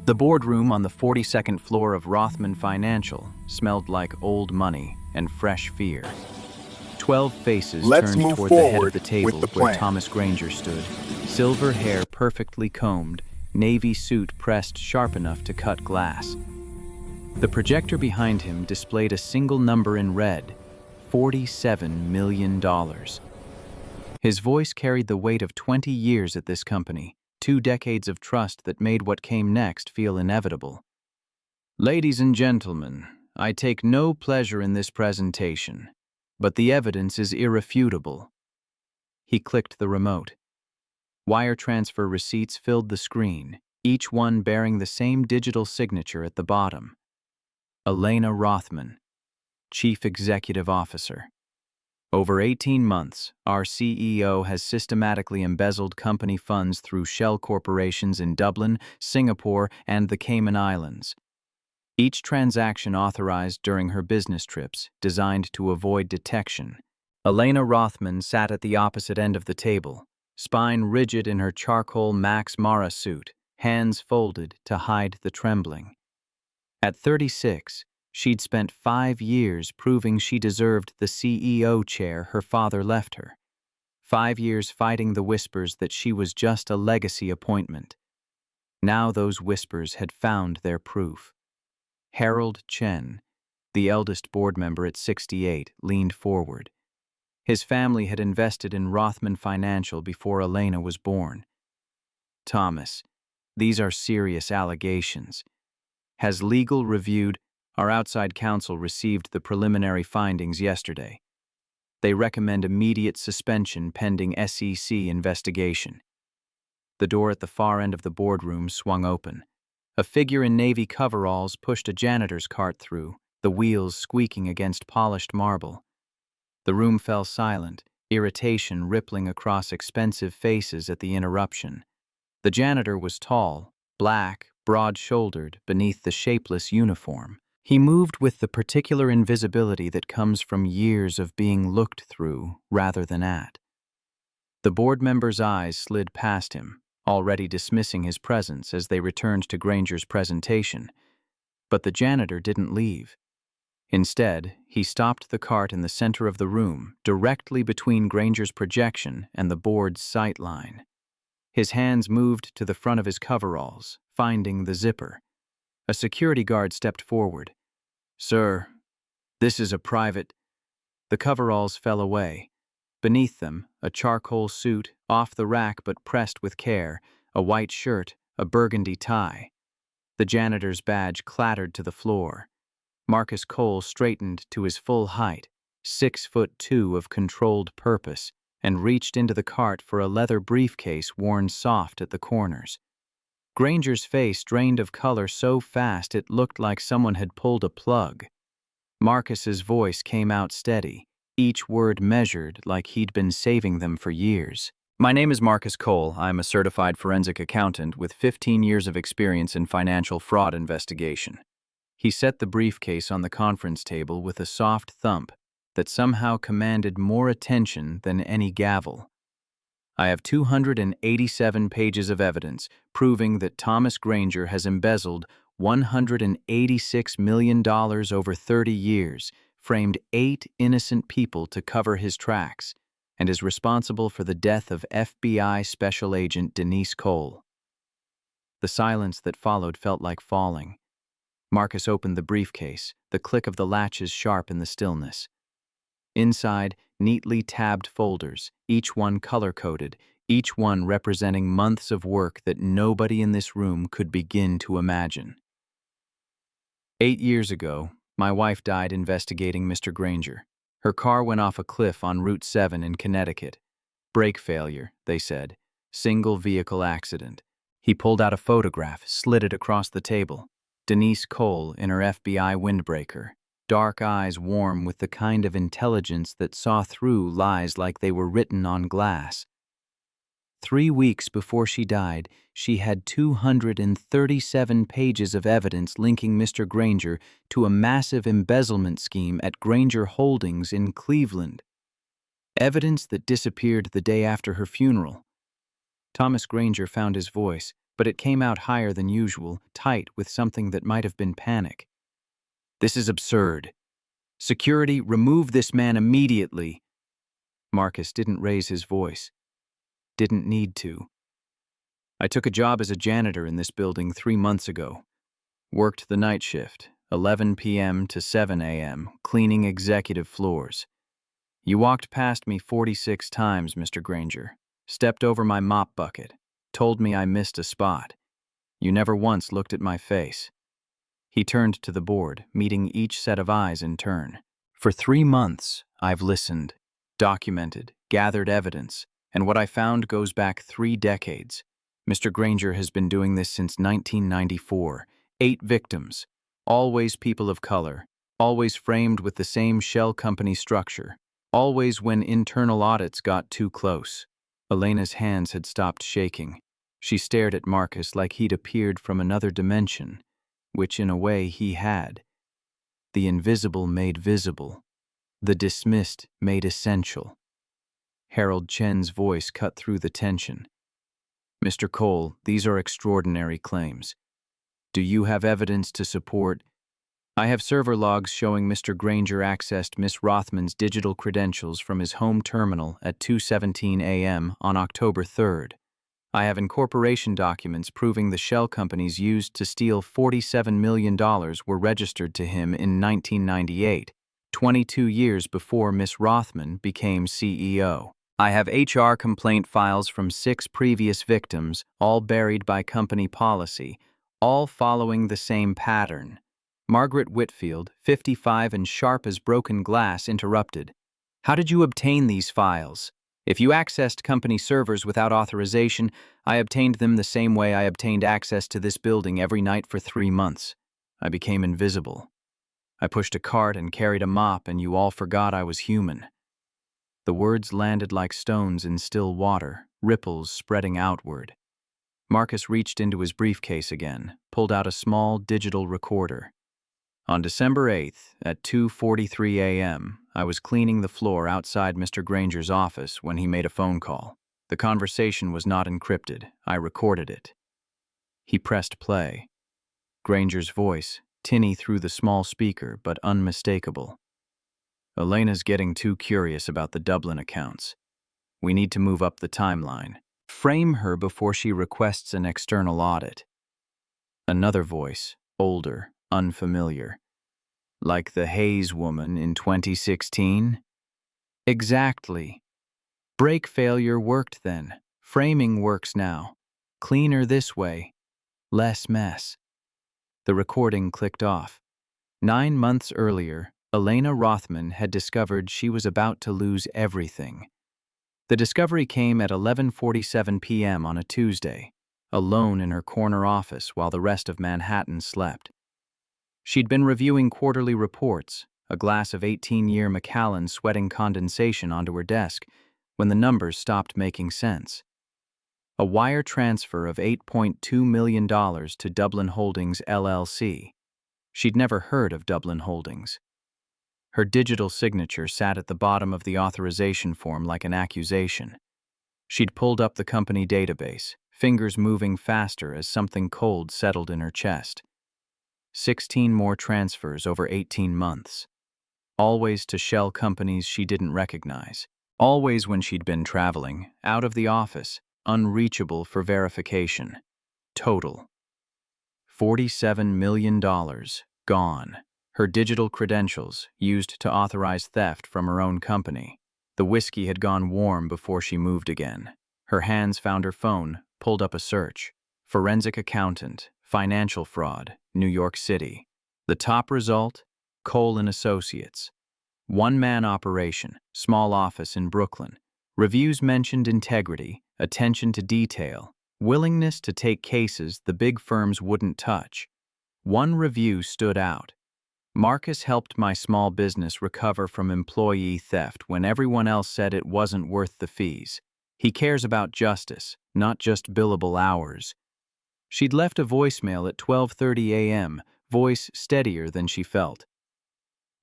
The boardroom on the 42nd floor of Rothman Financial smelled like old money and fresh fear. 12 faces Let's turned move toward the head of forward the with table the where plan. Thomas Granger stood. Silver hair perfectly combed, navy suit pressed sharp enough to cut glass. The projector behind him displayed a single number in red, $47 million. His voice carried the weight of 20 years at this company, 2 decades of trust that made what came next feel inevitable. Ladies and gentlemen, I take no pleasure in this presentation, but the evidence is irrefutable. He clicked the remote. Wire transfer receipts filled the screen, each one bearing the same digital signature at the bottom. Elena Rothman, Chief Executive Officer. Over 18 months, our CEO has systematically embezzled company funds through shell corporations in Dublin, Singapore, and the Cayman Islands. Each transaction authorized during her business trips, designed to avoid detection. Elena Rothman sat at the opposite end of the table, spine rigid in her charcoal Max Mara suit, hands folded to hide the trembling. At 36, she'd spent 5 years proving she deserved the CEO chair her father left her. 5 years fighting the whispers that she was just a legacy appointment. Now those whispers had found their proof. Harold Chen, the eldest board member at 68, leaned forward. His family had invested in Rothman Financial before Elena was born. Thomas, these are serious allegations. Has legal reviewed? Our outside counsel received the preliminary findings yesterday. They recommend immediate suspension pending SEC investigation. The door at the far end of the boardroom swung open. A figure in navy coveralls pushed a janitor's cart through, the wheels squeaking against polished marble. The room fell silent, irritation rippling across expensive faces at the interruption. The janitor was tall, black, broad-shouldered beneath the shapeless uniform. He moved with the particular invisibility that comes from years of being looked through rather than at. The board members' eyes slid past him, already dismissing his presence as they returned to Granger's presentation. But the janitor didn't leave. Instead, he stopped the cart in the center of the room, directly between Granger's projection and the board's sight line. His hands moved to the front of his coveralls, finding the zipper. A security guard stepped forward. "Sir, this is a private—" The coveralls fell away. Beneath them, a charcoal suit, off the rack but pressed with care, a white shirt, a burgundy tie. The janitor's badge clattered to the floor. Marcus Cole straightened to his full height, 6'2" of controlled purpose, and reached into the cart for a leather briefcase worn soft at the corners. Granger's face drained of color so fast it looked like someone had pulled a plug. Marcus's voice came out steady, each word measured like he'd been saving them for years. "My name is Marcus Cole. I'm a certified forensic accountant with 15 years of experience in financial fraud investigation." He set the briefcase on the conference table with a soft thump that somehow commanded more attention than any gavel. "I have 287 pages of evidence proving that Thomas Granger has embezzled $186 million over 30 years, framed 8 innocent people to cover his tracks, and is responsible for the death of FBI Special Agent Denise Cole." The silence that followed felt like falling. Marcus opened the briefcase, the click of the latches sharp in the stillness. Inside, neatly tabbed folders, each one color-coded, each one representing months of work that nobody in this room could begin to imagine. 8 years ago, my wife died investigating Mr. Granger. Her car went off a cliff on Route 7 in Connecticut. Brake failure, they said. Single vehicle accident. He pulled out a photograph, slid it across the table. Denise Cole in her FBI windbreaker. Dark eyes warm with the kind of intelligence that saw through lies like they were written on glass. 3 weeks before she died, she had 237 pages of evidence linking Mr. Granger to a massive embezzlement scheme at Granger Holdings in Cleveland. Evidence that disappeared the day after her funeral. Thomas Granger found his voice, but it came out higher than usual, tight with something that might have been panic. "This is absurd. Security, remove this man immediately." Marcus didn't raise his voice. Didn't need to. "I took a job as a janitor in this building 3 months ago. Worked the night shift, 11 p.m. to 7 a.m., cleaning executive floors. You walked past me 46 times, Mr. Granger. Stepped over my mop bucket. Told me I missed a spot. You never once looked at my face." He turned to the board, meeting each set of eyes in turn. "For 3 months, I've listened, documented, gathered evidence, and what I found goes back 3 decades. Mr. Granger has been doing this since 1994. 8 victims, always people of color, always framed with the same shell company structure, always when internal audits got too close." Elena's hands had stopped shaking. She stared at Marcus like he'd appeared from another dimension, which in a way he had. The invisible made visible. The dismissed made essential. Harold Chen's voice cut through the tension. "Mr. Cole, these are extraordinary claims. Do you have evidence to support?" "I have server logs showing Mr. Granger accessed Miss Rothman's digital credentials from his home terminal at 2:17 a.m. on October 3rd. I have incorporation documents proving the shell companies used to steal $47 million were registered to him in 1998, 22 years before Miss Rothman became CEO. I have HR complaint files from 6 previous victims, all buried by company policy, all following the same pattern." Margaret Whitfield, 55 and sharp as broken glass, interrupted. "How did you obtain these files? If you accessed company servers without authorization, I obtained them the same way I obtained access to this building every night for 3 months. I became invisible. I pushed a cart and carried a mop, and you all forgot I was human." The words landed like stones in still water, ripples spreading outward. Marcus reached into his briefcase again, pulled out a small digital recorder. "On December 8th, at 2:43 a.m., I was cleaning the floor outside Mr. Granger's office when he made a phone call. The conversation was not encrypted. I recorded it." He pressed play. Granger's voice, tinny through the small speaker but unmistakable. "Elena's getting too curious about the Dublin accounts. We need to move up the timeline. Frame her before she requests an external audit." Another voice, older, unfamiliar. "Like the Hayes woman in 2016? "Exactly. Break failure worked then. Framing works now. Cleaner this way. Less mess." The recording clicked off. 9 months earlier, Elena Rothman had discovered she was about to lose everything. The discovery came at 11:47 p.m. on a Tuesday, alone in her corner office while the rest of Manhattan slept. She'd been reviewing quarterly reports, a glass of 18-year Macallan sweating condensation onto her desk, when the numbers stopped making sense. A wire transfer of $8.2 million to Dublin Holdings LLC. She'd never heard of Dublin Holdings. Her digital signature sat at the bottom of the authorization form like an accusation. She'd pulled up the company database, fingers moving faster as something cold settled in her chest. 16 more transfers over 18 months. Always to shell companies she didn't recognize. Always when she'd been traveling, out of the office, unreachable for verification. Total. $47 million, gone. Her digital credentials, used to authorize theft from her own company. The whiskey had gone warm before she moved again. Her hands found her phone, pulled up a search. Forensic accountant, financial fraud, New York City. The top result? Cole and Associates. One-man operation, small office in Brooklyn. Reviews mentioned integrity, attention to detail, willingness to take cases the big firms wouldn't touch. One review stood out. "Marcus helped my small business recover from employee theft when everyone else said it wasn't worth the fees. He cares about justice, not just billable hours." She'd left a voicemail at 12:30 a.m., voice steadier than she felt.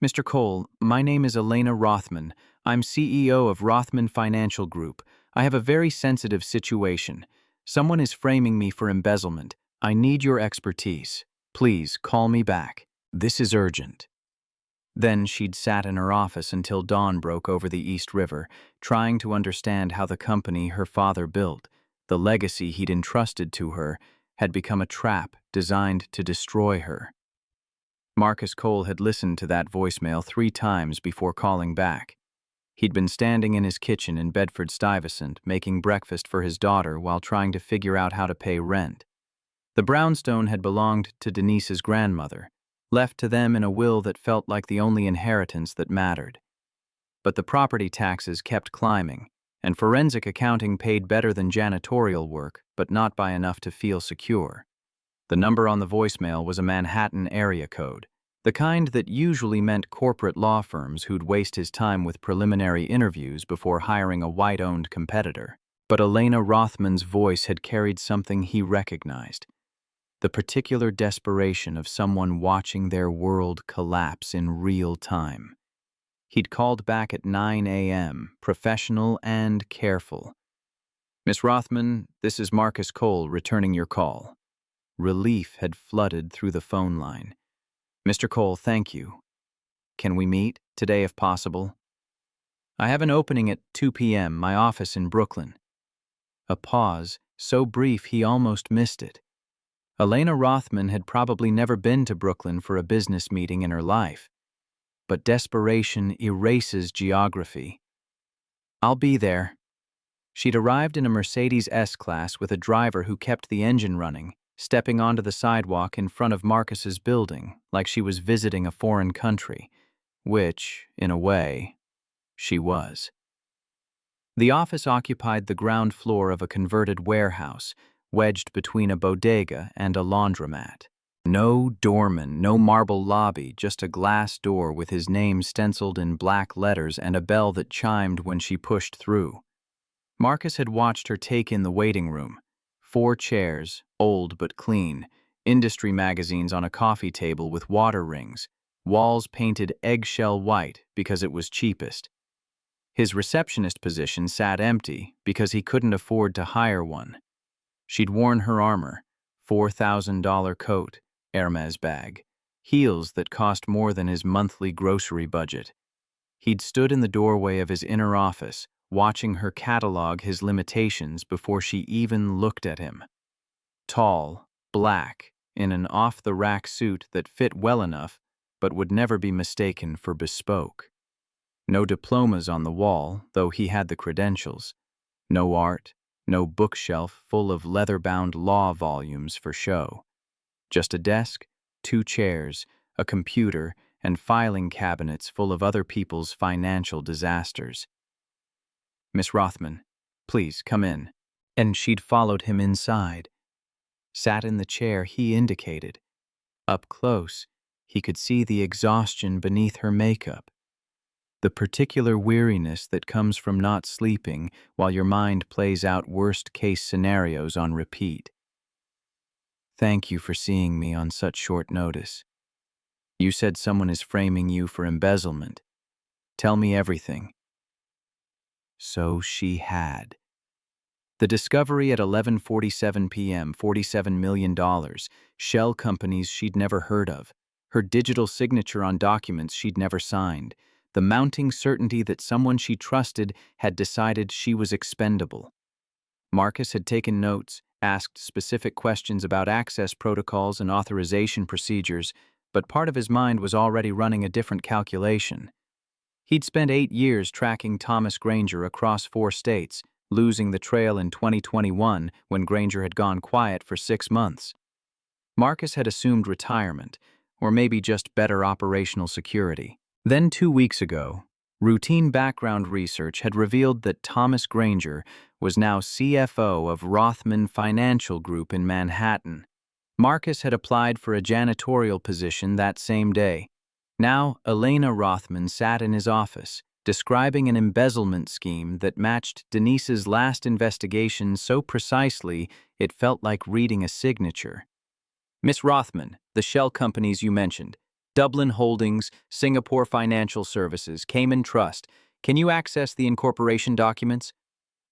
"Mr. Cole, my name is Elena Rothman. I'm CEO of Rothman Financial Group. I have a very sensitive situation. Someone is framing me for embezzlement. I need your expertise. Please, call me back. This is urgent." Then she'd sat in her office until dawn broke over the East River, trying to understand how the company her father built, the legacy he'd entrusted to her, had become a trap designed to destroy her. Marcus Cole had listened to that voicemail 3 times before calling back. He'd been standing in his kitchen in Bedford-Stuyvesant, making breakfast for his daughter while trying to figure out how to pay rent. The brownstone had belonged to Denise's grandmother, left to them in a will that felt like the only inheritance that mattered. But the property taxes kept climbing, and forensic accounting paid better than janitorial work, but not by enough to feel secure. The number on the voicemail was a Manhattan area code, the kind that usually meant corporate law firms who'd waste his time with preliminary interviews before hiring a white-owned competitor. But Elena Rothman's voice had carried something he recognized: the particular desperation of someone watching their world collapse in real time. He'd called back at 9 a.m., professional and careful. "Miss Rothman, this is Marcus Cole returning your call." Relief had flooded through the phone line. "Mr. Cole, thank you. Can we meet today if possible? I have an opening at 2 p.m., my office in Brooklyn." A pause, so brief he almost missed it. Elena Rothman had probably never been to Brooklyn for a business meeting in her life. But desperation erases geography. "I'll be there." She'd arrived in a Mercedes S-Class with a driver who kept the engine running, stepping onto the sidewalk in front of Marcus's building like she was visiting a foreign country, which, in a way, she was. The office occupied the ground floor of a converted warehouse, wedged between a bodega and a laundromat. No doorman, no marble lobby, just a glass door with his name stenciled in black letters and a bell that chimed when she pushed through. Marcus had watched her take in the waiting room. 4 chairs, old but clean, industry magazines on a coffee table with water rings, walls painted eggshell white because it was cheapest. His receptionist position sat empty because he couldn't afford to hire one. She'd worn her armor, $4,000 coat, Hermes bag, heels that cost more than his monthly grocery budget. He'd stood in the doorway of his inner office, watching her catalog his limitations before she even looked at him. Tall, black, in an off-the-rack suit that fit well enough, but would never be mistaken for bespoke. No diplomas on the wall, though he had the credentials. No art, no bookshelf full of leather-bound law volumes for show. Just a desk, 2 chairs, a computer, and filing cabinets full of other people's financial disasters. "Miss Rothman, please come in." And she'd followed him inside. Sat in the chair he indicated. Up close, he could see the exhaustion beneath her makeup. The particular weariness that comes from not sleeping while your mind plays out worst-case scenarios on repeat. "Thank you for seeing me on such short notice. You said someone is framing you for embezzlement. Tell me everything." So she had. The discovery at 11:47 p.m., $47 million, shell companies she'd never heard of, her digital signature on documents she'd never signed, the mounting certainty that someone she trusted had decided she was expendable. Marcus had taken notes, asked specific questions about access protocols and authorization procedures, but part of his mind was already running a different calculation. He'd spent 8 years tracking Thomas Granger across 4 states, losing the trail in 2021 when Granger had gone quiet for 6 months. Marcus had assumed retirement, or maybe just better operational security. Then 2 weeks ago, routine background research had revealed that Thomas Granger was now CFO of Rothman Financial Group in Manhattan. Marcus had applied for a janitorial position that same day. Now, Elena Rothman sat in his office, describing an embezzlement scheme that matched Denise's last investigation so precisely it felt like reading a signature. "Miss Rothman, the shell companies you mentioned, Dublin Holdings, Singapore Financial Services, Cayman Trust, can you access the incorporation documents?"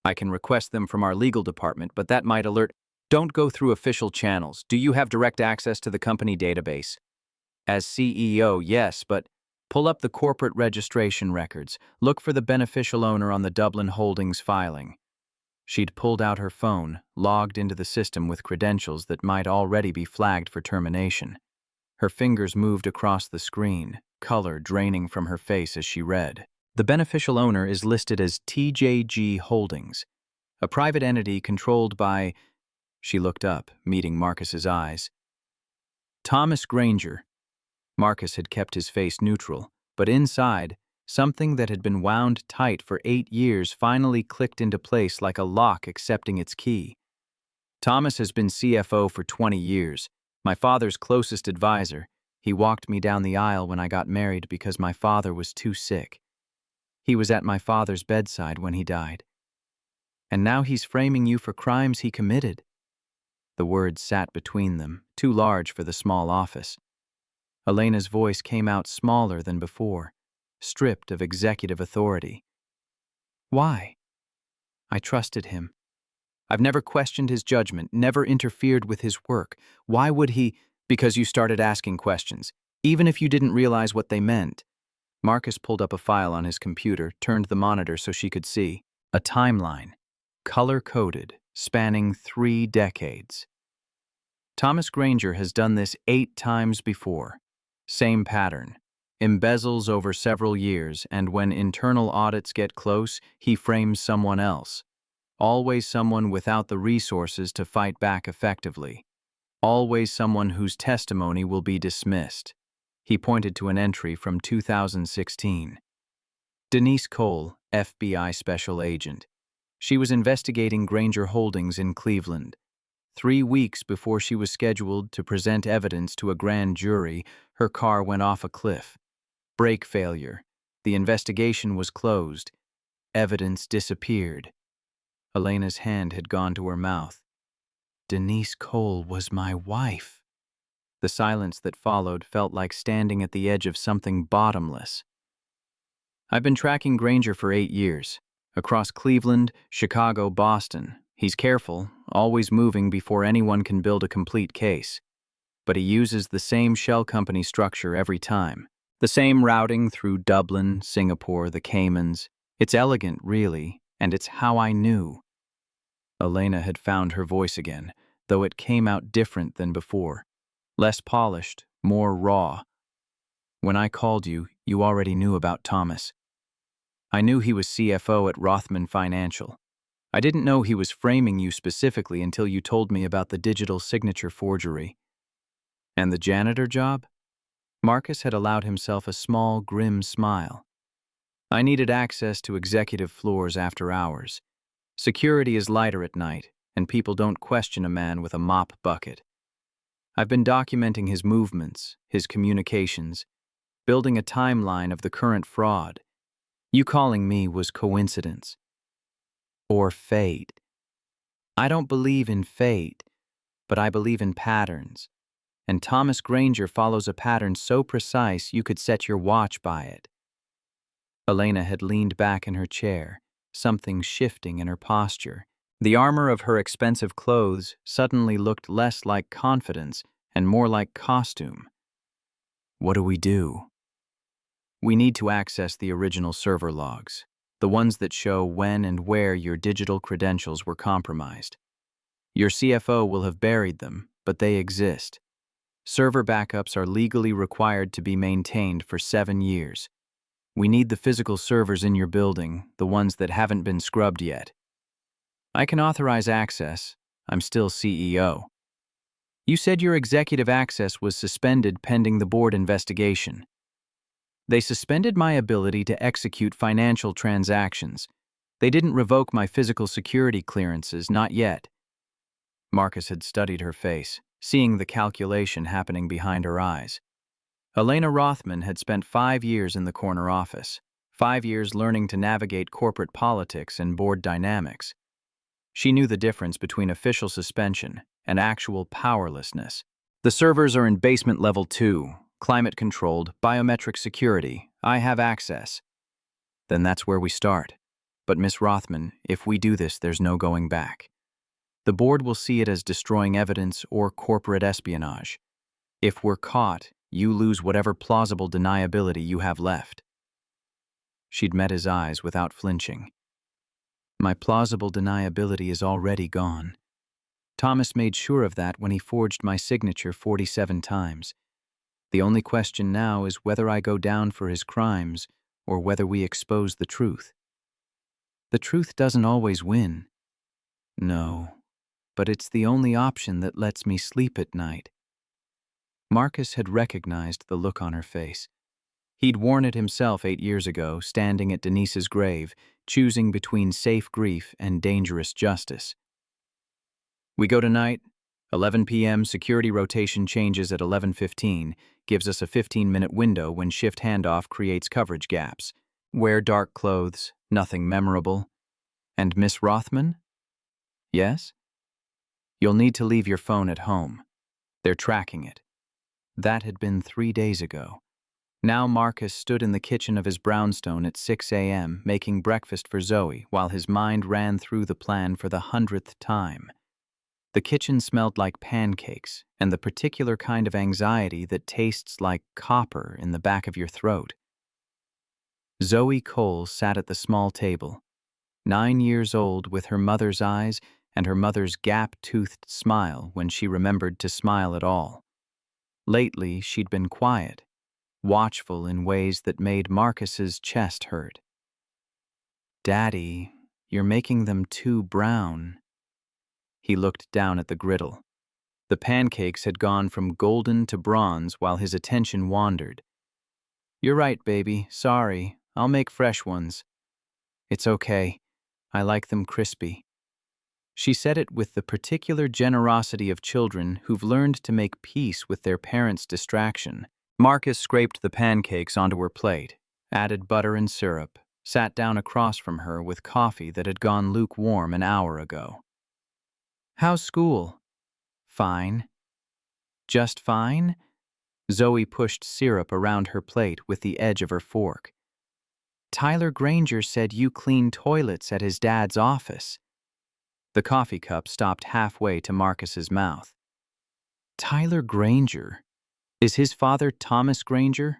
I can request them from our legal department, but that might alert. Don't go through official channels. Do you have direct access to the company database? As CEO, yes, but pull up the corporate registration records. Look for the beneficial owner on the Dublin Holdings filing. She'd pulled out her phone, logged into the system with credentials that might already be flagged for termination. Her fingers moved across the screen, color draining from her face as she read. The beneficial owner is listed as TJG Holdings, a private entity controlled by... She looked up, meeting Marcus's eyes. Thomas Granger. Marcus had kept his face neutral, but inside, something that had been wound tight for 8 years finally clicked into place like a lock accepting its key. Thomas has been CFO for 20 years, my father's closest advisor. He walked me down the aisle when I got married because my father was too sick. He was at my father's bedside when he died. And now he's framing you for crimes he committed. The words sat between them, too large for the small office. Elena's voice came out smaller than before, stripped of executive authority. Why? I trusted him. I've never questioned his judgment, never interfered with his work. Why would he? Because you started asking questions, even if you didn't realize what they meant. Marcus pulled up a file on his computer, turned the monitor so she could see. A timeline, color-coded, spanning 3 decades. Thomas Granger has done this 8 times before. Same pattern. Embezzles over several years, and when internal audits get close, he frames someone else. Always someone without the resources to fight back effectively. Always someone whose testimony will be dismissed. He pointed to an entry from 2016. Denise Cole, FBI Special Agent. She was investigating Granger Holdings in Cleveland. 3 weeks before she was scheduled to present evidence to a grand jury, her car went off a cliff. Brake failure. The investigation was closed. Evidence disappeared. Elena's hand had gone to her mouth. Denise Cole was my wife. The silence that followed felt like standing at the edge of something bottomless. I've been tracking Granger for 8 years. Across Cleveland, Chicago, Boston. He's careful, always moving before anyone can build a complete case. But he uses the same shell company structure every time. The same routing through Dublin, Singapore, the Caymans. It's elegant, really, and it's how I knew. Elena had found her voice again, though it came out different than before. Less polished, more raw. When I called you, you already knew about Thomas. I knew he was CFO at Rothman Financial. I didn't know he was framing you specifically until you told me about the digital signature forgery. And the janitor job? Marcus had allowed himself a small, grim smile. I needed access to executive floors after hours. Security is lighter at night, and people don't question a man with a mop bucket. I've been documenting his movements, his communications, building a timeline of the current fraud. You calling me was coincidence. Or fate. I don't believe in fate, but I believe in patterns. And Thomas Granger follows a pattern so precise you could set your watch by it. Elena had leaned back in her chair, something shifting in her posture. The armor of her expensive clothes suddenly looked less like confidence and more like costume. What do we do? We need to access the original server logs, the ones that show when and where your digital credentials were compromised. Your CFO will have buried them, but they exist. Server backups are legally required to be maintained for 7 years. We need the physical servers in your building, the ones that haven't been scrubbed yet. I can authorize access. I'm still CEO. You said your executive access was suspended pending the board investigation. They suspended my ability to execute financial transactions. They didn't revoke my physical security clearances, not yet. Marcus had studied her face, seeing the calculation happening behind her eyes. Elena Rothman had spent 5 years in the corner office, 5 years learning to navigate corporate politics and board dynamics. She knew the difference between official suspension and actual powerlessness. The servers are in basement level 2, climate-controlled, biometric security. I have access. Then that's where we start. But Miss Rothman, if we do this, there's no going back. The board will see it as destroying evidence or corporate espionage. If we're caught, you lose whatever plausible deniability you have left. She'd met his eyes without flinching. My plausible deniability is already gone. Thomas made sure of that when he forged my signature 47 times. The only question now is whether I go down for his crimes or whether we expose the truth. The truth doesn't always win. No, but it's the only option that lets me sleep at night. Marcus had recognized the look on her face. He'd worn it himself 8 years ago, standing at Denise's grave, choosing between safe grief and dangerous justice. We go tonight. 11 p.m. security rotation changes at 11:15, gives us a 15-minute window when shift handoff creates coverage gaps. Wear dark clothes, nothing memorable. And Miss Rothman? Yes? You'll need to leave your phone at home. They're tracking it. That had been 3 days ago. Now Marcus stood in the kitchen of his brownstone at 6 a.m. making breakfast for Zoe while his mind ran through the plan for the 100th time. The kitchen smelled like pancakes and the particular kind of anxiety that tastes like copper in the back of your throat. Zoe Cole sat at the small table, 9 years old, with her mother's eyes and her mother's gap-toothed smile when she remembered to smile at all. Lately, she'd been quiet, watchful in ways that made Marcus's chest hurt. Daddy, you're making them too brown. He looked down at the griddle. The pancakes had gone from golden to bronze while his attention wandered. You're right, baby. Sorry. I'll make fresh ones. It's okay. I like them crispy. She said it with the particular generosity of children who've learned to make peace with their parents' distraction. Marcus scraped the pancakes onto her plate, added butter and syrup, sat down across from her with coffee that had gone lukewarm an hour ago. How's school? Fine. Just fine? Zoe pushed syrup around her plate with the edge of her fork. Tyler Granger said you clean toilets at his dad's office. The coffee cup stopped halfway to Marcus's mouth. Tyler Granger? Is his father Thomas Granger?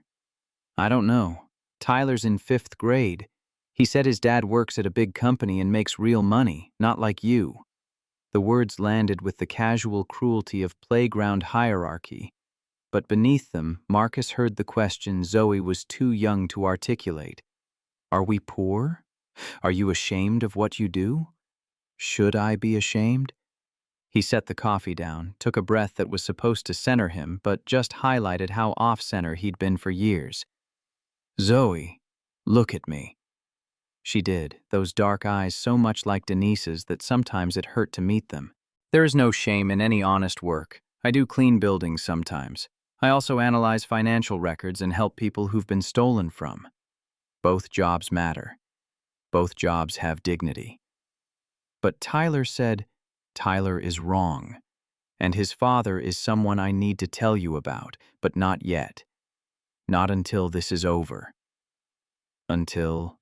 I don't know. Tyler's in 5th grade. He said his dad works at a big company and makes real money, not like you. The words landed with the casual cruelty of playground hierarchy, but beneath them, Marcus heard the question Zoe was too young to articulate. Are we poor? Are you ashamed of what you do? Should I be ashamed? He set the coffee down, took a breath that was supposed to center him, but just highlighted how off-center he'd been for years. Zoe, look at me. She did, those dark eyes so much like Denise's that sometimes it hurt to meet them. There is no shame in any honest work. I do clean buildings sometimes. I also analyze financial records and help people who've been stolen from. Both jobs matter. Both jobs have dignity. But Tyler said, Tyler is wrong, and his father is someone I need to tell you about, but not yet. Not until this is over. Until...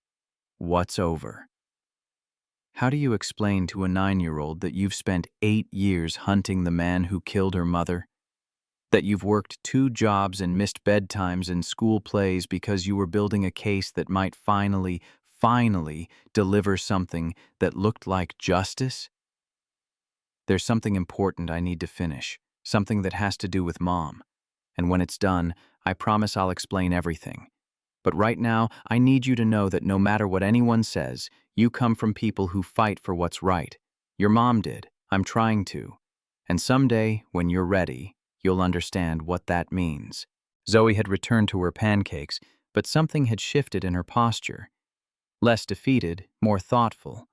what's over? How do you explain to a 9-year-old that you've spent 8 years hunting the man who killed her mother? That you've worked 2 jobs and missed bedtimes and school plays because you were building a case that might finally deliver something that looked like justice? There's something important I need to finish, something that has to do with Mom. And when it's done, I promise I'll explain everything. But right now, I need you to know that no matter what anyone says, you come from people who fight for what's right. Your mom did. I'm trying to. And someday, when you're ready, you'll understand what that means. Zoe had returned to her pancakes, but something had shifted in her posture. Less defeated, more thoughtful.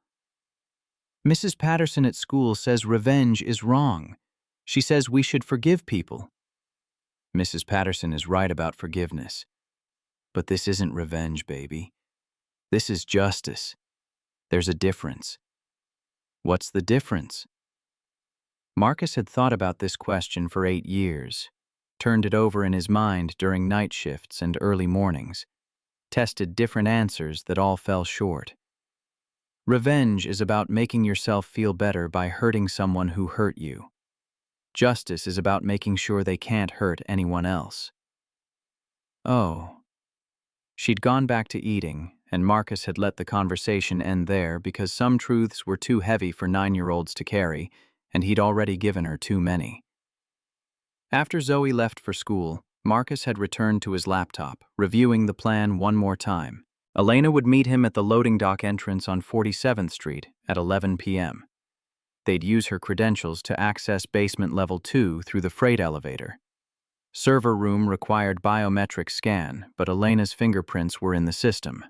Mrs. Patterson at school says revenge is wrong. She says we should forgive people. Mrs. Patterson is right about forgiveness. But this isn't revenge, baby. This is justice. There's a difference. What's the difference? Marcus had thought about this question for 8 years, turned it over in his mind during night shifts and early mornings, tested different answers that all fell short. Revenge is about making yourself feel better by hurting someone who hurt you. Justice is about making sure they can't hurt anyone else. Oh. She'd gone back to eating, and Marcus had let the conversation end there because some truths were too heavy for 9-year-olds to carry, and he'd already given her too many. After Zoe left for school, Marcus had returned to his laptop, reviewing the plan one more time. Elena would meet him at the loading dock entrance on 47th Street at 11 p.m. They'd use her credentials to access basement level 2 through the freight elevator. Server room required biometric scan, but Elena's fingerprints were in the system.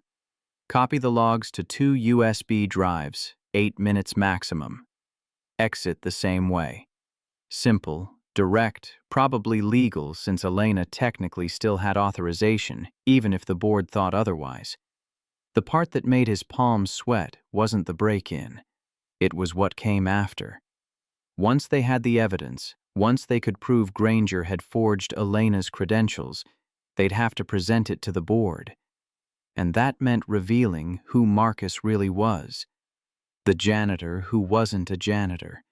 Copy the logs to 2 USB drives, 8 minutes maximum. Exit the same way. Simple, direct, probably legal since Elena technically still had authorization, even if the board thought otherwise. The part that made his palms sweat wasn't the break-in. It was what came after. Once they had the evidence, once they could prove Granger had forged Elena's credentials, they'd have to present it to the board. And that meant revealing who Marcus really was. The janitor who wasn't a janitor.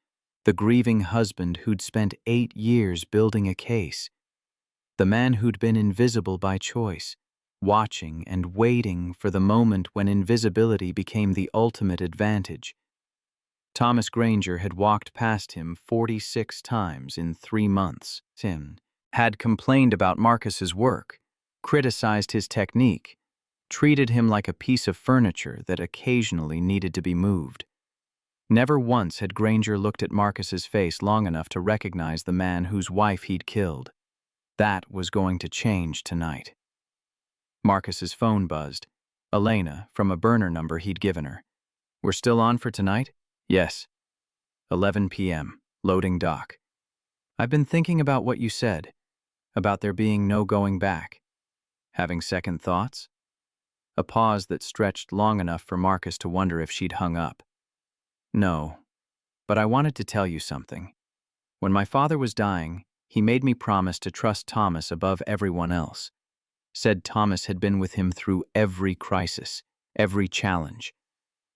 The grieving husband who'd spent 8 years building a case. The man who'd been invisible by choice, watching and waiting for the moment when invisibility became the ultimate advantage. Thomas Granger had walked past him 46 times in 3 months. Tim had complained about Marcus's work, criticized his technique, treated him like a piece of furniture that occasionally needed to be moved. Never once had Granger looked at Marcus's face long enough to recognize the man whose wife he'd killed. That was going to change tonight. Marcus's phone buzzed. Elena, from a burner number he'd given her. "We're still on for tonight?" "Yes." 11 p.m., loading dock. "I've been thinking about what you said, about there being no going back. Having second thoughts?" A pause that stretched long enough for Marcus to wonder if she'd hung up. "No, but I wanted to tell you something. When my father was dying, he made me promise to trust Thomas above everyone else. Said Thomas had been with him through every crisis, every challenge.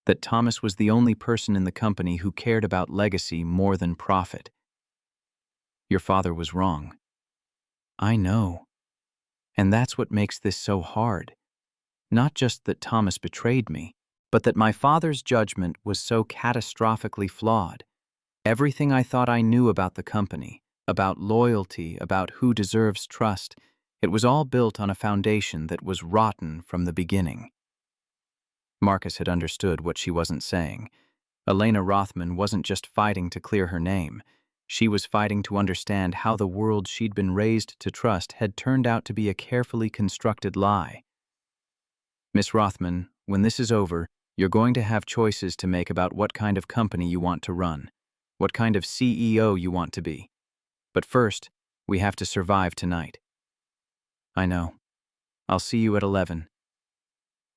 That Thomas was the only person in the company who cared about legacy more than profit. Your father was wrong." "I know. And that's what makes this so hard. Not just that Thomas betrayed me, but that my father's judgment was so catastrophically flawed. Everything I thought I knew about the company, about loyalty, about who deserves trust, it was all built on a foundation that was rotten from the beginning." Marcus had understood what she wasn't saying. Elena Rothman wasn't just fighting to clear her name. She was fighting to understand how the world she'd been raised to trust had turned out to be a carefully constructed lie. "Miss Rothman, when this is over, you're going to have choices to make about what kind of company you want to run, what kind of CEO you want to be. But first, we have to survive tonight." "I know. I'll see you at 11.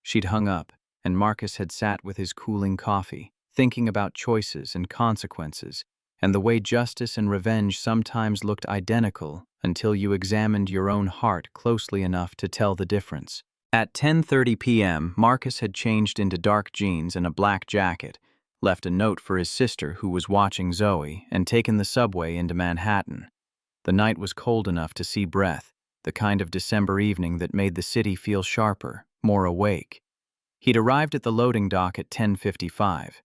She'd hung up, and Marcus had sat with his cooling coffee, thinking about choices and consequences, and the way justice and revenge sometimes looked identical until you examined your own heart closely enough to tell the difference. At 10:30 p.m., Marcus had changed into dark jeans and a black jacket, left a note for his sister who was watching Zoe, and taken the subway into Manhattan. The night was cold enough to see breath, the kind of December evening that made the city feel sharper, more awake. He'd arrived at the loading dock at 10:55.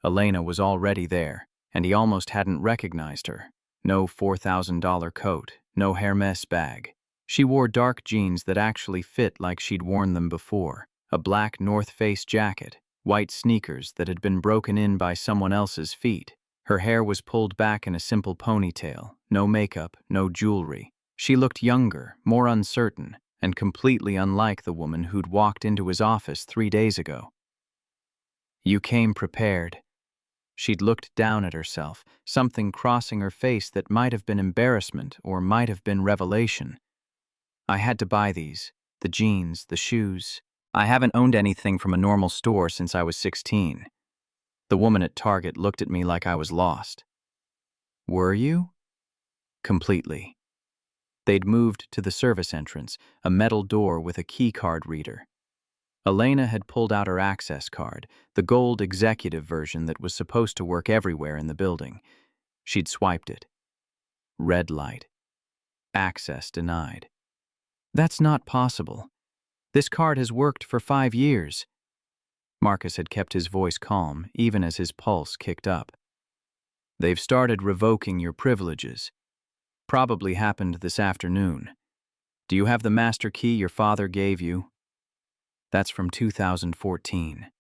Elena was already there, and he almost hadn't recognized her. No $4,000 coat, no Hermes bag. She wore dark jeans that actually fit like she'd worn them before, a black North Face jacket, white sneakers that had been broken in by someone else's feet. Her hair was pulled back in a simple ponytail, no makeup, no jewelry. She looked younger, more uncertain, and completely unlike the woman who'd walked into his office 3 days ago. "You came prepared." She'd looked down at herself, something crossing her face that might have been embarrassment or might have been revelation. "I had to buy these, the jeans, the shoes. I haven't owned anything from a normal store since I was 16. The woman at Target looked at me like I was lost." "Were you?" "Completely." They'd moved to the service entrance, a metal door with a key card reader. Elena had pulled out her access card, the gold executive version that was supposed to work everywhere in the building. She'd swiped it. Red light. Access denied. That's not possible. This card has worked for 5 years. Marcus had kept his voice calm, even as his pulse kicked up. They've started revoking your privileges. Probably happened this afternoon. Do you have the master key your father gave you? That's from 2014.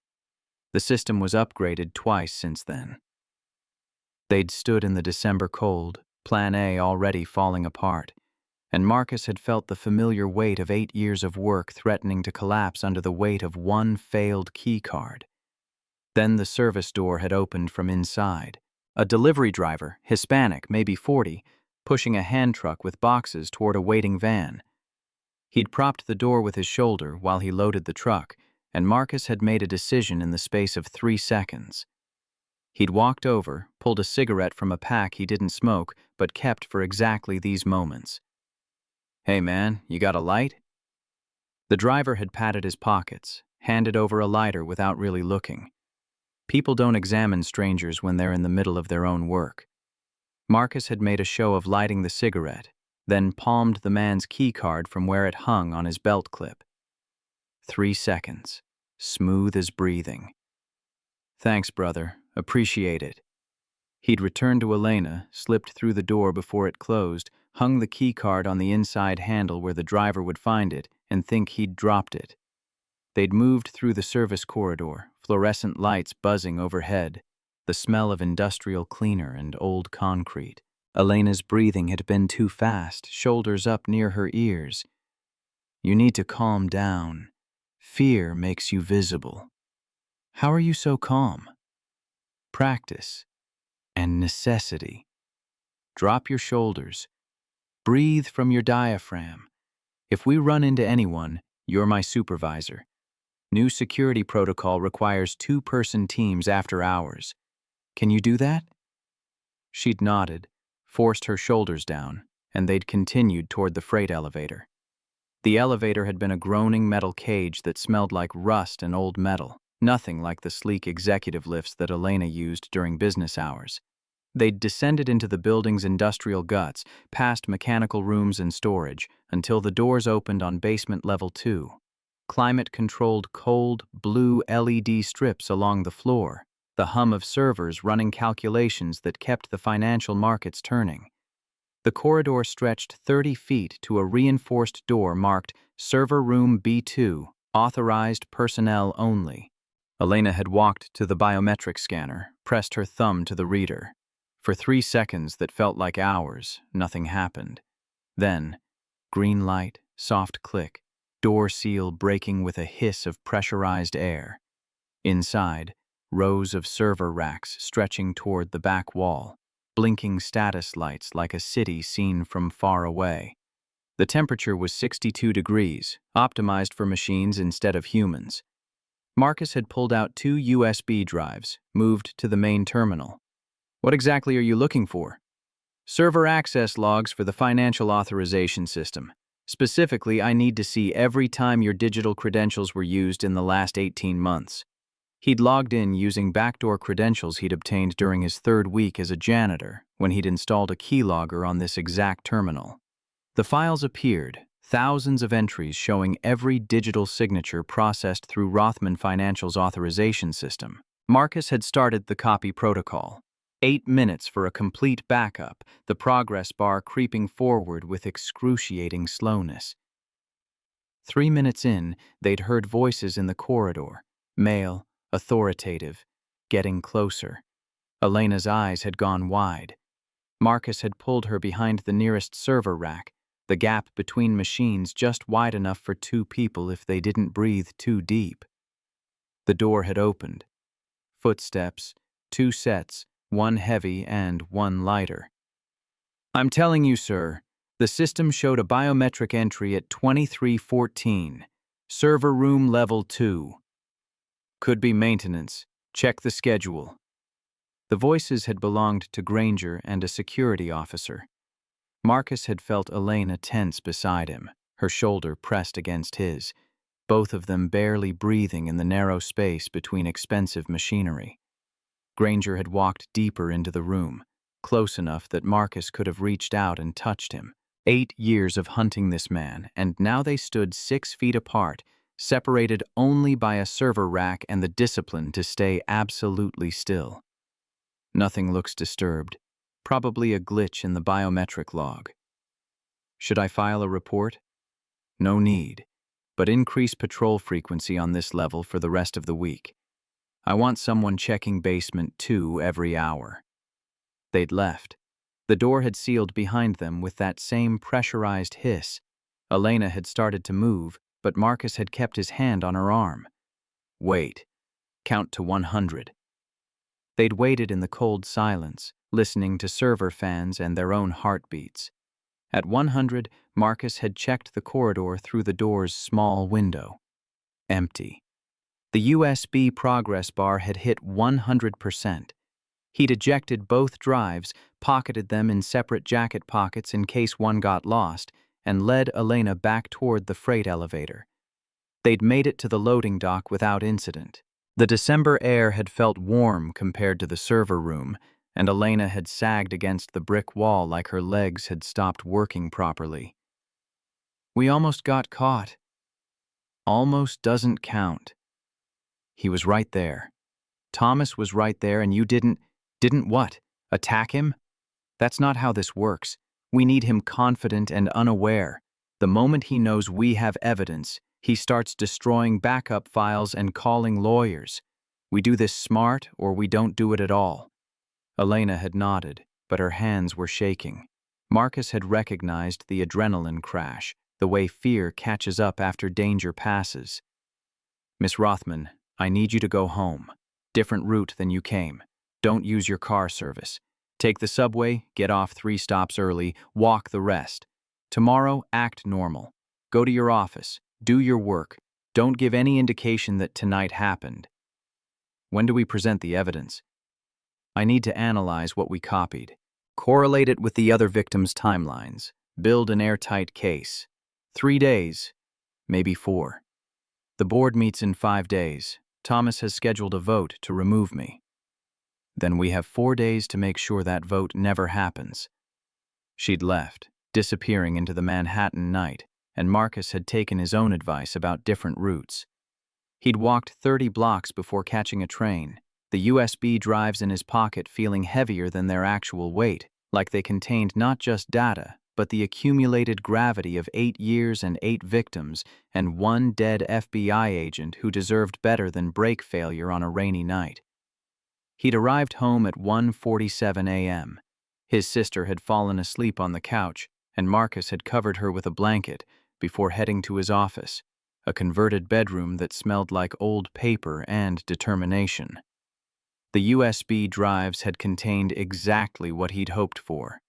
The system was upgraded twice since then. They'd stood in the December cold, Plan A already falling apart, and Marcus had felt the familiar weight of 8 years of work threatening to collapse under the weight of one failed key card. Then the service door had opened from inside. A delivery driver, Hispanic, maybe 40, pushing a hand truck with boxes toward a waiting van. He'd propped the door with his shoulder while he loaded the truck, and Marcus had made a decision in the space of 3 seconds. He'd walked over, pulled a cigarette from a pack he didn't smoke, but kept for exactly these moments. "Hey man, you got a light?" The driver had patted his pockets, handed over a lighter without really looking. People don't examine strangers when they're in the middle of their own work. Marcus had made a show of lighting the cigarette, then palmed the man's key card from where it hung on his belt clip. 3 seconds, smooth as breathing. "Thanks, brother. Appreciate it." He'd returned to Elena, slipped through the door before it closed, hung the key card on the inside handle where the driver would find it, and think he'd dropped it. They'd moved through the service corridor, fluorescent lights buzzing overhead, the smell of industrial cleaner and old concrete. Elena's breathing had been too fast, shoulders up near her ears. "You need to calm down. Fear makes you visible." "How are you so calm?" "Practice and necessity. Drop your shoulders. Breathe from your diaphragm. If we run into anyone, you're my supervisor. New security protocol requires 2-person teams after hours. Can you do that?" She'd nodded, forced her shoulders down, and they'd continued toward the freight elevator. The elevator had been a groaning metal cage that smelled like rust and old metal, nothing like the sleek executive lifts that Elena used during business hours. They'd descended into the building's industrial guts, past mechanical rooms and storage, until the doors opened on basement level 2. Climate-controlled cold, blue LED strips along the floor, the hum of servers running calculations that kept the financial markets turning. The corridor stretched 30 feet to a reinforced door marked Server Room B2, authorized personnel only. Elena had walked to the biometric scanner, pressed her thumb to the reader. For 3 seconds that felt like hours, nothing happened. Then, green light, soft click, door seal breaking with a hiss of pressurized air. Inside, rows of server racks stretching toward the back wall, blinking status lights like a city seen from far away. The temperature was 62 degrees, optimized for machines instead of humans. Marcus had pulled out 2 USB drives, moved to the main terminal. "What exactly are you looking for?" "Server access logs for the financial authorization system. Specifically, I need to see every time your digital credentials were used in the last 18 months. He'd logged in using backdoor credentials he'd obtained during his 3rd week as a janitor, when he'd installed a keylogger on this exact terminal. The files appeared, thousands of entries showing every digital signature processed through Rothman Financial's authorization system. Marcus had started the copy protocol. 8 minutes for a complete backup, the progress bar creeping forward with excruciating slowness. 3 minutes in, they'd heard voices in the corridor, male, authoritative, getting closer. Elena's eyes had gone wide. Marcus had pulled her behind the nearest server rack, the gap between machines just wide enough for 2 people if they didn't breathe too deep. The door had opened. Footsteps, 2 sets, one heavy and one lighter. "I'm telling you, sir, the system showed a biometric entry at 2314, server room level 2. Could be maintenance. Check the schedule." The voices had belonged to Granger and a security officer. Marcus had felt Elena tense beside him, her shoulder pressed against his. both of them barely breathing in the narrow space between expensive machinery. Granger had walked deeper into the room, close enough that Marcus could have reached out and touched him. 8 years of hunting this man, and now they stood 6 feet apart, separated only by a server rack and the discipline to stay absolutely still. Nothing looks disturbed, probably a glitch in the biometric log. Should I file a report? No need, but increase patrol frequency on this level for the rest of the week. I want someone checking basement 2 every hour. They'd left. The door had sealed behind them with that same pressurized hiss. Elena had started to move, but Marcus had kept his hand on her arm. Wait. Count to 100. They'd waited in the cold silence, listening to server fans and their own heartbeats. At 100, Marcus had checked the corridor through the door's small window. Empty. The USB progress bar had hit 100%. He'd ejected both drives, pocketed them in separate jacket pockets in case one got lost, and led Elena back toward the freight elevator. They'd made it to the loading dock without incident. The December air had felt warm compared to the server room, and Elena had sagged against the brick wall like her legs had stopped working properly. We almost got caught. Almost doesn't count. He was right there. Thomas was right there, and you didn't what? Attack him? That's not how this works. We need him confident and unaware. The moment he knows we have evidence, he starts destroying backup files and calling lawyers. We do this smart, or we don't do it at all. Elena had nodded, but her hands were shaking. Marcus had recognized the adrenaline crash, the way fear catches up after danger passes. Miss Rothman, I need you to go home. Different route than you came. Don't use your car service. Take the subway, get off 3 stops early, walk the rest. Tomorrow, act normal. Go to your office. Do your work. Don't give any indication that tonight happened. When do we present the evidence? I need to analyze what we copied. Correlate it with the other victims' timelines. Build an airtight case. 3 days, maybe 4. The board meets in 5 days. Thomas has scheduled a vote to remove me. Then we have 4 days to make sure that vote never happens. She'd left, disappearing into the Manhattan night, and Marcus had taken his own advice about different routes. He'd walked 30 blocks before catching a train, the USB drives in his pocket feeling heavier than their actual weight, like they contained not just data, but the accumulated gravity of 8 years and 8 victims and 1 dead FBI agent who deserved better than brake failure on a rainy night. He'd arrived home at 1:47 a.m. His sister had fallen asleep on the couch, and Marcus had covered her with a blanket before heading to his office, a converted bedroom that smelled like old paper and determination. The USB drives had contained exactly what he'd hoped for.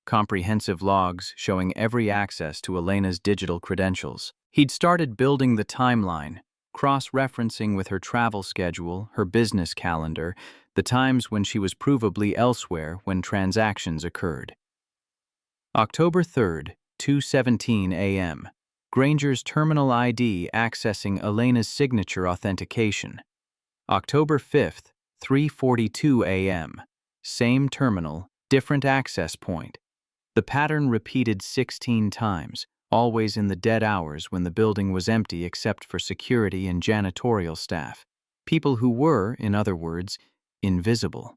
Comprehensive logs showing every access to Elena's digital credentials. He'd started building the timeline, cross-referencing with her travel schedule, her business calendar, the times when she was provably elsewhere when transactions occurred. October 3rd, 2:17 a.m. Granger's terminal ID accessing Elena's signature authentication. October 5th, 3:42 a.m. Same terminal, different access point. The pattern repeated 16 times, always in the dead hours when the building was empty except for security and janitorial staff. People who were, in other words, invisible.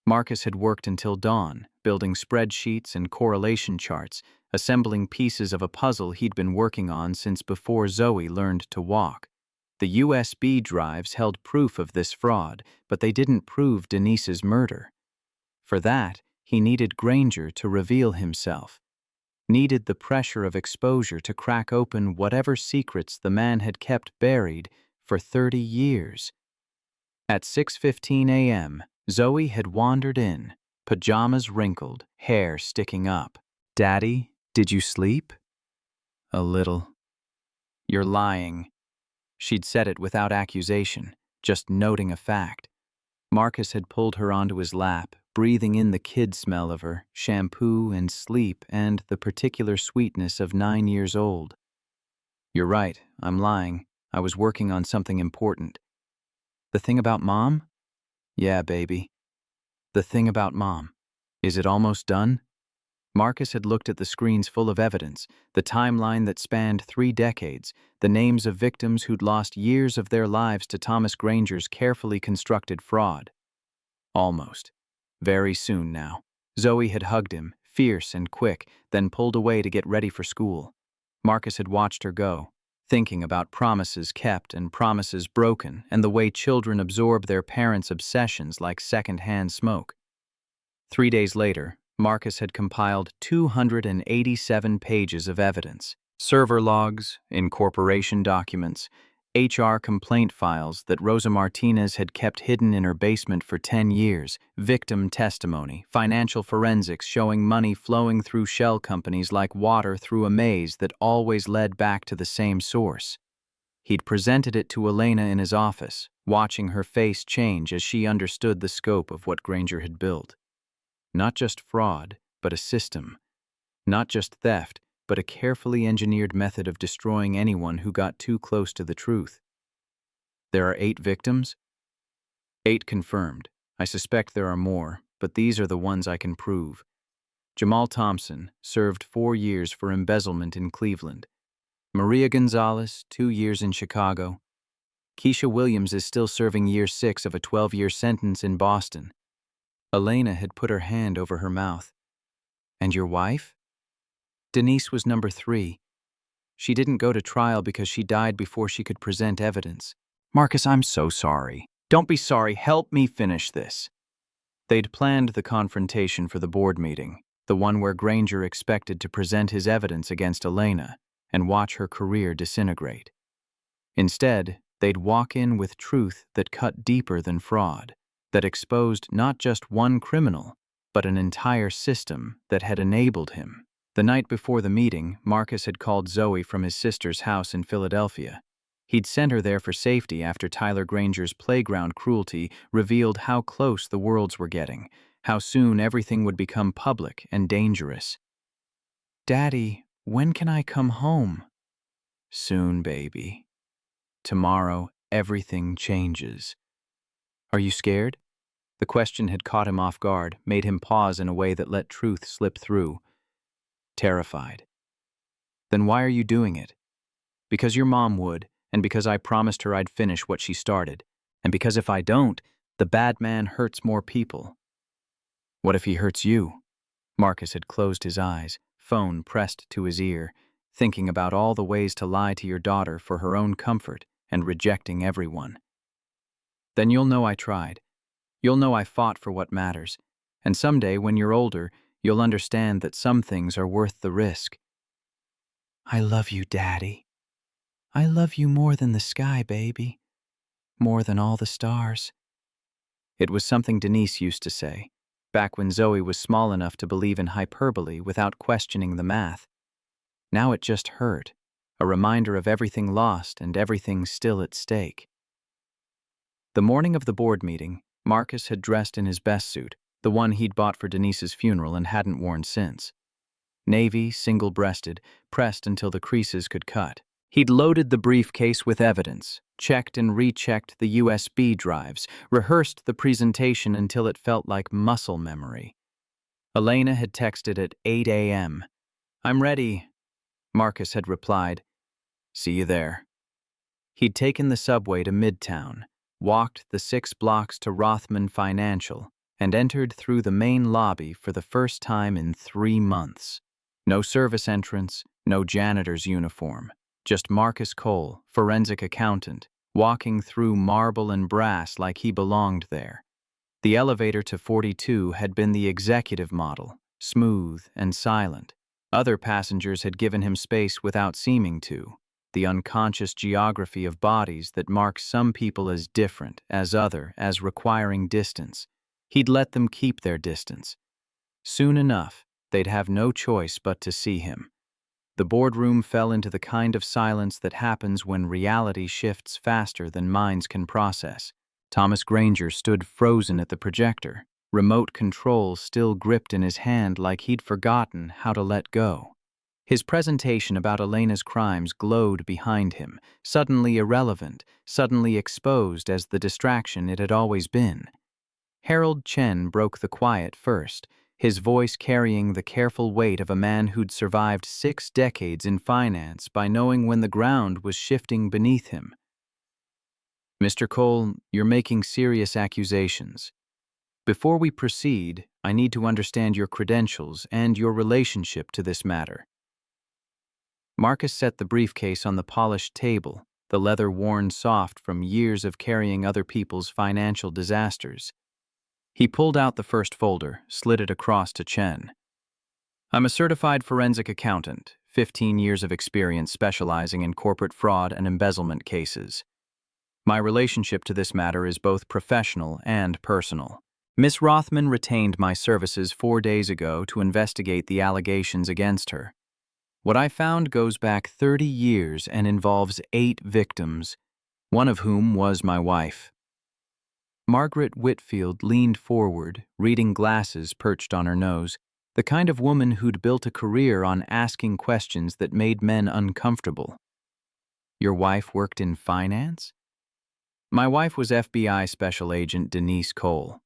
Marcus had worked until dawn, building spreadsheets and correlation charts, assembling pieces of a puzzle he'd been working on since before Zoe learned to walk. The USB drives held proof of this fraud, but they didn't prove Denise's murder. For that, he needed Granger to reveal himself. Needed the pressure of exposure to crack open whatever secrets the man had kept buried for 30 years. At 6:15 a.m., Zoe had wandered in, pajamas wrinkled, hair sticking up. "Daddy, did you sleep?" "A little." "You're lying." She'd said it without accusation, just noting a fact. Marcus had pulled her onto his lap, breathing in the kid smell of her, shampoo and sleep and the particular sweetness of 9 years old. "You're right, I'm lying. I was working on something important. The thing about Mom? Yeah, baby. The thing about Mom. Is it almost done? Marcus had looked at the screens full of evidence, the timeline that spanned 3 decades, the names of victims who'd lost years of their lives to Thomas Granger's carefully constructed fraud. Almost. Very soon now. Zoe had hugged him, fierce and quick, then pulled away to get ready for school. Marcus had watched her go, thinking about promises kept and promises broken and the way children absorb their parents' obsessions like second-hand smoke. 3 days later, Marcus had compiled 287 pages of evidence, server logs, incorporation documents, HR complaint files that Rosa Martinez had kept hidden in her basement for 10 years, victim testimony, financial forensics showing money flowing through shell companies like water through a maze that always led back to the same source. He'd presented it to Elena in his office, watching her face change as she understood the scope of what Granger had built. Not just fraud, but a system. Not just theft, but a carefully engineered method of destroying anyone who got too close to the truth. There are 8 victims? 8 confirmed. I suspect there are more, but these are the ones I can prove. Jamal Thompson served 4 years for embezzlement in Cleveland. Maria Gonzalez, 2 years in Chicago. Keisha Williams is still serving year 6 of a 12-year sentence in Boston. Elena had put her hand over her mouth. And your wife? Denise was number 3. She didn't go to trial because she died before she could present evidence. Marcus, I'm so sorry. Don't be sorry, help me finish this. They'd planned the confrontation for the board meeting, the one where Granger expected to present his evidence against Elena and watch her career disintegrate. Instead, they'd walk in with truth that cut deeper than fraud, that exposed not just one criminal, but an entire system that had enabled him. The night before the meeting, Marcus had called Zoe from his sister's house in Philadelphia. He'd sent her there for safety after Tyler Granger's playground cruelty revealed how close the worlds were getting, how soon everything would become public and dangerous. Daddy, when can I come home? Soon, baby. Tomorrow, everything changes. Are you scared? The question had caught him off guard, made him pause in a way that let truth slip through. Terrified. Then why are you doing it? Because your mom would, and because I promised her I'd finish what she started, and because if I don't, the bad man hurts more people. What if he hurts you? Marcus had closed his eyes, phone pressed to his ear, thinking about all the ways to lie to your daughter for her own comfort and rejecting everyone. Then you'll know I tried. You'll know I fought for what matters, and someday when you're older, you'll understand that some things are worth the risk. I love you, Daddy. I love you more than the sky, baby. More than all the stars. It was something Denise used to say, back when Zoe was small enough to believe in hyperbole without questioning the math. Now it just hurt, a reminder of everything lost and everything still at stake. The morning of the board meeting, Marcus had dressed in his best suit, the one he'd bought for Denise's funeral and hadn't worn since. Navy, single-breasted, pressed until the creases could cut. He'd loaded the briefcase with evidence, checked and rechecked the USB drives, rehearsed the presentation until it felt like muscle memory. Elena had texted at 8 a.m. I'm ready, Marcus had replied. See you there. He'd taken the subway to Midtown, walked the 6 blocks to Rothman Financial, and entered through the main lobby for the first time in 3 months. No service entrance, no janitor's uniform, just Marcus Cole, forensic accountant, walking through marble and brass like he belonged there. The elevator to 42 had been the executive model, smooth and silent. Other passengers had given him space without seeming to, the unconscious geography of bodies that marks some people as different, as other, as requiring distance. He'd let them keep their distance. Soon enough, they'd have no choice but to see him. The boardroom fell into the kind of silence that happens when reality shifts faster than minds can process. Thomas Granger stood frozen at the projector, remote control still gripped in his hand like he'd forgotten how to let go. His presentation about Elena's crimes glowed behind him, suddenly irrelevant, suddenly exposed as the distraction it had always been. Harold Chen broke the quiet first, his voice carrying the careful weight of a man who'd survived 6 decades in finance by knowing when the ground was shifting beneath him. Mr. Cole, you're making serious accusations. Before we proceed, I need to understand your credentials and your relationship to this matter. Marcus set the briefcase on the polished table, the leather worn soft from years of carrying other people's financial disasters. He pulled out the first folder, slid it across to Chen. I'm a certified forensic accountant, 15 years of experience specializing in corporate fraud and embezzlement cases. My relationship to this matter is both professional and personal. Miss Rothman retained my services 4 days ago to investigate the allegations against her. What I found goes back 30 years and involves 8 victims, one of whom was my wife. Margaret Whitfield leaned forward, reading glasses perched on her nose, the kind of woman who'd built a career on asking questions that made men uncomfortable. Your wife worked in finance? My wife was FBI Special Agent Denise Cole.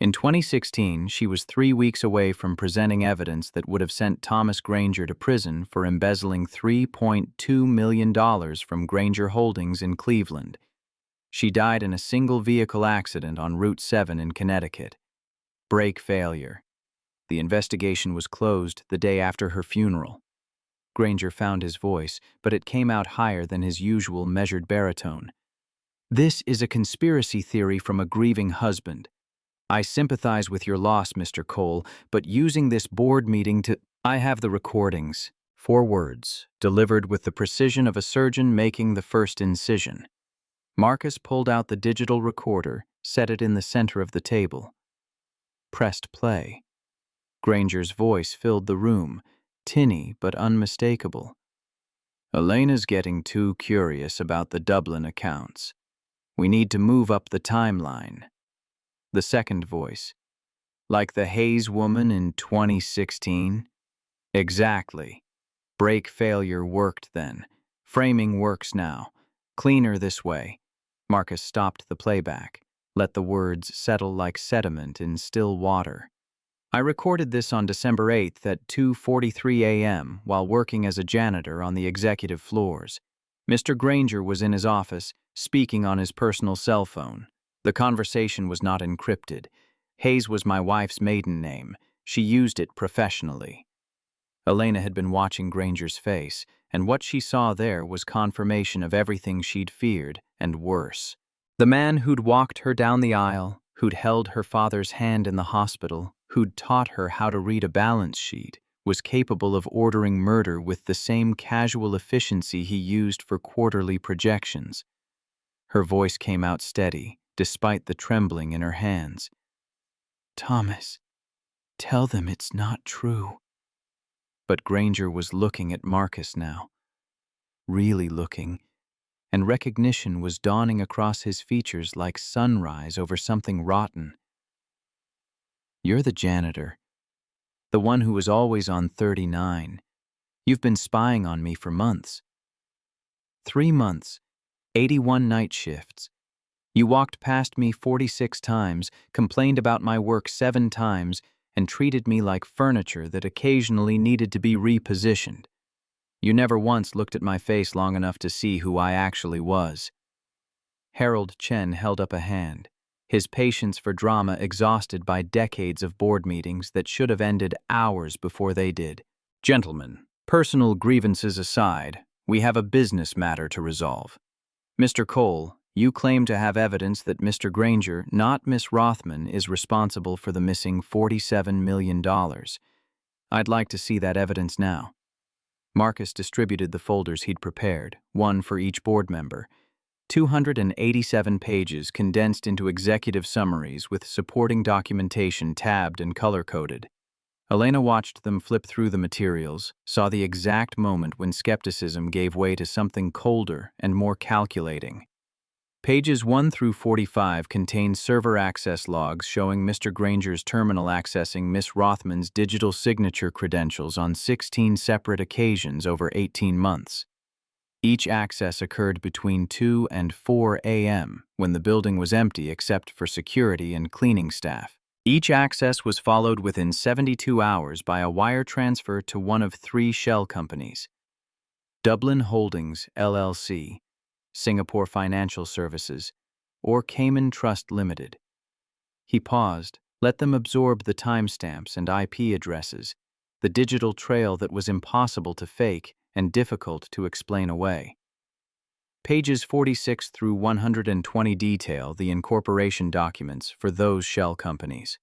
In 2016, she was 3 weeks away from presenting evidence that would have sent Thomas Granger to prison for embezzling $3.2 million from Granger Holdings in Cleveland. She died in a single-vehicle accident on Route 7 in Connecticut. Brake failure. The investigation was closed the day after her funeral. Granger found his voice, but it came out higher than his usual measured baritone. This is a conspiracy theory from a grieving husband. I sympathize with your loss, Mr. Cole, but using this board meeting to... I have the recordings. 4 words, delivered with the precision of a surgeon making the first incision. Marcus pulled out the digital recorder, set it in the center of the table. Pressed play. Granger's voice filled the room, tinny but unmistakable. Elena's getting too curious about the Dublin accounts. We need to move up the timeline. The second voice. Like the Hayes woman in 2016? Exactly. Brake failure worked then. Framing works now. Cleaner this way. Marcus stopped the playback, let the words settle like sediment in still water. I recorded this on December 8th at 2:43 a.m. while working as a janitor on the executive floors. Mr. Granger was in his office, speaking on his personal cell phone. The conversation was not encrypted. Hayes was my wife's maiden name. She used it professionally. Elena had been watching Granger's face, and what she saw there was confirmation of everything she'd feared, and worse. The man who'd walked her down the aisle, who'd held her father's hand in the hospital, who'd taught her how to read a balance sheet, was capable of ordering murder with the same casual efficiency he used for quarterly projections. Her voice came out steady, despite the trembling in her hands. Thomas, tell them it's not true. But Granger was looking at Marcus now. Really looking, and recognition was dawning across his features like sunrise over something rotten. You're the janitor, the one who was always on 39. You've been spying on me for months. 3 months, 81 night shifts. You walked past me 46 times, complained about my work 7 times, and treated me like furniture that occasionally needed to be repositioned. You never once looked at my face long enough to see who I actually was. Harold Chen held up a hand, his patience for drama exhausted by decades of board meetings that should have ended hours before they did. Gentlemen, personal grievances aside, we have a business matter to resolve. Mr. Cole, you claim to have evidence that Mr. Granger, not Miss Rothman, is responsible for the missing $47 million. I'd like to see that evidence now. Marcus distributed the folders he'd prepared, one for each board member. 287 pages condensed into executive summaries with supporting documentation tabbed and color-coded. Elena watched them flip through the materials, saw the exact moment when skepticism gave way to something colder and more calculating. Pages 1 through 45 contain server access logs showing Mr. Granger's terminal accessing Miss Rothman's digital signature credentials on 16 separate occasions over 18 months. Each access occurred between 2 and 4 a.m. when the building was empty except for security and cleaning staff. Each access was followed within 72 hours by a wire transfer to one of 3 shell companies: Dublin Holdings, LLC, Singapore Financial Services, or Cayman Trust Limited. He paused, let them absorb the timestamps and IP addresses, the digital trail that was impossible to fake and difficult to explain away. Pages 46 through 120 detail the incorporation documents for those shell companies.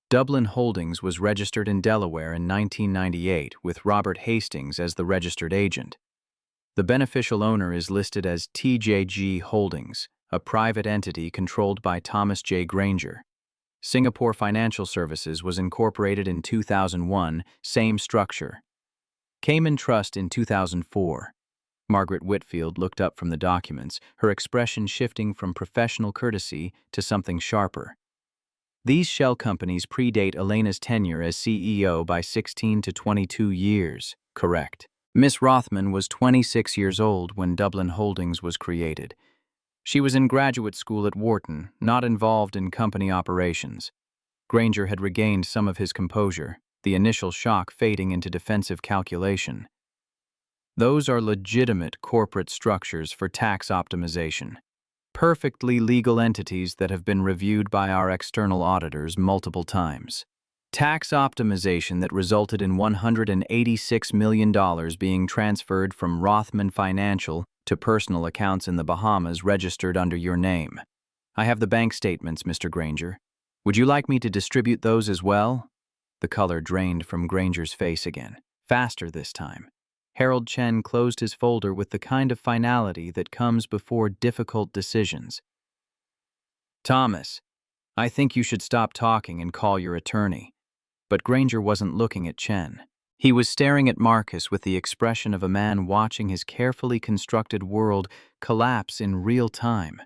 Dublin Holdings was registered in Delaware in 1998 with Robert Hastings as the registered agent. The beneficial owner is listed as TJG Holdings, a private entity controlled by Thomas J. Granger. Singapore Financial Services was incorporated in 2001, same structure. Cayman Trust in 2004. Margaret Whitfield looked up from the documents, her expression shifting from professional courtesy to something sharper. These shell companies predate Elena's tenure as CEO by 16 to 22 years, correct? Miss Rothman was 26 years old when Dublin Holdings was created. She was in graduate school at Wharton, not involved in company operations. Granger had regained some of his composure, the initial shock fading into defensive calculation. Those are legitimate corporate structures for tax optimization. Perfectly legal entities that have been reviewed by our external auditors multiple times. Tax optimization that resulted in $186 million being transferred from Rothman Financial to personal accounts in the Bahamas registered under your name. I have the bank statements, Mr. Granger. Would you like me to distribute those as well? The color drained from Granger's face again, faster this time. Harold Chen closed his folder with the kind of finality that comes before difficult decisions. Thomas, I think you should stop talking and call your attorney. But Granger wasn't looking at Chen. He was staring at Marcus with the expression of a man watching his carefully constructed world collapse in real time.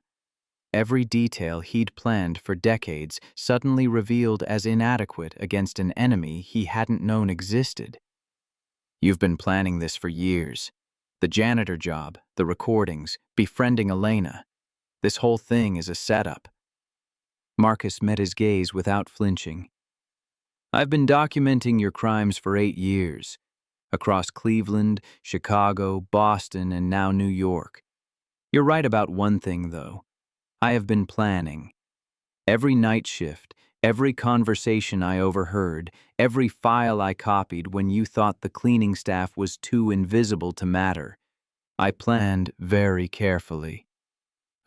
Every detail he'd planned for decades suddenly revealed as inadequate against an enemy he hadn't known existed. You've been planning this for years. The janitor job, the recordings, befriending Elena. This whole thing is a setup. Marcus met his gaze without flinching. I've been documenting your crimes for 8 years, across Cleveland, Chicago, Boston, and now New York. You're right about one thing, though. I have been planning. Every night shift, every conversation I overheard, every file I copied when you thought the cleaning staff was too invisible to matter. I planned very carefully.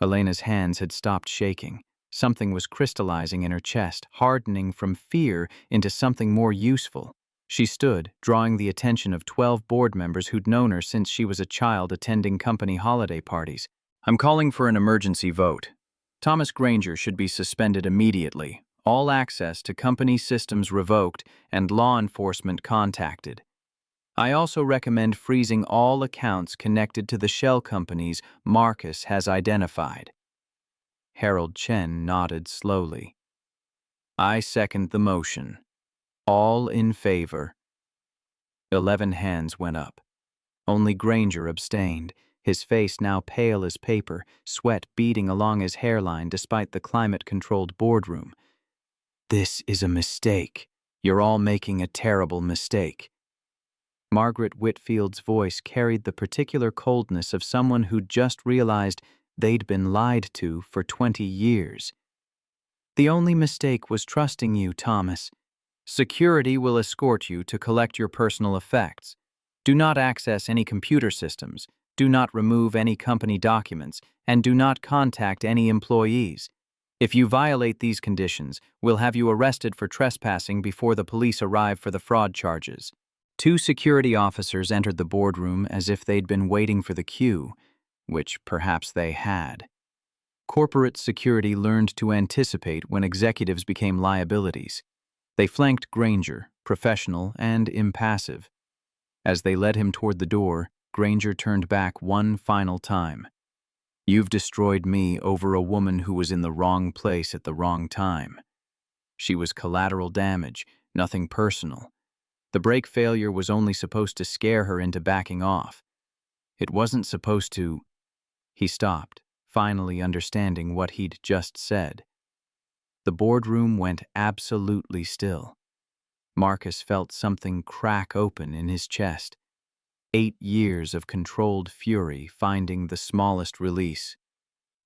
Elena's hands had stopped shaking. Something was crystallizing in her chest, hardening from fear into something more useful. She stood, drawing the attention of 12 board members who'd known her since she was a child attending company holiday parties. I'm calling for an emergency vote. Thomas Granger should be suspended immediately, all access to company systems revoked, and law enforcement contacted. I also recommend freezing all accounts connected to the shell companies Marcus has identified. Harold Chen nodded slowly. I second the motion. All in favor. 11 hands went up. Only Granger abstained, his face now pale as paper, sweat beading along his hairline despite the climate-controlled boardroom. This is a mistake. You're all making a terrible mistake. Margaret Whitfield's voice carried the particular coldness of someone who'd just realized they'd been lied to for 20 years. The only mistake was trusting you, Thomas. Security will escort you to collect your personal effects. Do not access any computer systems, do not remove any company documents, and do not contact any employees. If you violate these conditions, we'll have you arrested for trespassing before the police arrive for the fraud charges. 2 security officers entered the boardroom as if they'd been waiting for the cue, which perhaps they had. Corporate security learned to anticipate when executives became liabilities. They flanked Granger, professional and impassive. As they led him toward the door, Granger turned back one final time. You've destroyed me over a woman who was in the wrong place at the wrong time. She was collateral damage, nothing personal. The brake failure was only supposed to scare her into backing off. It wasn't supposed to. He stopped, finally understanding what he'd just said. The boardroom went absolutely still. Marcus felt something crack open in his chest. 8 years of controlled fury finding the smallest release.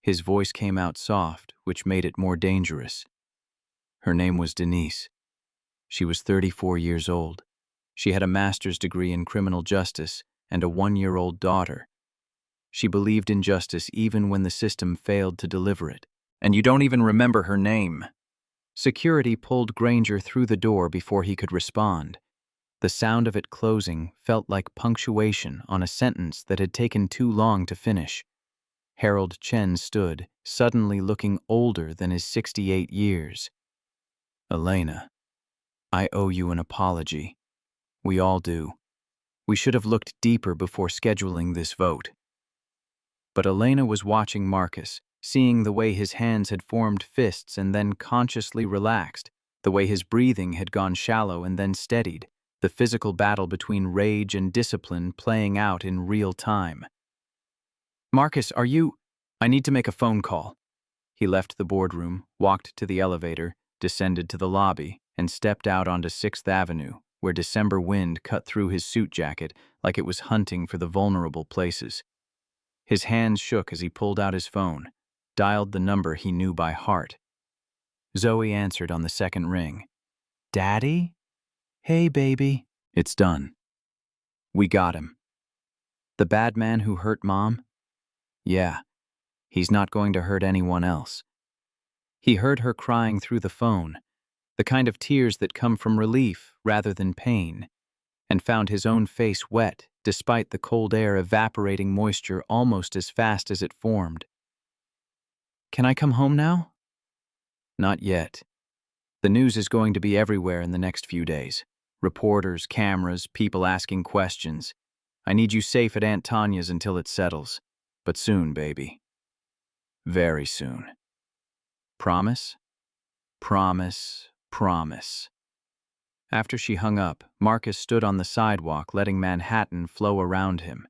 His voice came out soft, which made it more dangerous. Her name was Denise. She was 34 years old. She had a master's degree in criminal justice and a 1-year-old daughter. She believed in justice even when the system failed to deliver it. And you don't even remember her name. Security pulled Granger through the door before he could respond. The sound of it closing felt like punctuation on a sentence that had taken too long to finish. Harold Chen stood, suddenly looking older than his 68 years. Elena, I owe you an apology. We all do. We should have looked deeper before scheduling this vote. But Elena was watching Marcus, seeing the way his hands had formed fists and then consciously relaxed, the way his breathing had gone shallow and then steadied, the physical battle between rage and discipline playing out in real time. Marcus, are you? I need to make a phone call. He left the boardroom, walked to the elevator, descended to the lobby, and stepped out onto 6th Avenue, where December wind cut through his suit jacket like it was hunting for the vulnerable places. His hands shook as he pulled out his phone, dialed the number he knew by heart. Zoe answered on the second ring. Daddy? Hey, baby. It's done. We got him. The bad man who hurt Mom? Yeah, he's not going to hurt anyone else. He heard her crying through the phone, the kind of tears that come from relief rather than pain, and found his own face wet despite the cold air evaporating moisture almost as fast as it formed. Can I come home now? Not yet. The news is going to be everywhere in the next few days. Reporters, cameras, people asking questions. I need you safe at Aunt Tanya's until it settles. But soon, baby. Very soon. Promise? Promise, promise. After she hung up, Marcus stood on the sidewalk letting Manhattan flow around him.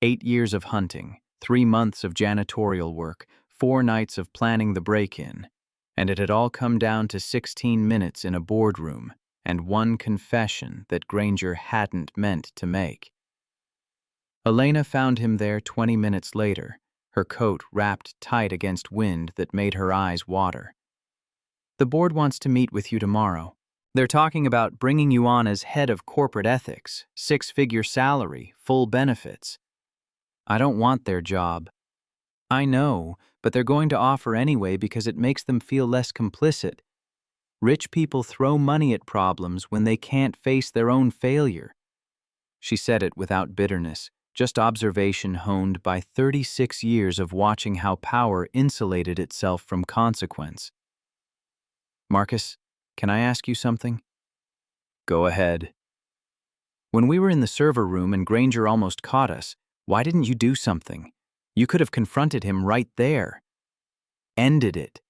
8 years of hunting, 3 months of janitorial work, 4 nights of planning the break-in, and it had all come down to 16 minutes in a boardroom and one confession that Granger hadn't meant to make. Elena found him there 20 minutes later, her coat wrapped tight against wind that made her eyes water. The board wants to meet with you tomorrow. They're talking about bringing you on as head of corporate ethics, 6-figure salary, full benefits. I don't want their job. I know, but they're going to offer anyway because it makes them feel less complicit. Rich people throw money at problems when they can't face their own failure. She said it without bitterness, just observation honed by 36 years of watching how power insulated itself from consequence. Marcus, can I ask you something? Go ahead. When we were in the server room and Granger almost caught us, why didn't you do something? You could have confronted him right there. Ended it.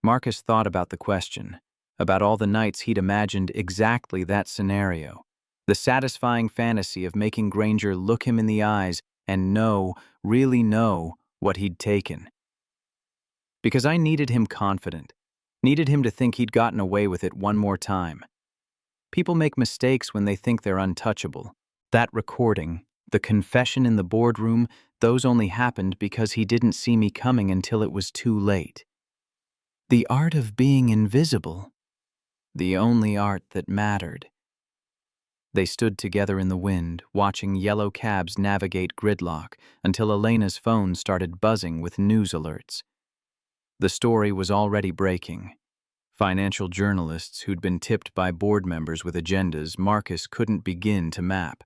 Marcus thought about the question, about all the nights he'd imagined exactly that scenario, the satisfying fantasy of making Granger look him in the eyes and know, really know, what he'd taken. Because I needed him confident, needed him to think he'd gotten away with it one more time. People make mistakes when they think they're untouchable. That recording, the confession in the boardroom, those only happened because he didn't see me coming until it was too late. The art of being invisible. The only art that mattered. They stood together in the wind, watching yellow cabs navigate gridlock until Elena's phone started buzzing with news alerts. The story was already breaking. Financial journalists who'd been tipped by board members with agendas Marcus couldn't begin to map.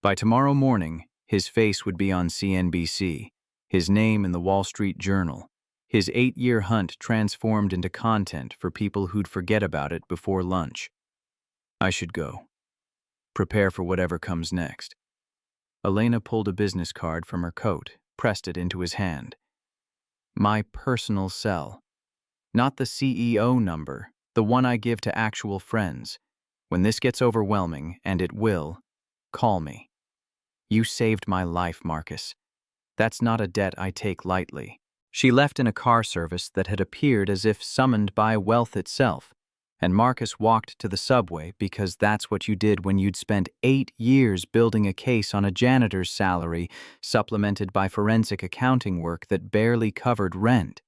By tomorrow morning, his face would be on CNBC, his name in the Wall Street Journal, his 8-year hunt transformed into content for people who'd forget about it before lunch. I should go. Prepare for whatever comes next. Elena pulled a business card from her coat, pressed it into his hand. My personal cell. Not the CEO number, the one I give to actual friends. When this gets overwhelming, and it will, call me. You saved my life, Marcus. That's not a debt I take lightly. She left in a car service that had appeared as if summoned by wealth itself, and Marcus walked to the subway because that's what you did when you'd spent 8 years building a case on a janitor's salary, supplemented by forensic accounting work that barely covered rent.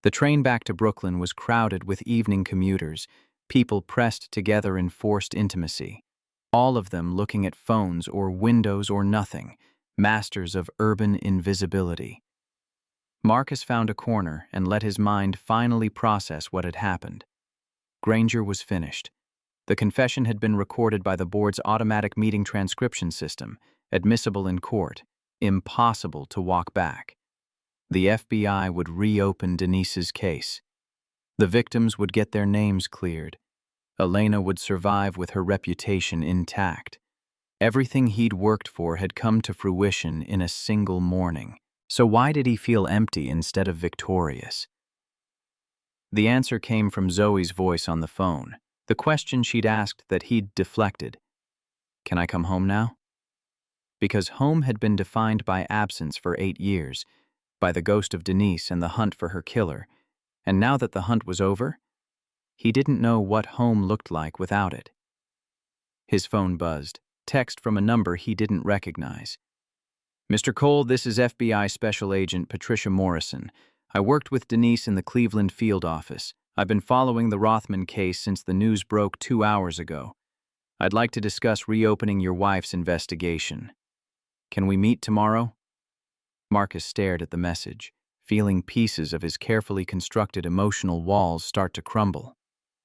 The train back to Brooklyn was crowded with evening commuters, people pressed together in forced intimacy, all of them looking at phones or windows or nothing, masters of urban invisibility. Marcus found a corner and let his mind finally process what had happened. Granger was finished. The confession had been recorded by the board's automatic meeting transcription system, admissible in court, impossible to walk back. The FBI would reopen Denise's case. The victims would get their names cleared. Elena would survive with her reputation intact. Everything he'd worked for had come to fruition in a single morning. So why did he feel empty instead of victorious? The answer came from Zoe's voice on the phone, the question she'd asked that he'd deflected. Can I come home now? Because home had been defined by absence for 8 years, by the ghost of Denise and the hunt for her killer, and now that the hunt was over, he didn't know what home looked like without it. His phone buzzed, text from a number he didn't recognize. Mr. Cole, this is FBI Special Agent Patricia Morrison. I worked with Denise in the Cleveland field office. I've been following the Rothman case since the news broke 2 hours ago. I'd like to discuss reopening your wife's investigation. Can we meet tomorrow? Marcus stared at the message, feeling pieces of his carefully constructed emotional walls start to crumble.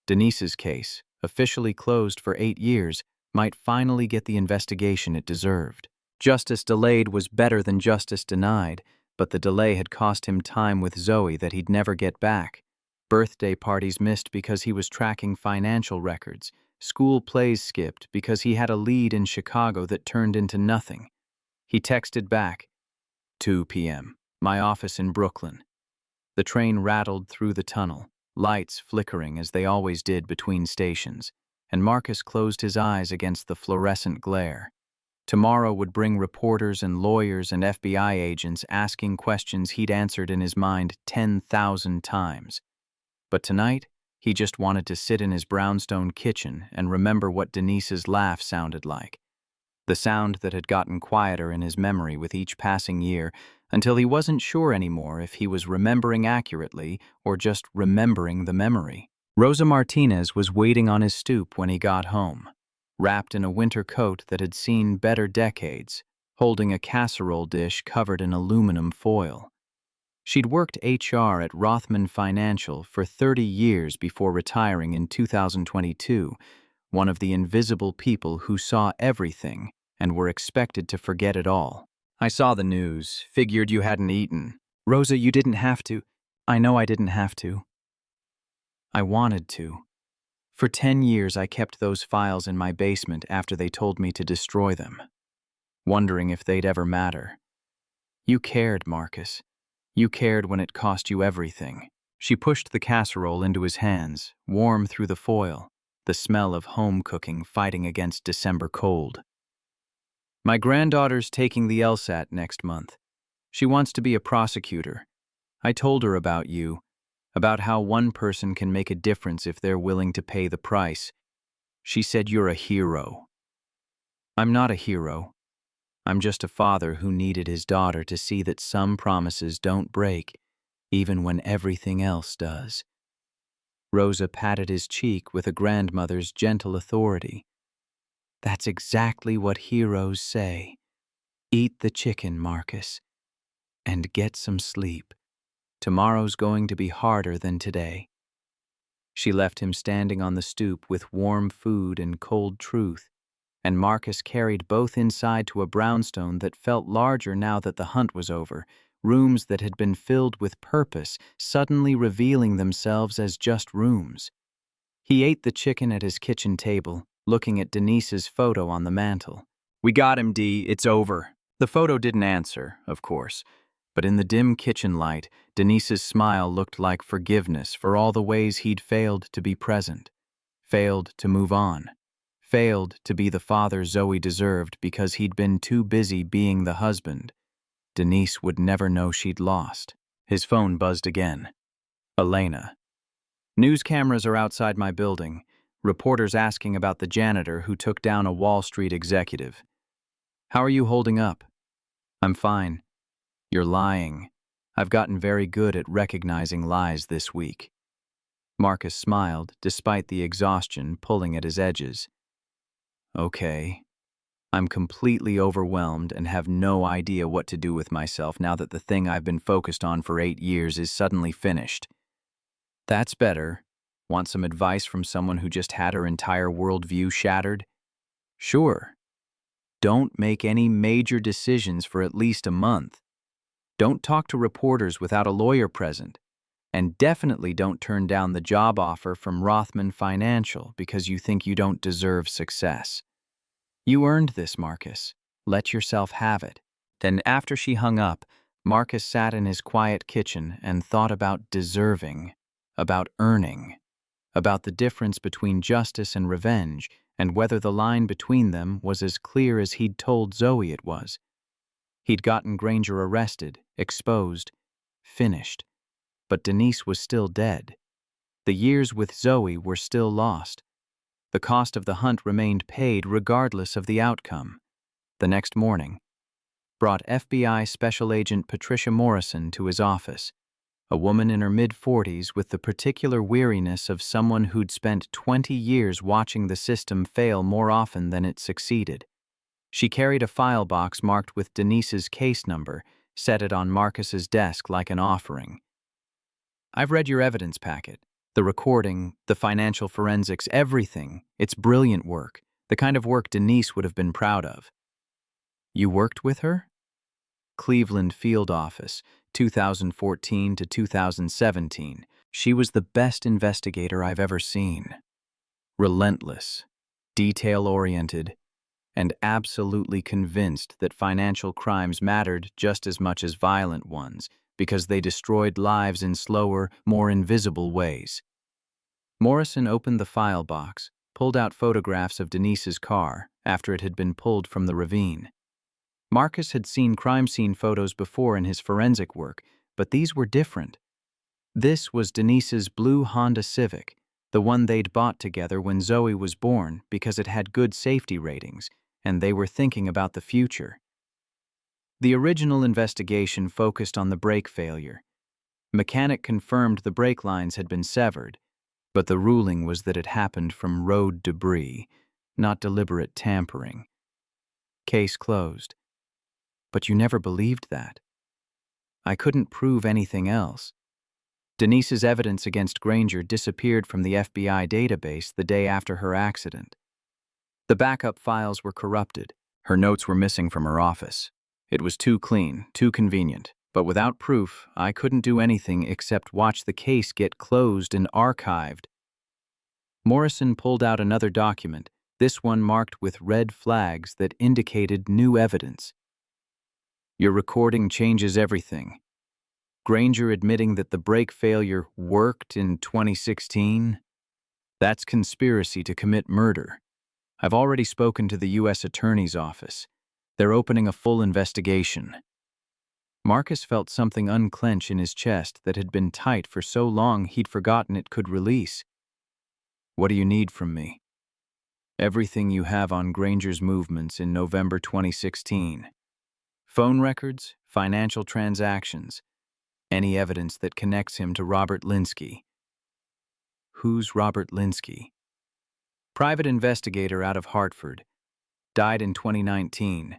Denise's case, officially closed for 8 years, might finally get the investigation it deserved. Justice delayed was better than justice denied, but the delay had cost him time with Zoe that he'd never get back. Birthday parties missed because he was tracking financial records. School plays skipped because he had a lead in Chicago that turned into nothing. He texted back, 2 p.m., my office in Brooklyn. The train rattled through the tunnel, lights flickering as they always did between stations, and Marcus closed his eyes against the fluorescent glare. Tomorrow would bring reporters and lawyers and FBI agents asking questions he'd answered in his mind 10,000 times. But tonight, he just wanted to sit in his brownstone kitchen and remember what Denise's laugh sounded like. The sound that had gotten quieter in his memory with each passing year until he wasn't sure anymore if he was remembering accurately or just remembering the memory. Rosa Martinez was waiting on his stoop when he got home, wrapped in a winter coat that had seen better decades, holding a casserole dish covered in aluminum foil. She'd worked HR at Rothman Financial for 30 years before retiring in 2022, one of the invisible people who saw everything and were expected to forget it all. I saw the news, figured you hadn't eaten. Rosa, you didn't have to. I know I didn't have to. I wanted to. For 10 years I kept those files in my basement after they told me to destroy them, wondering if they'd ever matter. You cared, Marcus. You cared when it cost you everything. She pushed the casserole into his hands, warm through the foil, the smell of home cooking fighting against December cold. My granddaughter's taking the LSAT next month. She wants to be a prosecutor. I told her about you, about how one person can make a difference if they're willing to pay the price. She said you're a hero. I'm not a hero. I'm just a father who needed his daughter to see that some promises don't break, even when everything else does. Rosa patted his cheek with a grandmother's gentle authority. That's exactly what heroes say. Eat the chicken, Marcus, and get some sleep. Tomorrow's going to be harder than today. She left him standing on the stoop with warm food and cold truth, and Marcus carried both inside to a brownstone that felt larger now that the hunt was over, rooms that had been filled with purpose suddenly revealing themselves as just rooms. He ate the chicken at his kitchen table, looking at Denise's photo on the mantel. We got him, Dee. It's over. The photo didn't answer, of course, but in the dim kitchen light, Denise's smile looked like forgiveness for all the ways he'd failed to be present, failed to move on, failed to be the father Zoe deserved because he'd been too busy being the husband Denise would never know she'd lost. His phone buzzed again. Elena. News cameras are outside my building. Reporters asking about the janitor who took down a Wall Street executive. How are you holding up? I'm fine. You're lying. I've gotten very good at recognizing lies this week. Marcus smiled, despite the exhaustion pulling at his edges. Okay. I'm completely overwhelmed and have no idea what to do with myself now that the thing I've been focused on for 8 years is suddenly finished. That's better. Want some advice from someone who just had her entire worldview shattered? Sure. Don't make any major decisions for at least a month. Don't talk to reporters without a lawyer present. And definitely don't turn down the job offer from Rothman Financial because you think you don't deserve success. You earned this, Marcus. Let yourself have it. Then after she hung up, Marcus sat in his quiet kitchen and thought about deserving, about earning, about the difference between justice and revenge, and whether the line between them was as clear as he'd told Zoe it was. He'd gotten Granger arrested, exposed, finished. But Denise was still dead. The years with Zoe were still lost. The cost of the hunt remained paid regardless of the outcome. The next morning, brought FBI Special Agent Patricia Morrison to his office, a woman in her mid-40s with the particular weariness of someone who'd spent 20 years watching the system fail more often than it succeeded. She carried a file box marked with Denise's case number, set it on Marcus's desk like an offering. I've read your evidence packet. The recording, the financial forensics, everything. It's brilliant work, the kind of work Denise would have been proud of. You worked with her? Cleveland Field Office, 2014 to 2017. She was the best investigator I've ever seen. Relentless, detail-oriented, and absolutely convinced that financial crimes mattered just as much as violent ones, because they destroyed lives in slower, more invisible ways. Morrison opened the file box, pulled out photographs of Denise's car after it had been pulled from the ravine. Marcus had seen crime scene photos before in his forensic work, but these were different. This was Denise's blue Honda Civic, the one they'd bought together when Zoe was born because it had good safety ratings, and they were thinking about the future. The original investigation focused on the brake failure. Mechanic confirmed the brake lines had been severed, but the ruling was that it happened from road debris, not deliberate tampering. Case closed. But you never believed that. I couldn't prove anything else. Denise's evidence against Granger disappeared from the FBI database the day after her accident. The backup files were corrupted. Her notes were missing from her office. It was too clean, too convenient, but without proof, I couldn't do anything except watch the case get closed and archived. Morrison pulled out another document, this one marked with red flags that indicated new evidence. Your recording changes everything. Granger admitting that the brake failure worked in 2016? That's conspiracy to commit murder. I've already spoken to the U.S. Attorney's Office. They're opening a full investigation. Marcus felt something unclench in his chest that had been tight for so long he'd forgotten it could release. What do you need from me? Everything you have on Granger's movements in November 2016. Phone records, financial transactions, any evidence that connects him to Robert Linsky. Who's Robert Linsky? Private investigator out of Hartford. Died in 2019.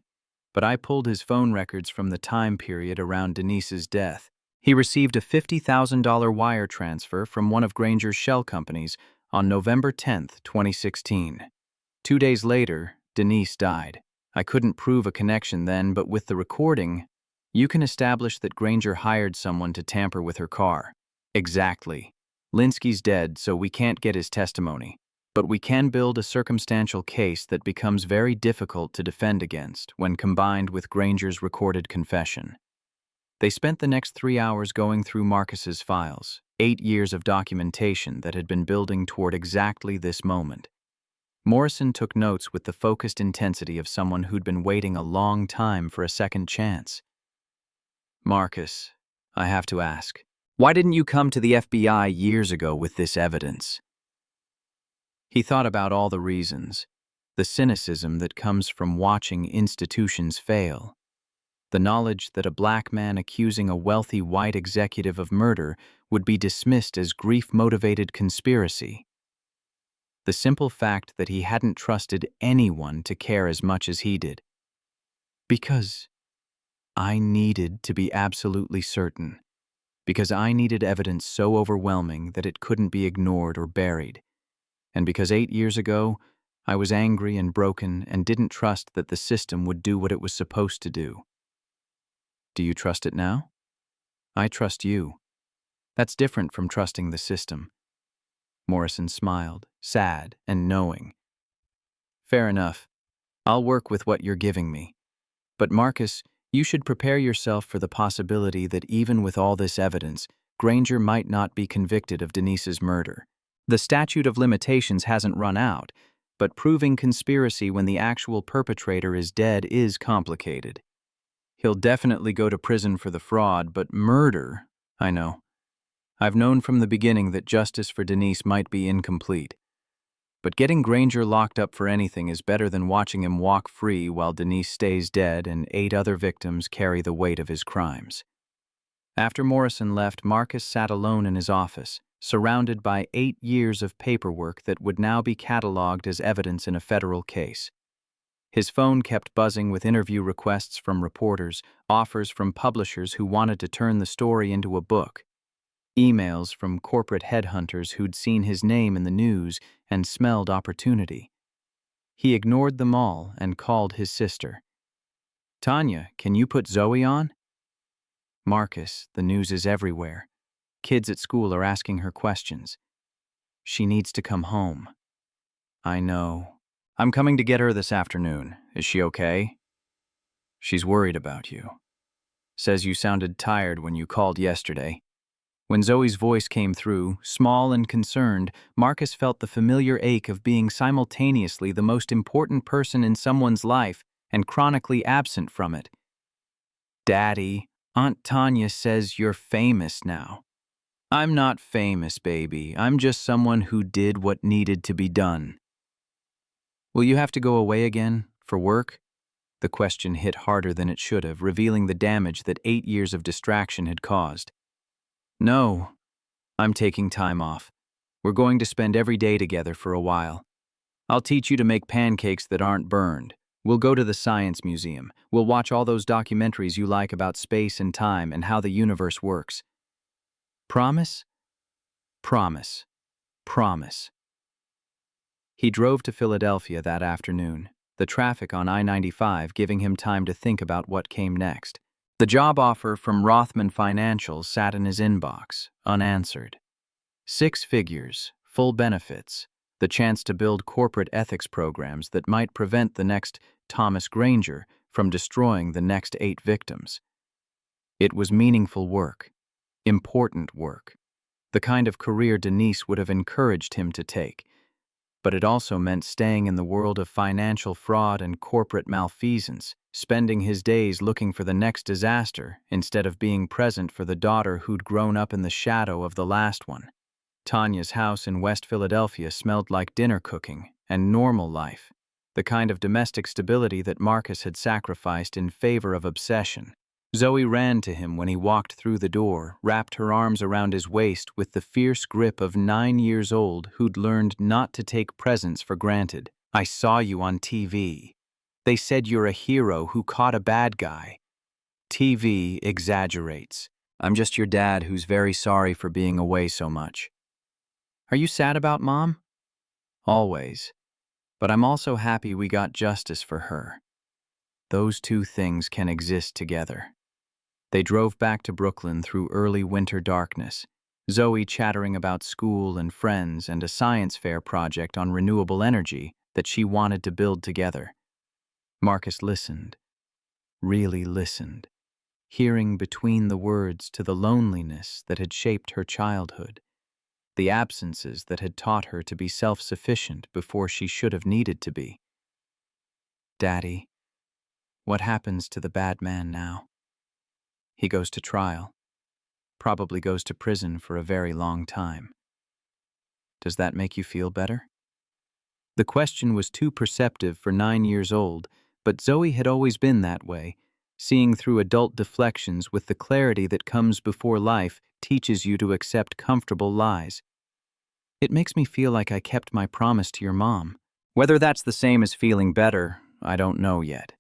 But I pulled his phone records from the time period around Denise's death. He received a $50,000 wire transfer from one of Granger's shell companies on November 10, 2016. 2 days later, Denise died. I couldn't prove a connection then, but with the recording, you can establish that Granger hired someone to tamper with her car. Exactly. Linsky's dead, so we can't get his testimony. But we can build a circumstantial case that becomes very difficult to defend against when combined with Granger's recorded confession. They spent the next 3 hours going through Marcus's files, 8 years of documentation that had been building toward exactly this moment. Morrison took notes with the focused intensity of someone who'd been waiting a long time for a second chance. "Marcus, I have to ask, why didn't you come to the FBI years ago with this evidence?" He thought about all the reasons, the cynicism that comes from watching institutions fail, the knowledge that a black man accusing a wealthy white executive of murder would be dismissed as grief-motivated conspiracy, the simple fact that he hadn't trusted anyone to care as much as he did. Because I needed to be absolutely certain, because I needed evidence so overwhelming that it couldn't be ignored or buried, and because 8 years ago, I was angry and broken and didn't trust that the system would do what it was supposed to do. Do you trust it now? I trust you. That's different from trusting the system. Morrison smiled, sad and knowing. Fair enough. I'll work with what you're giving me. But Marcus, you should prepare yourself for the possibility that even with all this evidence, Granger might not be convicted of Denise's murder. The statute of limitations hasn't run out, but proving conspiracy when the actual perpetrator is dead is complicated. He'll definitely go to prison for the fraud, but murder, I know. I've known from the beginning that justice for Denise might be incomplete. But getting Granger locked up for anything is better than watching him walk free while Denise stays dead and 8 other victims carry the weight of his crimes. After Morrison left, Marcus sat alone in his office, surrounded by 8 years of paperwork that would now be cataloged as evidence in a federal case. His phone kept buzzing with interview requests from reporters, offers from publishers who wanted to turn the story into a book, emails from corporate headhunters who'd seen his name in the news and smelled opportunity. He ignored them all and called his sister. "Tanya, can you put Zoe on?" "Marcus, the news is everywhere. Kids at school are asking her questions. She needs to come home." "I know. I'm coming to get her this afternoon. Is she okay?" "She's worried about you. Says you sounded tired when you called yesterday." When Zoe's voice came through, small and concerned, Marcus felt the familiar ache of being simultaneously the most important person in someone's life and chronically absent from it. "Daddy, Aunt Tanya says you're famous now." "I'm not famous, baby. I'm just someone who did what needed to be done." "Will you have to go away again, for work?" The question hit harder than it should have, revealing the damage that 8 years of distraction had caused. "No, I'm taking time off. We're going to spend every day together for a while. I'll teach you to make pancakes that aren't burned. We'll go to the Science Museum. We'll watch all those documentaries you like about space and time and how the universe works." "Promise?" "Promise. Promise." He drove to Philadelphia that afternoon, the traffic on I-95 giving him time to think about what came next. The job offer from Rothman Financial sat in his inbox, unanswered. 6 figures, full benefits, the chance to build corporate ethics programs that might prevent the next Thomas Granger from destroying the next 8 victims. It was meaningful work, important work, the kind of career Denise would have encouraged him to take. But it also meant staying in the world of financial fraud and corporate malfeasance, spending his days looking for the next disaster instead of being present for the daughter who'd grown up in the shadow of the last one. Tanya's house in West Philadelphia smelled like dinner cooking and normal life, the kind of domestic stability that Marcus had sacrificed in favor of obsession. Zoe ran to him when he walked through the door, wrapped her arms around his waist with the fierce grip of 9 years old who'd learned not to take presents for granted. "I saw you on TV. They said you're a hero who caught a bad guy." "TV exaggerates. I'm just your dad who's very sorry for being away so much." "Are you sad about Mom?" "Always. But I'm also happy we got justice for her. Those 2 things can exist together." They drove back to Brooklyn through early winter darkness. Zoe chattering about school and friends and a science fair project on renewable energy that she wanted to build together. Marcus listened, really listened, hearing between the words to the loneliness that had shaped her childhood, the absences that had taught her to be self-sufficient before she should have needed to be. Daddy, what happens to the bad man now? He goes to trial, probably goes to prison for a very long time. Does that make you feel better? The question was too perceptive for 9 years old, but Zoe had always been that way, seeing through adult deflections with the clarity that comes before life teaches you to accept comfortable lies. It makes me feel like I kept my promise to your mom. Whether that's the same as feeling better, I don't know yet.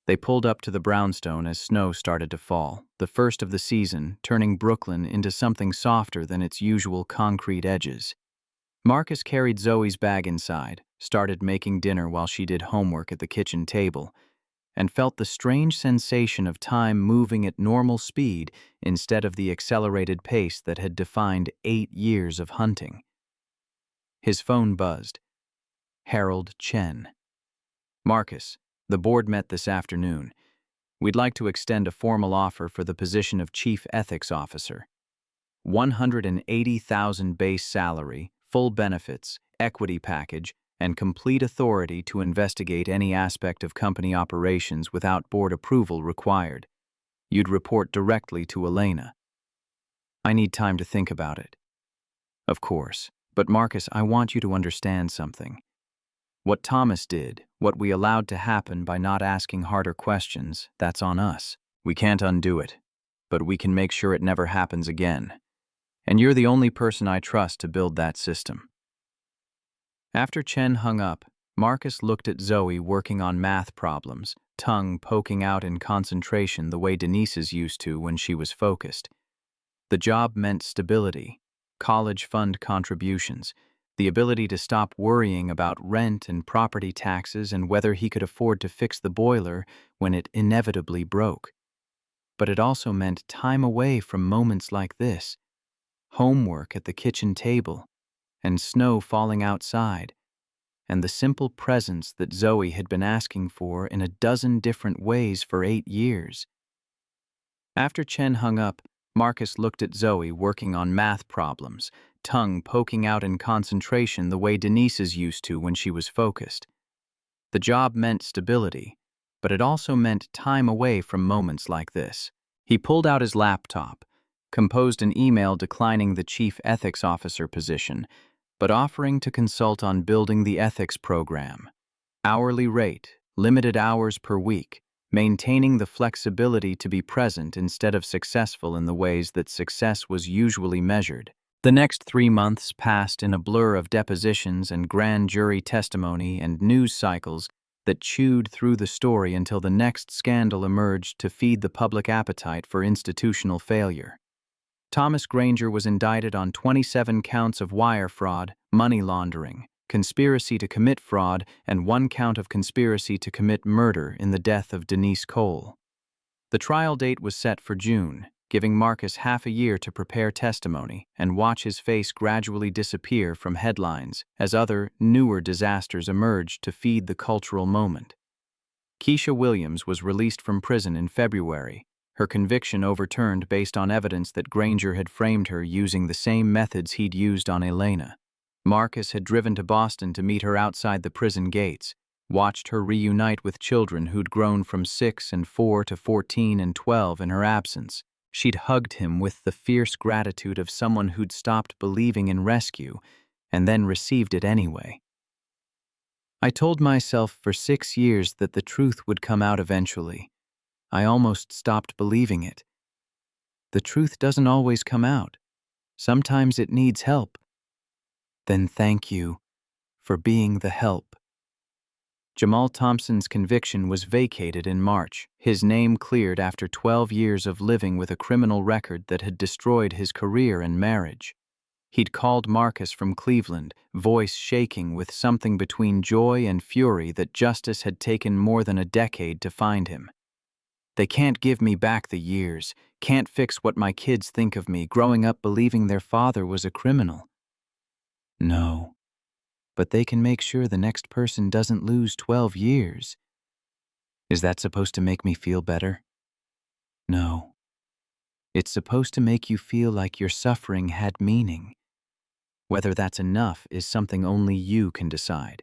They pulled up to the brownstone as snow started to fall, the first of the season, turning Brooklyn into something softer than its usual concrete edges. Marcus carried Zoe's bag inside, started making dinner while she did homework at the kitchen table, and felt the strange sensation of time moving at normal speed instead of the accelerated pace that had defined 8 years of hunting. His phone buzzed. Harold Chen. Marcus, the board met this afternoon. We'd like to extend a formal offer for the position of Chief Ethics Officer. 180,000 base salary, full benefits, equity package, and complete authority to investigate any aspect of company operations without board approval required. You'd report directly to Elena. I need time to think about it. Of course, but Marcus, I want you to understand something. What Thomas did, what we allowed to happen by not asking harder questions, that's on us. We can't undo it, but we can make sure it never happens again. And you're the only person I trust to build that system. After Chen hung up, Marcus looked at Zoe working on math problems, tongue poking out in concentration the way Denise's used to when she was focused. The job meant stability, college fund contributions, the ability to stop worrying about rent and property taxes and whether he could afford to fix the boiler when it inevitably broke. But it also meant time away from moments like this, homework at the kitchen table, and snow falling outside, and the simple presence that Zoe had been asking for in a dozen different ways for 8 years. After Chen hung up, Marcus looked at Zoe working on math problems, tongue poking out in concentration the way Denise's used to when she was focused. The job meant stability, but it also meant time away from moments like this. He pulled out his laptop, composed an email declining the chief ethics officer position, but offering to consult on building the ethics program. Hourly rate, limited hours per week, maintaining the flexibility to be present instead of successful in the ways that success was usually measured. The next 3 months passed in a blur of depositions and grand jury testimony and news cycles that chewed through the story until the next scandal emerged to feed the public appetite for institutional failure. Thomas Granger was indicted on 27 counts of wire fraud, money laundering, conspiracy to commit fraud, and 1 count of conspiracy to commit murder in the death of Denise Cole. The trial date was set for June, giving Marcus half a year to prepare testimony and watch his face gradually disappear from headlines as other, newer disasters emerged to feed the cultural moment. Keisha Williams was released from prison in February, her conviction overturned based on evidence that Granger had framed her using the same methods he'd used on Elena. Marcus had driven to Boston to meet her outside the prison gates, watched her reunite with children who'd grown from 6 and 4 to 14 and 12 in her absence. She'd hugged him with the fierce gratitude of someone who'd stopped believing in rescue and then received it anyway. I told myself for 6 years that the truth would come out eventually. I almost stopped believing it. The truth doesn't always come out. Sometimes it needs help. Then thank you for being the help. Jamal Thompson's conviction was vacated in March, his name cleared after 12 years of living with a criminal record that had destroyed his career and marriage. He'd called Marcus from Cleveland, voice shaking with something between joy and fury that justice had taken more than a decade to find him. They can't give me back the years, can't fix what my kids think of me growing up believing their father was a criminal. No, but they can make sure the next person doesn't lose 12 years. Is that supposed to make me feel better? No. It's supposed to make you feel like your suffering had meaning. Whether that's enough is something only you can decide.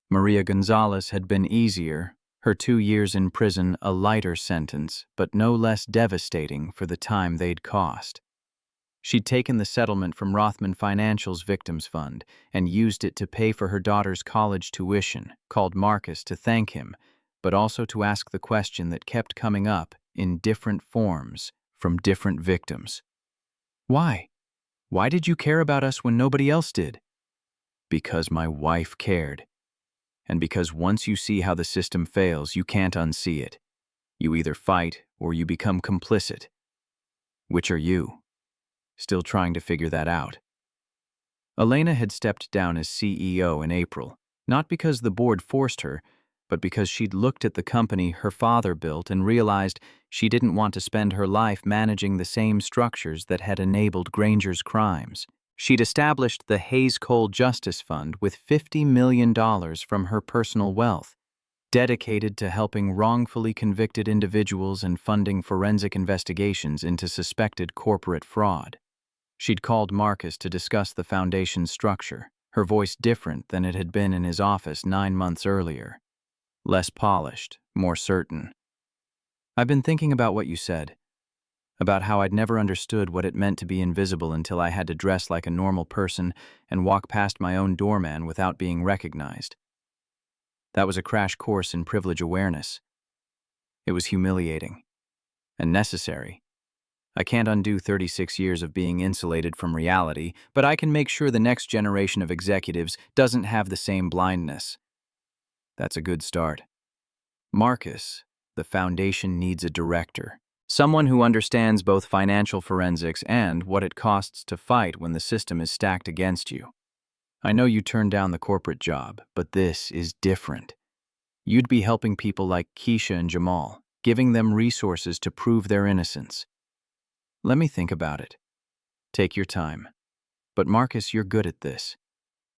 Maria Gonzalez had been easier, her 2 years in prison a lighter sentence, but no less devastating for the time they'd cost. She'd taken the settlement from Rothman Financial's Victims Fund and used it to pay for her daughter's college tuition, called Marcus to thank him, but also to ask the question that kept coming up in different forms from different victims. Why? Why did you care about us when nobody else did? Because my wife cared. And because once you see how the system fails, you can't unsee it. You either fight or you become complicit. Which are you? Still trying to figure that out. Elena had stepped down as CEO in April, not because the board forced her, but because she'd looked at the company her father built and realized she didn't want to spend her life managing the same structures that had enabled Granger's crimes. She'd established the Hayes Cole Justice Fund with $50 million from her personal wealth, dedicated to helping wrongfully convicted individuals and funding forensic investigations into suspected corporate fraud. She'd called Marcus to discuss the foundation's structure, her voice different than it had been in his office 9 months earlier. Less polished, more certain. I've been thinking about what you said, about how I'd never understood what it meant to be invisible until I had to dress like a normal person and walk past my own doorman without being recognized. That was a crash course in privilege awareness. It was humiliating and necessary. I can't undo 36 years of being insulated from reality, but I can make sure the next generation of executives doesn't have the same blindness. That's a good start. Marcus, the foundation needs a director, someone who understands both financial forensics and what it costs to fight when the system is stacked against you. I know you turned down the corporate job, but this is different. You'd be helping people like Keisha and Jamal, giving them resources to prove their innocence. Let me think about it. Take your time. But Marcus, you're good at this.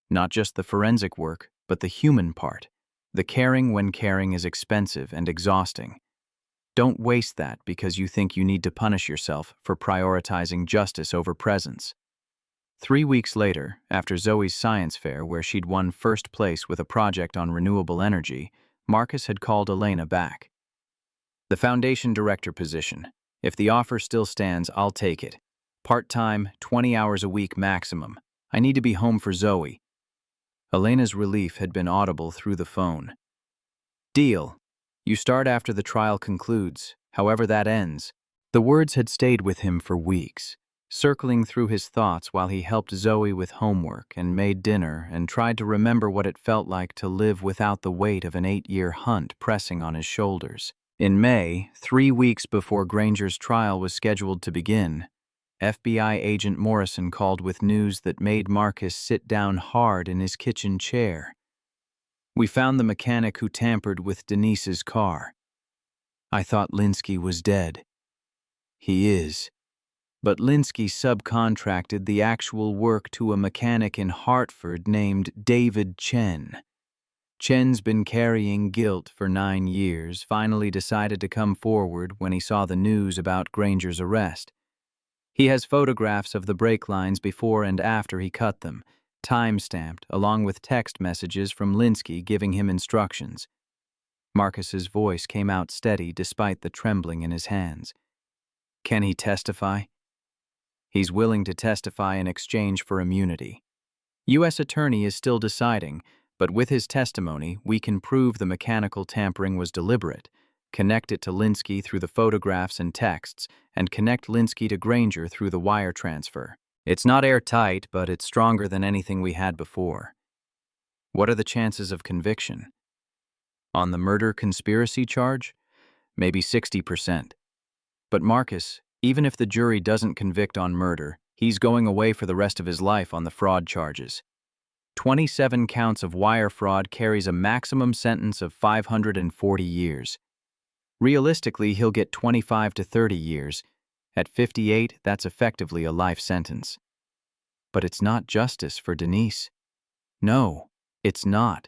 Not just the forensic work, but the human part. The caring when caring is expensive and exhausting. Don't waste that because you think you need to punish yourself for prioritizing justice over presence. 3 weeks later, after Zoe's science fair where she'd won first place with a project on renewable energy, Marcus had called Elena back. The foundation director position. If the offer still stands, I'll take it. Part-time, 20 hours a week maximum. I need to be home for Zoe. Elena's relief had been audible through the phone. Deal. You start after the trial concludes, however that ends. The words had stayed with him for weeks, circling through his thoughts while he helped Zoe with homework and made dinner and tried to remember what it felt like to live without the weight of an 8-year hunt pressing on his shoulders. In May, 3 weeks before Granger's trial was scheduled to begin, FBI agent Morrison called with news that made Marcus sit down hard in his kitchen chair. We found the mechanic who tampered with Denise's car. I thought Linsky was dead. He is. But Linsky subcontracted the actual work to a mechanic in Hartford named David Chen. Chen's been carrying guilt for 9 years, finally decided to come forward when he saw the news about Granger's arrest. He has photographs of the brake lines before and after he cut them, time-stamped, along with text messages from Linsky giving him instructions. Marcus's voice came out steady despite the trembling in his hands. Can he testify? He's willing to testify in exchange for immunity. U.S. Attorney is still deciding, but with his testimony, we can prove the mechanical tampering was deliberate, connect it to Linsky through the photographs and texts, and connect Linsky to Granger through the wire transfer. It's not airtight, but it's stronger than anything we had before. What are the chances of conviction? On the murder conspiracy charge? Maybe 60%. But Marcus, even if the jury doesn't convict on murder, he's going away for the rest of his life on the fraud charges. 27 counts of wire fraud carries a maximum sentence of 540 years. Realistically, he'll get 25 to 30 years. At 58, that's effectively a life sentence. But it's not justice for Denise. No, it's not.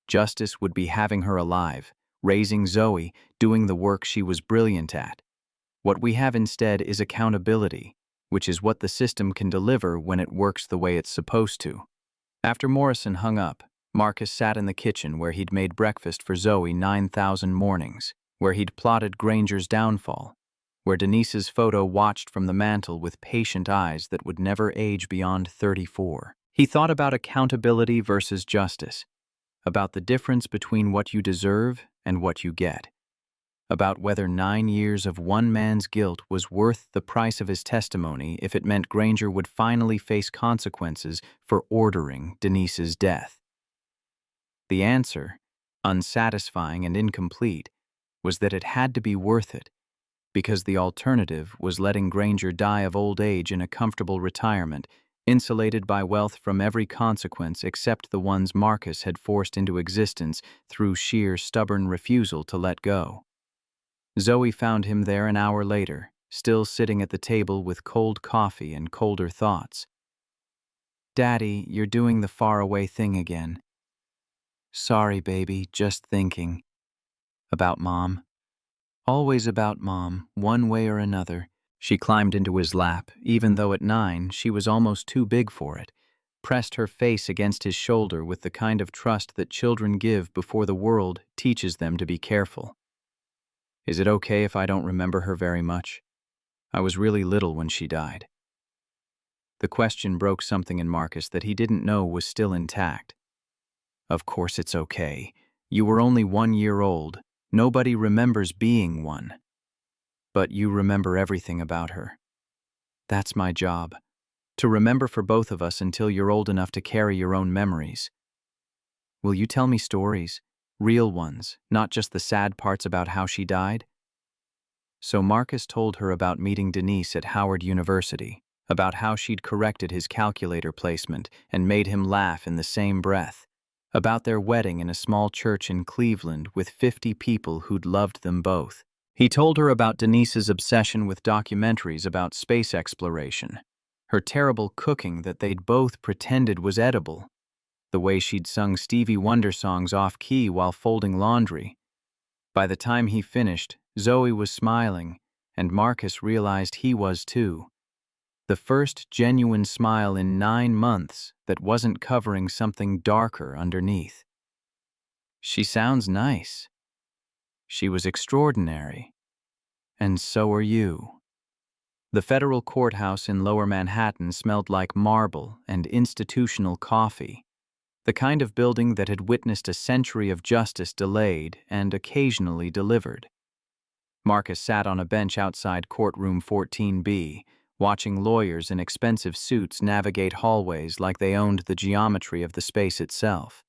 Justice would be having her alive, raising Zoe, doing the work she was brilliant at. What we have instead is accountability, which is what the system can deliver when it works the way it's supposed to. After Morrison hung up, Marcus sat in the kitchen where he'd made breakfast for Zoe 9,000 mornings, where he'd plotted Granger's downfall, where Denise's photo watched from the mantel with patient eyes that would never age beyond 34. He thought about accountability versus justice, about the difference between what you deserve and what you get, about whether 9 years of one man's guilt was worth the price of his testimony if it meant Granger would finally face consequences for ordering Denise's death. The answer, unsatisfying and incomplete, was that it had to be worth it, because the alternative was letting Granger die of old age in a comfortable retirement, insulated by wealth from every consequence except the ones Marcus had forced into existence through sheer stubborn refusal to let go. Zoe found him there an hour later, still sitting at the table with cold coffee and colder thoughts. "Daddy, you're doing the faraway thing again." "Sorry, baby, just thinking." "About Mom?" "Always about Mom, one way or another." She climbed into his lap, even though at 9 she was almost too big for it, pressed her face against his shoulder with the kind of trust that children give before the world teaches them to be careful. "Is it okay if I don't remember her very much? I was really little when she died." The question broke something in Marcus that he didn't know was still intact. "Of course it's okay. You were only 1 year old. Nobody remembers being one. But you remember everything about her. That's my job. To remember for both of us until you're old enough to carry your own memories. Will you tell me stories? Real ones, not just the sad parts about how she died?" So Marcus told her about meeting Denise at Howard University, about how she'd corrected his calculator placement and made him laugh in the same breath, about their wedding in a small church in Cleveland with 50 people who'd loved them both. He told her about Denise's obsession with documentaries about space exploration, her terrible cooking that they'd both pretended was edible, the way she'd sung Stevie Wonder songs off-key while folding laundry. By the time he finished, Zoe was smiling, and Marcus realized he was too. The first genuine smile in 9 months that wasn't covering something darker underneath. "She sounds nice." "She was extraordinary. And so are you." The federal courthouse in Lower Manhattan smelled like marble and institutional coffee, the kind of building that had witnessed a century of justice delayed and occasionally delivered. Marcus sat on a bench outside courtroom 14B, watching lawyers in expensive suits navigate hallways like they owned the geometry of the space itself.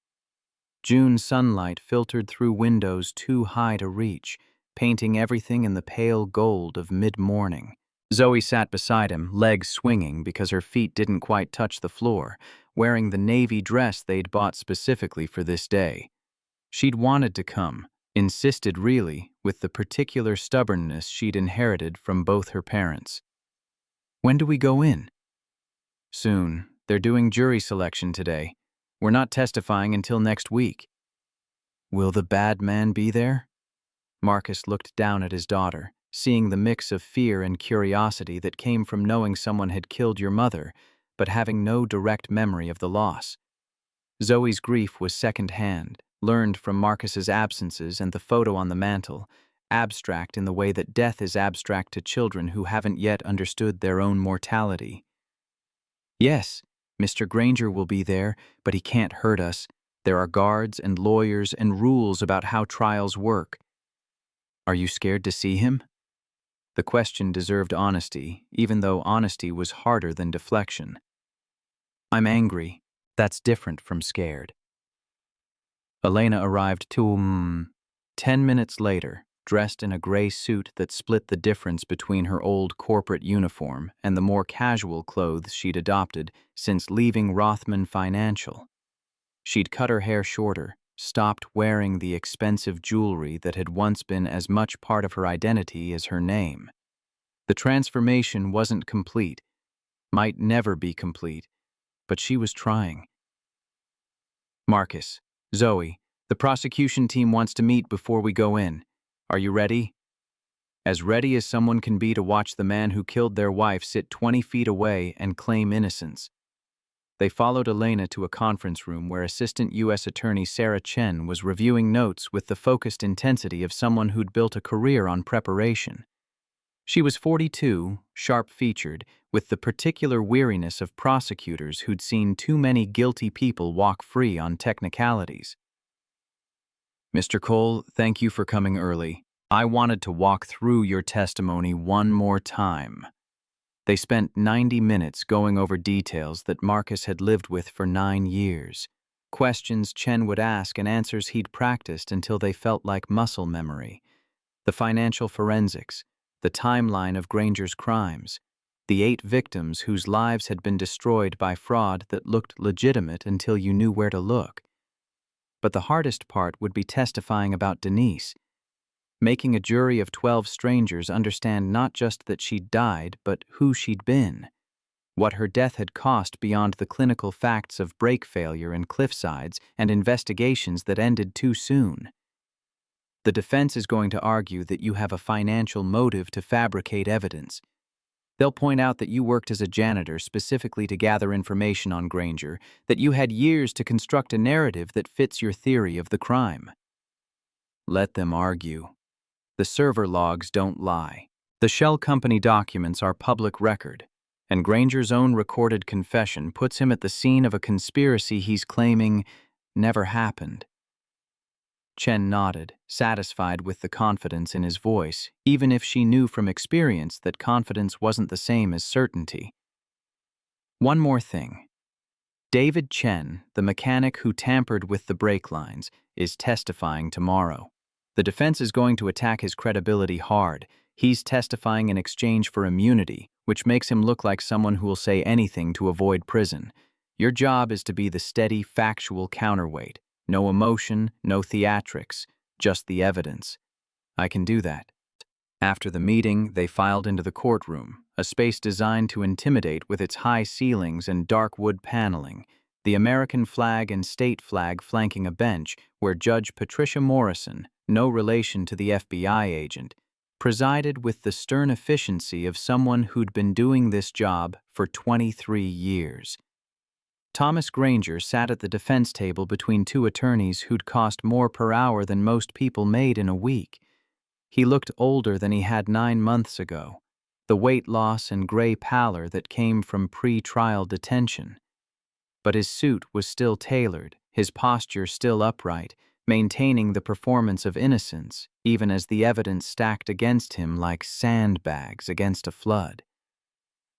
June sunlight filtered through windows too high to reach, painting everything in the pale gold of mid-morning. Zoe sat beside him, legs swinging because her feet didn't quite touch the floor, wearing the navy dress they'd bought specifically for this day. She'd wanted to come, insisted really, with the particular stubbornness she'd inherited from both her parents. "When do we go in?" "Soon. They're doing jury selection today. We're not testifying until next week." "Will the bad man be there?" Marcus looked down at his daughter, seeing the mix of fear and curiosity that came from knowing someone had killed your mother, but having no direct memory of the loss. Zoe's grief was second-hand, learned from Marcus's absences and the photo on the mantel, abstract in the way that death is abstract to children who haven't yet understood their own mortality. "Yes, Mr. Granger will be there, but he can't hurt us. There are guards and lawyers and rules about how trials work." "Are you scared to see him?" The question deserved honesty, even though honesty was harder than deflection. "I'm angry. That's different from scared." Elena arrived 10 minutes later, dressed in a gray suit that split the difference between her old corporate uniform and the more casual clothes she'd adopted since leaving Rothman Financial. She'd cut her hair shorter, stopped wearing the expensive jewelry that had once been as much part of her identity as her name. The transformation wasn't complete, might never be complete, but she was trying. Marcus, Zoe, the prosecution team wants to meet before we go in. Are you ready? As ready as someone can be to watch the man who killed their wife sit 20 feet away and claim innocence. They followed Elena to a conference room where Assistant U.S. Attorney Sarah Chen was reviewing notes with the focused intensity of someone who'd built a career on preparation. She was 42, sharp-featured, with the particular weariness of prosecutors who'd seen too many guilty people walk free on technicalities. Mr. Cole, thank you for coming early. I wanted to walk through your testimony one more time. They spent 90 minutes going over details that Marcus had lived with for 9 years. Questions Chen would ask and answers he'd practiced until they felt like muscle memory. The financial forensics, the timeline of Granger's crimes, the 8 victims whose lives had been destroyed by fraud that looked legitimate until you knew where to look. But the hardest part would be testifying about Denise, making a jury of 12 strangers understand not just that she'd died, but who she'd been, what her death had cost beyond the clinical facts of brake failure and cliffsides and investigations that ended too soon. The defense is going to argue that you have a financial motive to fabricate evidence. They'll point out that you worked as a janitor specifically to gather information on Granger, that you had years to construct a narrative that fits your theory of the crime. Let them argue. The server logs don't lie. The shell company documents are public record, and Granger's own recorded confession puts him at the scene of a conspiracy he's claiming never happened. Chen nodded, satisfied with the confidence in his voice, even if she knew from experience that confidence wasn't the same as certainty. One more thing. David Chen, the mechanic who tampered with the brake lines, is testifying tomorrow. The defense is going to attack his credibility hard. He's testifying in exchange for immunity, which makes him look like someone who will say anything to avoid prison. Your job is to be the steady, factual counterweight. No emotion, no theatrics, just the evidence. I can do that. After the meeting, they filed into the courtroom, a space designed to intimidate with its high ceilings and dark wood paneling, the American flag and state flag flanking a bench where Judge Patricia Morrison, no relation to the FBI agent, presided with the stern efficiency of someone who'd been doing this job for 23 years. Thomas Granger sat at the defense table between 2 attorneys who'd cost more per hour than most people made in a week. He looked older than he had 9 months ago, the weight loss and gray pallor that came from pre-trial detention. But his suit was still tailored, his posture still upright, maintaining the performance of innocence, even as the evidence stacked against him like sandbags against a flood.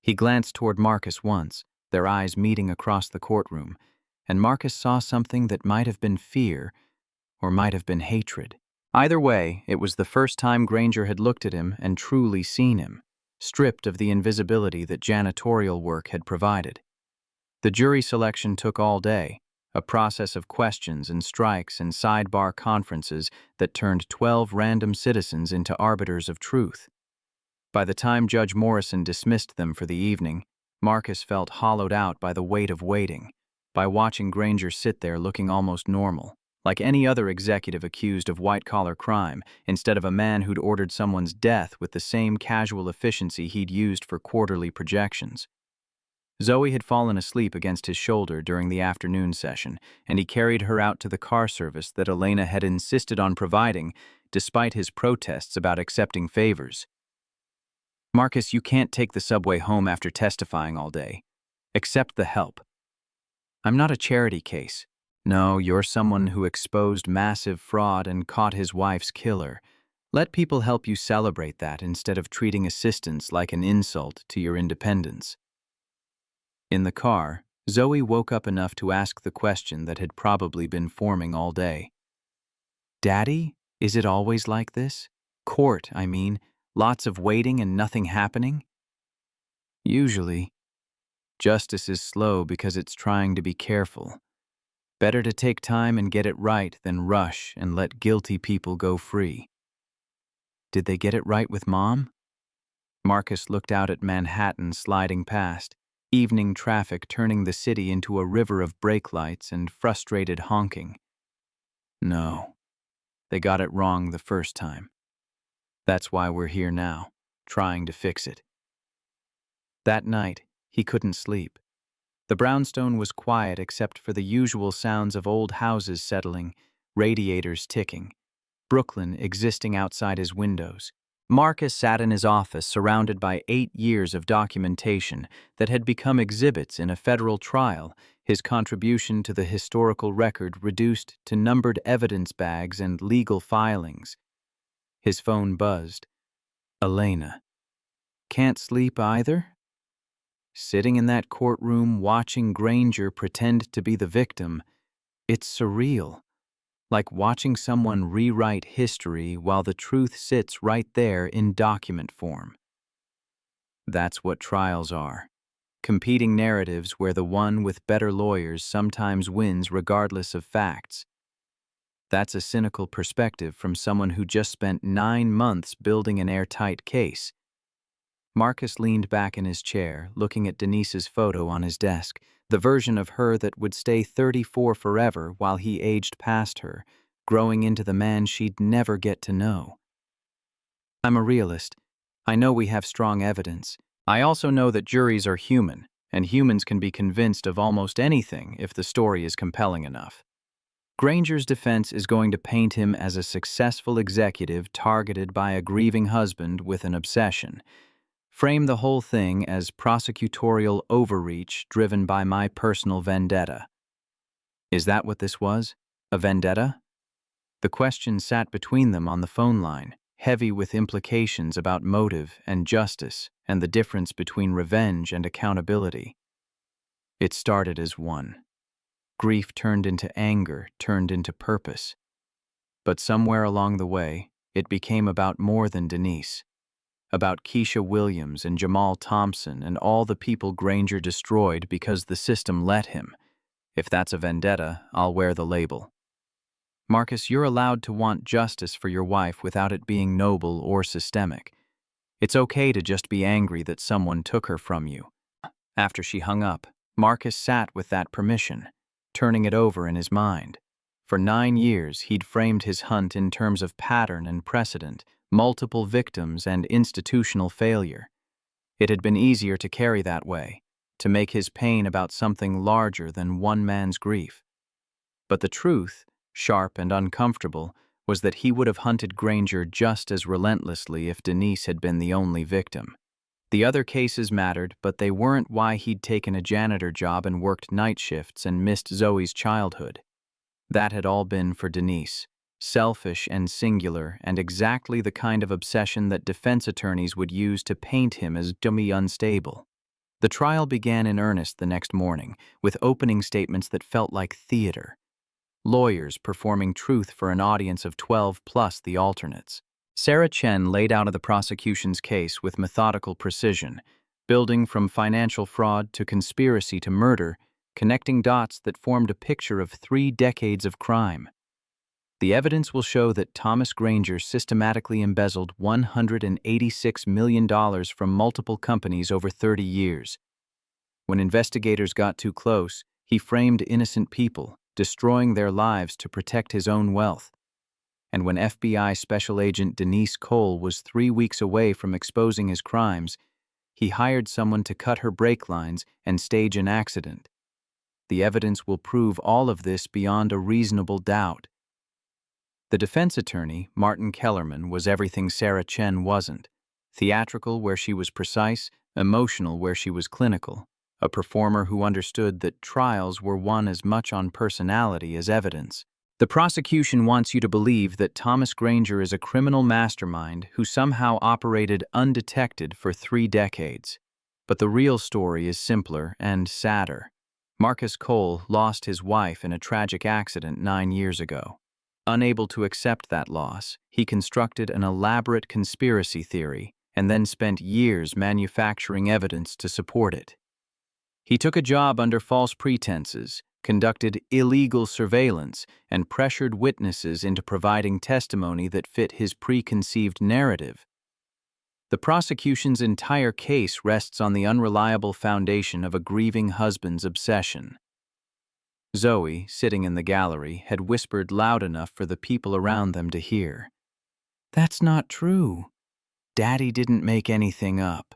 He glanced toward Marcus once, their eyes meeting across the courtroom, and Marcus saw something that might have been fear or might have been hatred. Either way, it was the first time Granger had looked at him and truly seen him, stripped of the invisibility that janitorial work had provided. The jury selection took all day, a process of questions and strikes and sidebar conferences that turned 12 random citizens into arbiters of truth. By the time Judge Morrison dismissed them for the evening, Marcus felt hollowed out by the weight of waiting, by watching Granger sit there looking almost normal, like any other executive accused of white-collar crime, instead of a man who'd ordered someone's death with the same casual efficiency he'd used for quarterly projections. Zoe had fallen asleep against his shoulder during the afternoon session, and he carried her out to the car service that Elena had insisted on providing, despite his protests about accepting favors. Marcus, you can't take the subway home after testifying all day. Accept the help. I'm not a charity case. No, you're someone who exposed massive fraud and caught his wife's killer. Let people help you celebrate that instead of treating assistance like an insult to your independence. In the car, Zoe woke up enough to ask the question that had probably been forming all day. Daddy, is it always like this? Court, I mean. Lots of waiting and nothing happening? Usually. Justice is slow because it's trying to be careful. Better to take time and get it right than rush and let guilty people go free. Did they get it right with Mom? Marcus looked out at Manhattan sliding past, evening traffic turning the city into a river of brake lights and frustrated honking. No, they got it wrong the first time. That's why we're here now, trying to fix it. That night, he couldn't sleep. The brownstone was quiet except for the usual sounds of old houses settling, radiators ticking, Brooklyn existing outside his windows. Marcus sat in his office surrounded by 8 years of documentation that had become exhibits in a federal trial, his contribution to the historical record reduced to numbered evidence bags and legal filings. His phone buzzed. Elena. Can't sleep either? Sitting in that courtroom watching Granger pretend to be the victim, it's surreal. Like watching someone rewrite history while the truth sits right there in document form. That's what trials are. Competing narratives where the one with better lawyers sometimes wins regardless of facts. That's a cynical perspective from someone who just spent 9 months building an airtight case. Marcus leaned back in his chair, looking at Denise's photo on his desk, the version of her that would stay 34 forever while he aged past her, growing into the man she'd never get to know. I'm a realist. I know we have strong evidence. I also know that juries are human, and humans can be convinced of almost anything if the story is compelling enough. Granger's defense is going to paint him as a successful executive targeted by a grieving husband with an obsession. Frame the whole thing as prosecutorial overreach driven by my personal vendetta. Is that what this was? A vendetta? The question sat between them on the phone line, heavy with implications about motive and justice and the difference between revenge and accountability. It started as one. Grief turned into anger, turned into purpose. But somewhere along the way, it became about more than Denise. About Keisha Williams and Jamal Thompson and all the people Granger destroyed because the system let him. If that's a vendetta, I'll wear the label. Marcus, you're allowed to want justice for your wife without it being noble or systemic. It's okay to just be angry that someone took her from you. After she hung up, Marcus sat with that permission, turning it over in his mind. For 9 years, he'd framed his hunt in terms of pattern and precedent, multiple victims and institutional failure. It had been easier to carry that way, to make his pain about something larger than one man's grief. But the truth, sharp and uncomfortable, was that he would have hunted Granger just as relentlessly if Denise had been the only victim. The other cases mattered, but they weren't why he'd taken a janitor job and worked night shifts and missed Zoe's childhood. That had all been for Denise. Selfish and singular, and exactly the kind of obsession that defense attorneys would use to paint him as dummy unstable. The trial began in earnest the next morning, with opening statements that felt like theater. Lawyers performing truth for an audience of 12 plus the alternates. Sarah Chen laid out the prosecution's case with methodical precision, building from financial fraud to conspiracy to murder, connecting dots that formed a picture of 3 decades of crime. The evidence will show that Thomas Granger systematically embezzled $186 million from multiple companies over 30 years. When investigators got too close, he framed innocent people, destroying their lives to protect his own wealth. And when FBI Special Agent Denise Cole was 3 weeks away from exposing his crimes, he hired someone to cut her brake lines and stage an accident. The evidence will prove all of this beyond a reasonable doubt. The defense attorney, Martin Kellerman, was everything Sarah Chen wasn't. Theatrical where she was precise, emotional where she was clinical. A performer who understood that trials were won as much on personality as evidence. The prosecution wants you to believe that Thomas Granger is a criminal mastermind who somehow operated undetected for 3 decades. But the real story is simpler and sadder. Marcus Cole lost his wife in a tragic accident 9 years ago. Unable to accept that loss, he constructed an elaborate conspiracy theory and then spent years manufacturing evidence to support it. He took a job under false pretenses, conducted illegal surveillance, and pressured witnesses into providing testimony that fit his preconceived narrative. The prosecution's entire case rests on the unreliable foundation of a grieving husband's obsession. Zoe, sitting in the gallery, had whispered loud enough for the people around them to hear. "That's not true. Daddy didn't make anything up."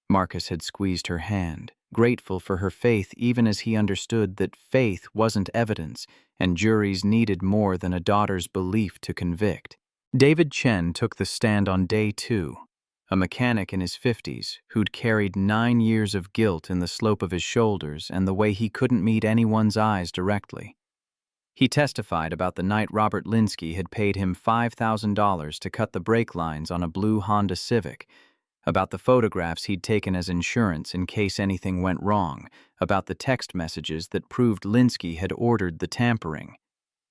Marcus had squeezed her hand, grateful for her faith even as he understood that faith wasn't evidence and juries needed more than a daughter's belief to convict. David Chen took the stand on day 2, a mechanic in his 50s who'd carried 9 years of guilt in the slope of his shoulders and the way he couldn't meet anyone's eyes directly. He testified about the night Robert Linsky had paid him $5,000 to cut the brake lines on a blue Honda Civic, about the photographs he'd taken as insurance in case anything went wrong, about the text messages that proved Linsky had ordered the tampering.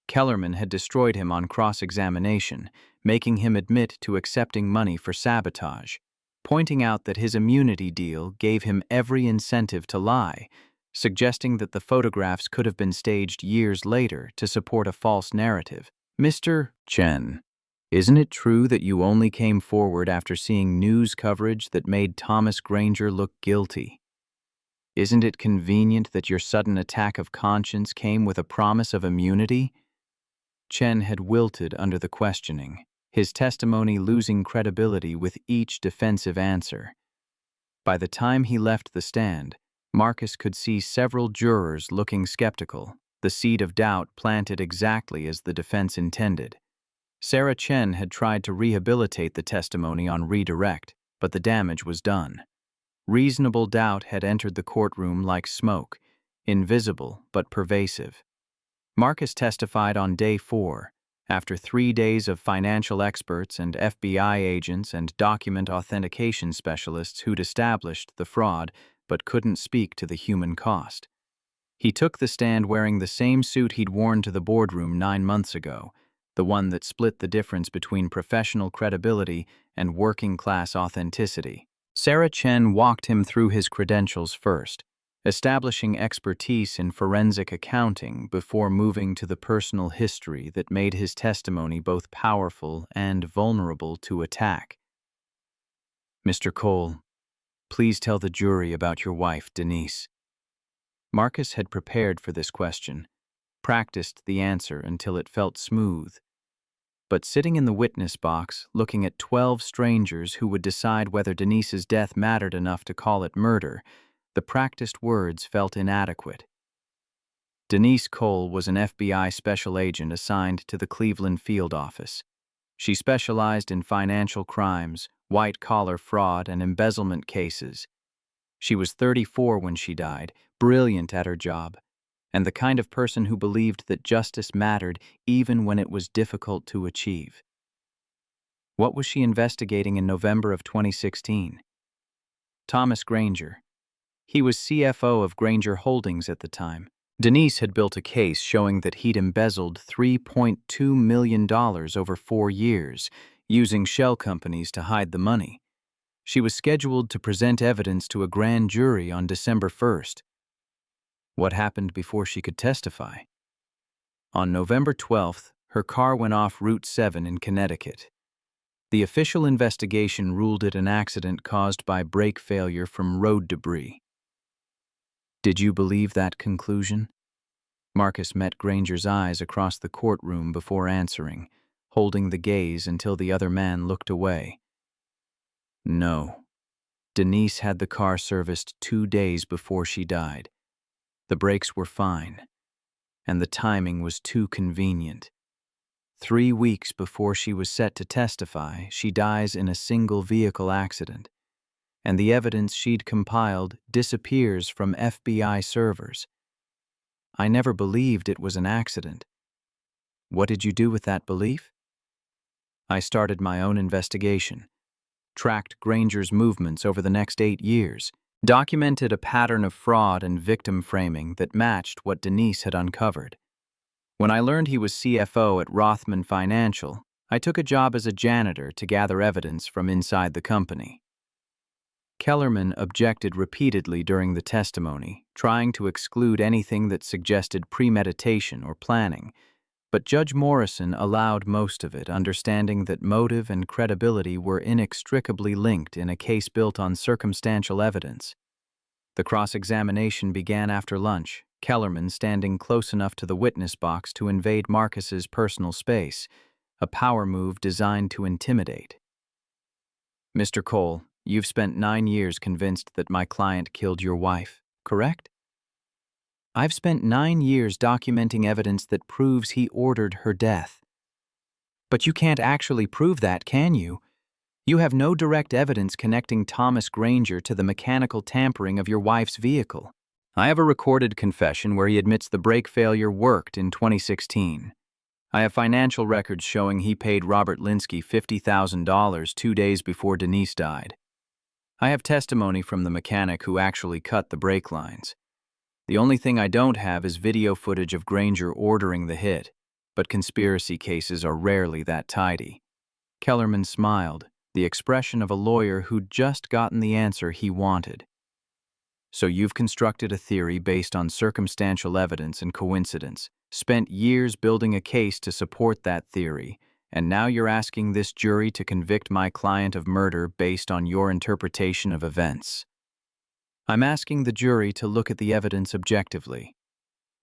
Kellerman had destroyed him on cross-examination, making him admit to accepting money for sabotage, pointing out that his immunity deal gave him every incentive to lie, suggesting that the photographs could have been staged years later to support a false narrative. "Mr. Chen, isn't it true that you only came forward after seeing news coverage that made Thomas Granger look guilty? Isn't it convenient that your sudden attack of conscience came with a promise of immunity?" Chen had wilted under the questioning, his testimony losing credibility with each defensive answer. By the time he left the stand, Marcus could see several jurors looking skeptical, the seed of doubt planted exactly as the defense intended. Sarah Chen had tried to rehabilitate the testimony on redirect, but the damage was done. Reasonable doubt had entered the courtroom like smoke, invisible but pervasive. Marcus testified on day 4, after 3 days of financial experts and FBI agents and document authentication specialists who'd established the fraud but couldn't speak to the human cost. He took the stand wearing the same suit he'd worn to the boardroom 9 months ago, the one that split the difference between professional credibility and working-class authenticity. Sarah Chen walked him through his credentials first, establishing expertise in forensic accounting before moving to the personal history that made his testimony both powerful and vulnerable to attack. "Mr. Cole, please tell the jury about your wife, Denise." Marcus had prepared for this question, practiced the answer until it felt smooth. But sitting in the witness box, looking at 12 strangers who would decide whether Denise's death mattered enough to call it murder, the practiced words felt inadequate. Denise Cole was an FBI special agent assigned to the Cleveland field office. She specialized in financial crimes, white-collar fraud, and embezzlement cases. She was 34 when she died, brilliant at her job, and the kind of person who believed that justice mattered even when it was difficult to achieve. What was she investigating in November of 2016? Thomas Granger. He was CFO of Granger Holdings at the time. Denise had built a case showing that he'd embezzled $3.2 million over 4 years, using shell companies to hide the money. She was scheduled to present evidence to a grand jury on December 1st. What happened before she could testify? On November 12th, her car went off Route 7 in Connecticut. The official investigation ruled it an accident caused by brake failure from road debris. Did you believe that conclusion? Marcus met Granger's eyes across the courtroom before answering, holding the gaze until the other man looked away. No. Denise had the car serviced 2 days before she died. The brakes were fine, and the timing was too convenient. 3 weeks before she was set to testify, she dies in a single vehicle accident, and the evidence she'd compiled disappears from FBI servers. I never believed it was an accident. What did you do with that belief? I started my own investigation, tracked Granger's movements over the next 8 years, documented a pattern of fraud and victim framing that matched what Denise had uncovered. When I learned he was CFO at Rothman Financial, I took a job as a janitor to gather evidence from inside the company. Kellerman objected repeatedly during the testimony, trying to exclude anything that suggested premeditation or planning, but Judge Morrison allowed most of it, understanding that motive and credibility were inextricably linked in a case built on circumstantial evidence. The cross-examination began after lunch, Kellerman standing close enough to the witness box to invade Marcus's personal space, a power move designed to intimidate. "Mr. Cole, you've spent 9 years convinced that my client killed your wife, correct?" "I've spent 9 years documenting evidence that proves he ordered her death." "But you can't actually prove that, can you? You have no direct evidence connecting Thomas Granger to the mechanical tampering of your wife's vehicle." "I have a recorded confession where he admits the brake failure worked in 2016. I have financial records showing he paid Robert Linsky $50,000 2 days before Denise died. I have testimony from the mechanic who actually cut the brake lines. The only thing I don't have is video footage of Granger ordering the hit, but conspiracy cases are rarely that tidy." Kellerman smiled, the expression of a lawyer who'd just gotten the answer he wanted. "So you've constructed a theory based on circumstantial evidence and coincidence, spent years building a case to support that theory, and now you're asking this jury to convict my client of murder based on your interpretation of events." "I'm asking the jury to look at the evidence objectively.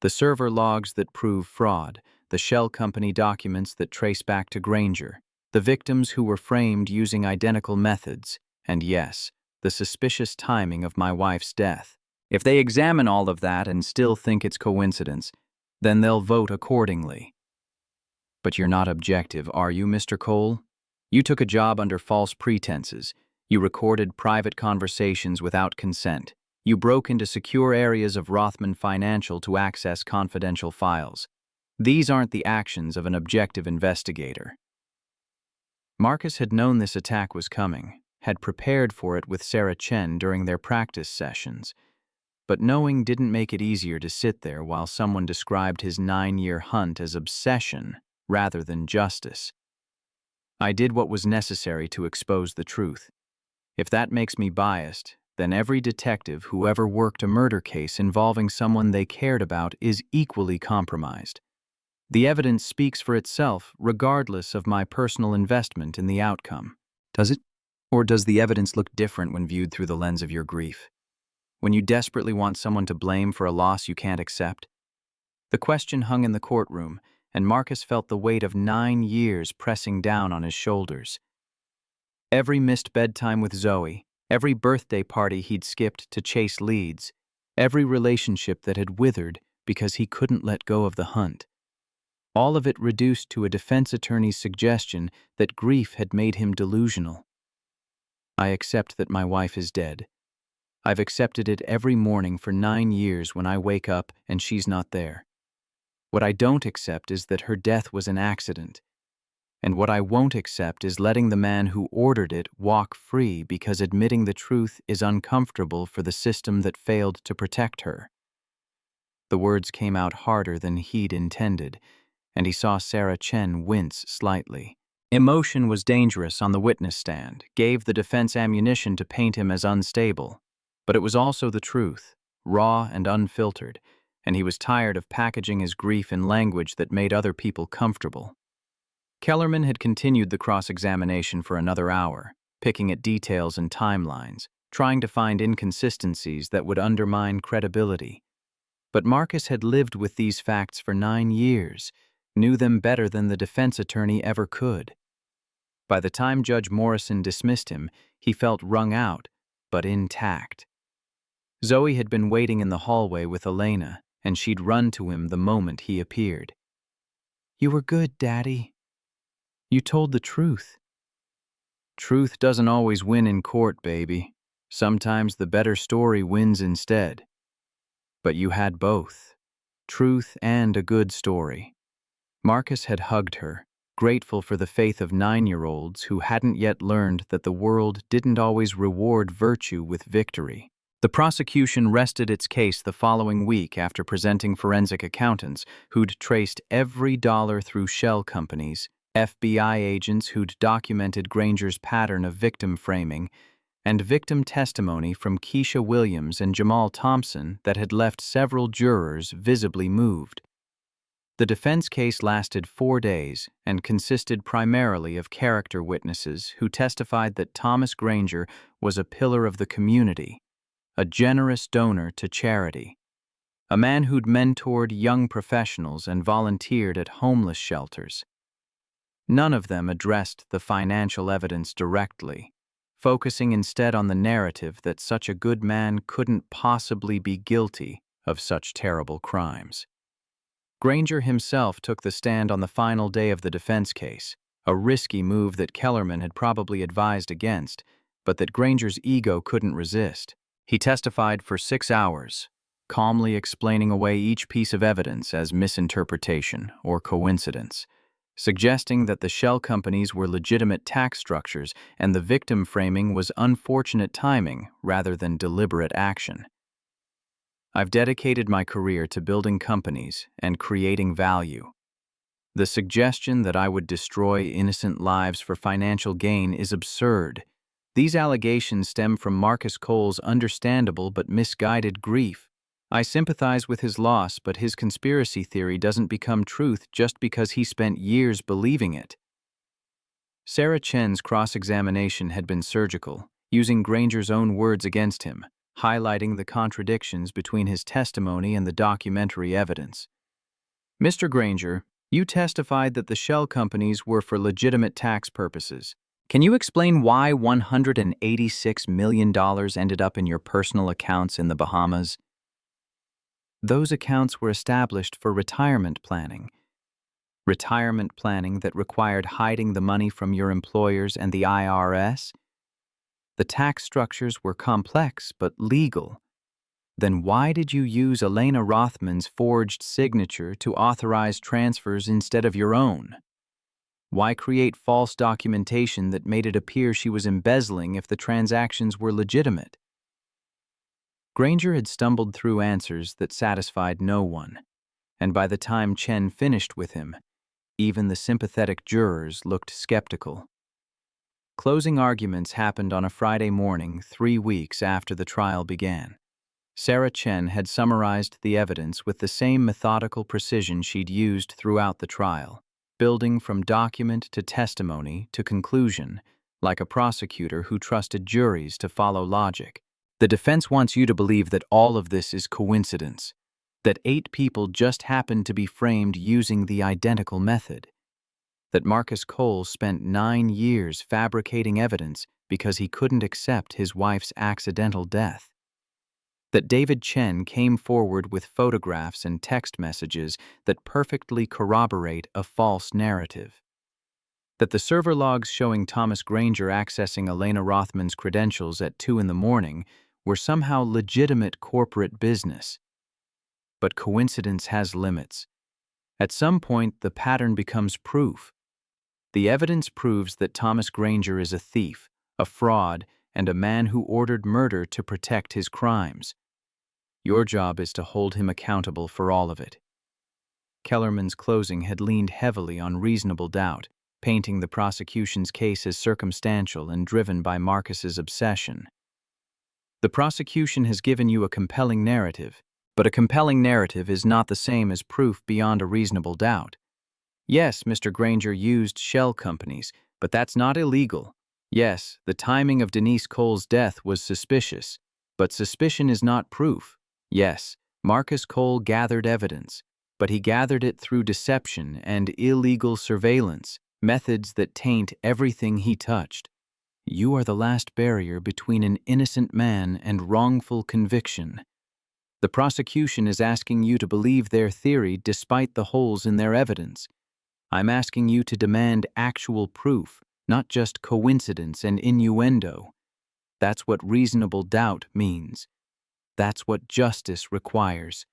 The server logs that prove fraud, the shell company documents that trace back to Granger, the victims who were framed using identical methods, and yes, the suspicious timing of my wife's death. If they examine all of that and still think it's coincidence, then they'll vote accordingly." "But you're not objective, are you, Mr. Cole? You took a job under false pretenses. You recorded private conversations without consent. You broke into secure areas of Rothman Financial to access confidential files. These aren't the actions of an objective investigator." Marcus had known this attack was coming, had prepared for it with Sarah Chen during their practice sessions, but knowing didn't make it easier to sit there while someone described his 9-year hunt as obsession rather than justice. "I did what was necessary to expose the truth. If that makes me biased, then every detective who ever worked a murder case involving someone they cared about is equally compromised. The evidence speaks for itself regardless of my personal investment in the outcome." "Does it? Or does the evidence look different when viewed through the lens of your grief? When you desperately want someone to blame for a loss you can't accept?" The question hung in the courtroom, and Marcus felt the weight of 9 years pressing down on his shoulders. Every missed bedtime with Zoe, every birthday party he'd skipped to chase leads, every relationship that had withered because he couldn't let go of the hunt. All of it reduced to a defense attorney's suggestion that grief had made him delusional. "I accept that my wife is dead. I've accepted it every morning for 9 years when I wake up and she's not there. What I don't accept is that her death was an accident. And what I won't accept is letting the man who ordered it walk free because admitting the truth is uncomfortable for the system that failed to protect her." The words came out harder than he'd intended, and he saw Sarah Chen wince slightly. Emotion was dangerous on the witness stand, gave the defense ammunition to paint him as unstable. But it was also the truth, raw and unfiltered, and he was tired of packaging his grief in language that made other people comfortable. Kellerman had continued the cross-examination for another hour, picking at details and timelines, trying to find inconsistencies that would undermine credibility. But Marcus had lived with these facts for 9 years, knew them better than the defense attorney ever could. By the time Judge Morrison dismissed him, he felt wrung out, but intact. Zoe had been waiting in the hallway with Elena, and she'd run to him the moment he appeared. "You were good, Daddy. You told the truth." "Truth doesn't always win in court, baby. Sometimes the better story wins instead. But you had both, truth and a good story." Marcus had hugged her, grateful for the faith of 9-year-olds who hadn't yet learned that the world didn't always reward virtue with victory. The prosecution rested its case the following week after presenting forensic accountants who'd traced every dollar through shell companies, FBI agents who'd documented Granger's pattern of victim framing, and victim testimony from Keisha Williams and Jamal Thompson that had left several jurors visibly moved. The defense case lasted 4 days and consisted primarily of character witnesses who testified that Thomas Granger was a pillar of the community, a generous donor to charity, a man who'd mentored young professionals and volunteered at homeless shelters. None of them addressed the financial evidence directly, focusing instead on the narrative that such a good man couldn't possibly be guilty of such terrible crimes. Granger himself took the stand on the final day of the defense case, a risky move that Kellerman had probably advised against, but that Granger's ego couldn't resist. He testified for 6 hours, calmly explaining away each piece of evidence as misinterpretation or coincidence, suggesting that the shell companies were legitimate tax structures and the victim framing was unfortunate timing rather than deliberate action. I've dedicated my career to building companies and creating value. The suggestion that I would destroy innocent lives for financial gain is absurd. These allegations stem from Marcus Cole's understandable but misguided grief. I sympathize with his loss, but his conspiracy theory doesn't become truth just because he spent years believing it. Sarah Chen's cross-examination had been surgical, using Granger's own words against him, highlighting the contradictions between his testimony and the documentary evidence. Mr. Granger, you testified that the shell companies were for legitimate tax purposes. Can you explain why $186 million ended up in your personal accounts in the Bahamas? Those accounts were established for retirement planning. Retirement planning that required hiding the money from your employers and the IRS? The tax structures were complex but legal. Then why did you use Elena Rothman's forged signature to authorize transfers instead of your own? Why create false documentation that made it appear she was embezzling if the transactions were legitimate? Granger had stumbled through answers that satisfied no one, and by the time Chen finished with him, even the sympathetic jurors looked skeptical. Closing arguments happened on a Friday morning 3 weeks after the trial began. Sarah Chen had summarized the evidence with the same methodical precision she'd used throughout the trial, building from document to testimony to conclusion, like a prosecutor who trusted juries to follow logic. The defense wants you to believe that all of this is coincidence, that 8 people just happened to be framed using the identical method, that Marcus Cole spent 9 years fabricating evidence because he couldn't accept his wife's accidental death, that David Chen came forward with photographs and text messages that perfectly corroborate a false narrative, that the server logs showing Thomas Granger accessing Elena Rothman's credentials at 2 in the morning were somehow legitimate corporate business. But coincidence has limits. At some point, the pattern becomes proof. The evidence proves that Thomas Granger is a thief, a fraud, and a man who ordered murder to protect his crimes. Your job is to hold him accountable for all of it. Kellerman's closing had leaned heavily on reasonable doubt, painting the prosecution's case as circumstantial and driven by Marcus's obsession. The prosecution has given you a compelling narrative, but a compelling narrative is not the same as proof beyond a reasonable doubt. Yes, Mr. Granger used shell companies, but that's not illegal. Yes, the timing of Denise Cole's death was suspicious, but suspicion is not proof. Yes, Marcus Cole gathered evidence, but he gathered it through deception and illegal surveillance, methods that taint everything he touched. You are the last barrier between an innocent man and wrongful conviction. The prosecution is asking you to believe their theory despite the holes in their evidence. I'm asking you to demand actual proof, not just coincidence and innuendo. That's what reasonable doubt means. That's what justice requires.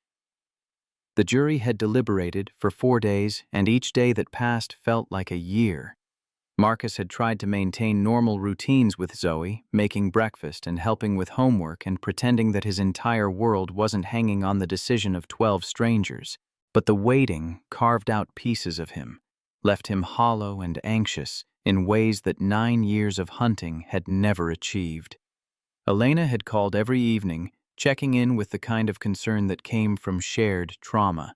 The jury had deliberated for 4 days, and each day that passed felt like a year. Marcus had tried to maintain normal routines with Zoe, making breakfast and helping with homework and pretending that his entire world wasn't hanging on the decision of 12 strangers. But the waiting carved out pieces of him, left him hollow and anxious in ways that 9 years of hunting had never achieved. Elena had called every evening, checking in with the kind of concern that came from shared trauma.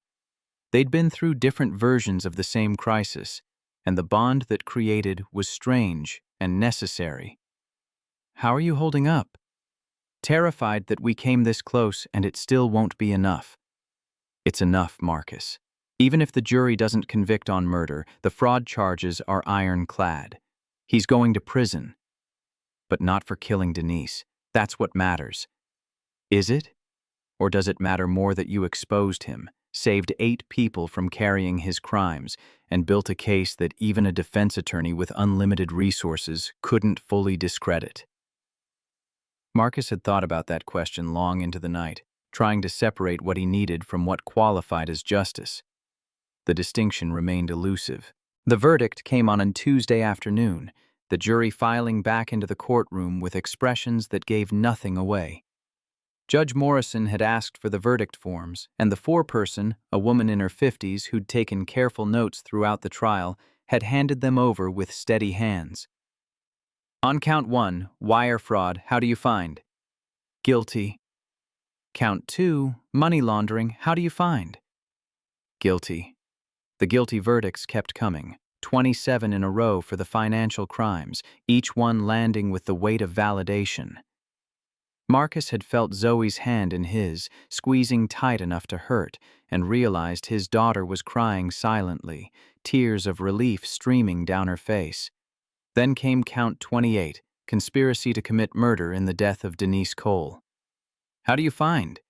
They'd been through different versions of the same crisis, and the bond that created was strange and necessary. "How are you holding up?" "Terrified that we came this close and it still won't be enough." "It's enough, Marcus. Even if the jury doesn't convict on murder, the fraud charges are ironclad. He's going to prison. But not for killing Denise. That's what matters." "Is it? Or does it matter more that you exposed him, saved 8 people from carrying his crimes, and built a case that even a defense attorney with unlimited resources couldn't fully discredit?" Marcus had thought about that question long into the night, trying to separate what he needed from what qualified as justice. The distinction remained elusive. The verdict came on a Tuesday afternoon, the jury filing back into the courtroom with expressions that gave nothing away. Judge Morrison had asked for the verdict forms, and the foreperson, a woman in her 50s who'd taken careful notes throughout the trial, had handed them over with steady hands. "On count 1, wire fraud, how do you find?" "Guilty." "Count 2, money laundering, how do you find?" "Guilty." The guilty verdicts kept coming, 27 in a row for the financial crimes, each one landing with the weight of validation. Marcus had felt Zoe's hand in his, squeezing tight enough to hurt, and realized his daughter was crying silently, tears of relief streaming down her face. Then came count 28, conspiracy to commit murder in the death of Denise Cole. "How do you find?"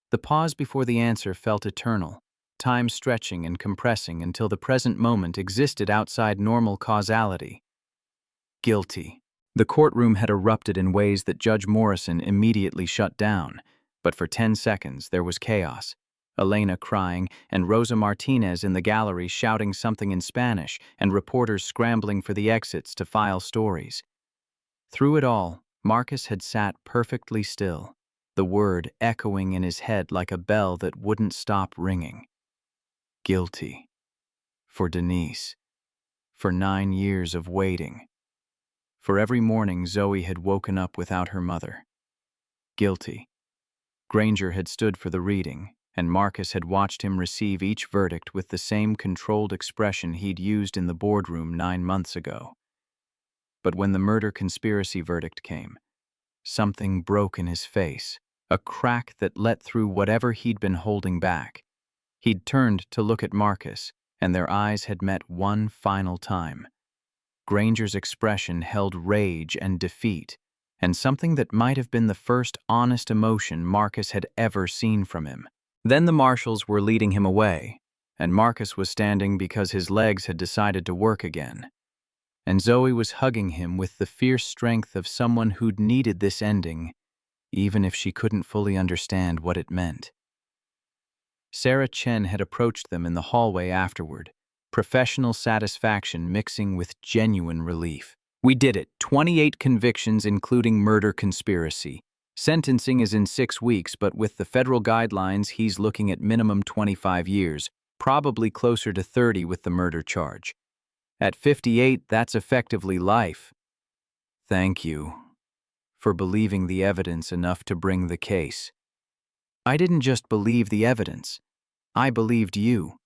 The pause before the answer felt eternal, time stretching and compressing until the present moment existed outside normal causality. "Guilty." The courtroom had erupted in ways that Judge Morrison immediately shut down, but for 10 seconds there was chaos. Elena crying, and Rosa Martinez in the gallery shouting something in Spanish, and reporters scrambling for the exits to file stories. Through it all, Marcus had sat perfectly still, the word echoing in his head like a bell that wouldn't stop ringing. Guilty. For Denise. For 9 years of waiting. For every morning Zoe had woken up without her mother. Guilty. Granger had stood for the reading, and Marcus had watched him receive each verdict with the same controlled expression he'd used in the boardroom 9 months ago. But when the murder conspiracy verdict came, something broke in his face, a crack that let through whatever he'd been holding back. He'd turned to look at Marcus, and their eyes had met one final time. Granger's expression held rage and defeat, and something that might have been the first honest emotion Marcus had ever seen from him. Then the marshals were leading him away, and Marcus was standing because his legs had decided to work again. And Zoe was hugging him with the fierce strength of someone who'd needed this ending, even if she couldn't fully understand what it meant. Sarah Chen had approached them in the hallway afterward, professional satisfaction mixing with genuine relief. "We did it. 28 convictions, including murder conspiracy. Sentencing is in 6 weeks, but with the federal guidelines, he's looking at minimum 25 years, probably closer to 30 with the murder charge. At 58, that's effectively life." "Thank you for believing the evidence enough to bring the case." "I didn't just believe the evidence. I believed you.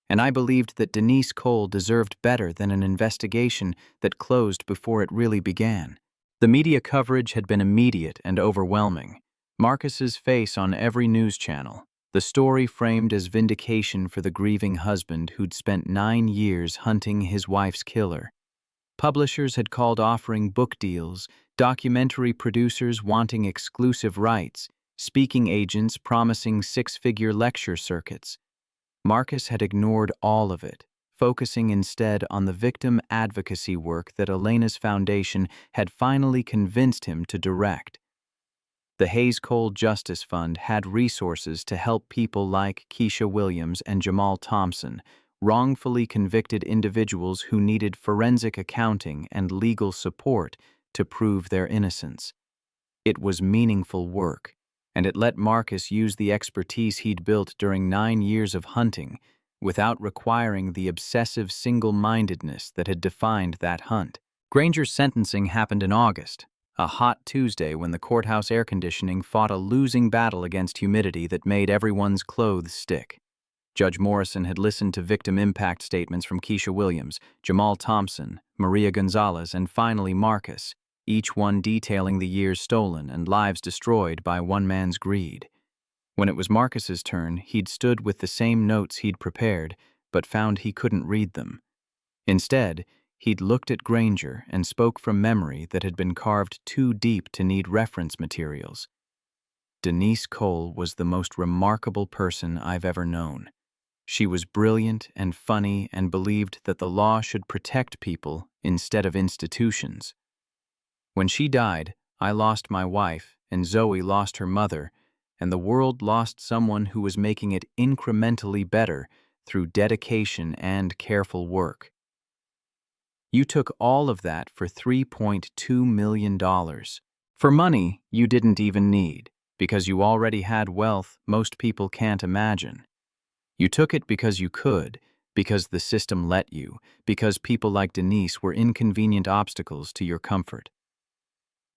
And I believed that Denise Cole deserved better than an investigation that closed before it really began." The media coverage had been immediate and overwhelming. Marcus's face on every news channel, the story framed as vindication for the grieving husband who'd spent 9 years hunting his wife's killer. Publishers had called offering book deals, documentary producers wanting exclusive rights, speaking agents promising 6-figure lecture circuits. Marcus had ignored all of it, focusing instead on the victim advocacy work that Elena's foundation had finally convinced him to direct. The Hayes Cole Justice Fund had resources to help people like Keisha Williams and Jamal Thompson, wrongfully convicted individuals who needed forensic accounting and legal support to prove their innocence. It was meaningful work, and it let Marcus use the expertise he'd built during 9 years of hunting without requiring the obsessive single-mindedness that had defined that hunt. Granger's sentencing happened in August, a hot Tuesday when the courthouse air conditioning fought a losing battle against humidity that made everyone's clothes stick. Judge Morrison had listened to victim impact statements from Keisha Williams, Jamal Thompson, Maria Gonzalez, and finally Marcus, each one detailing the years stolen and lives destroyed by one man's greed. When it was Marcus's turn, he'd stood with the same notes he'd prepared, but found he couldn't read them. Instead, he'd looked at Granger and spoke from memory that had been carved too deep to need reference materials. Denise Cole was the most remarkable person I've ever known. She was brilliant and funny and believed that the law should protect people instead of institutions. When she died, I lost my wife, and Zoe lost her mother, and the world lost someone who was making it incrementally better through dedication and careful work. You took all of that for $3.2 million. For money you didn't even need, because you already had wealth most people can't imagine. You took it because you could, because the system let you, because people like Denise were inconvenient obstacles to your comfort.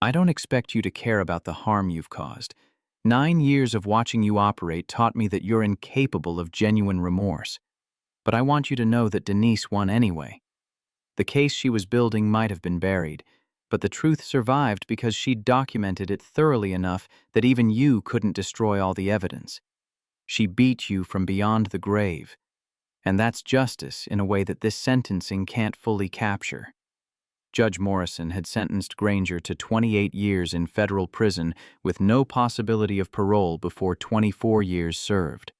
I don't expect you to care about the harm you've caused. 9 years of watching you operate taught me that you're incapable of genuine remorse. But I want you to know that Denise won anyway. The case she was building might have been buried, but the truth survived because she'd documented it thoroughly enough that even you couldn't destroy all the evidence. She beat you from beyond the grave, and that's justice in a way that this sentencing can't fully capture. Judge Morrison had sentenced Granger to 28 years in federal prison with no possibility of parole before 24 years served.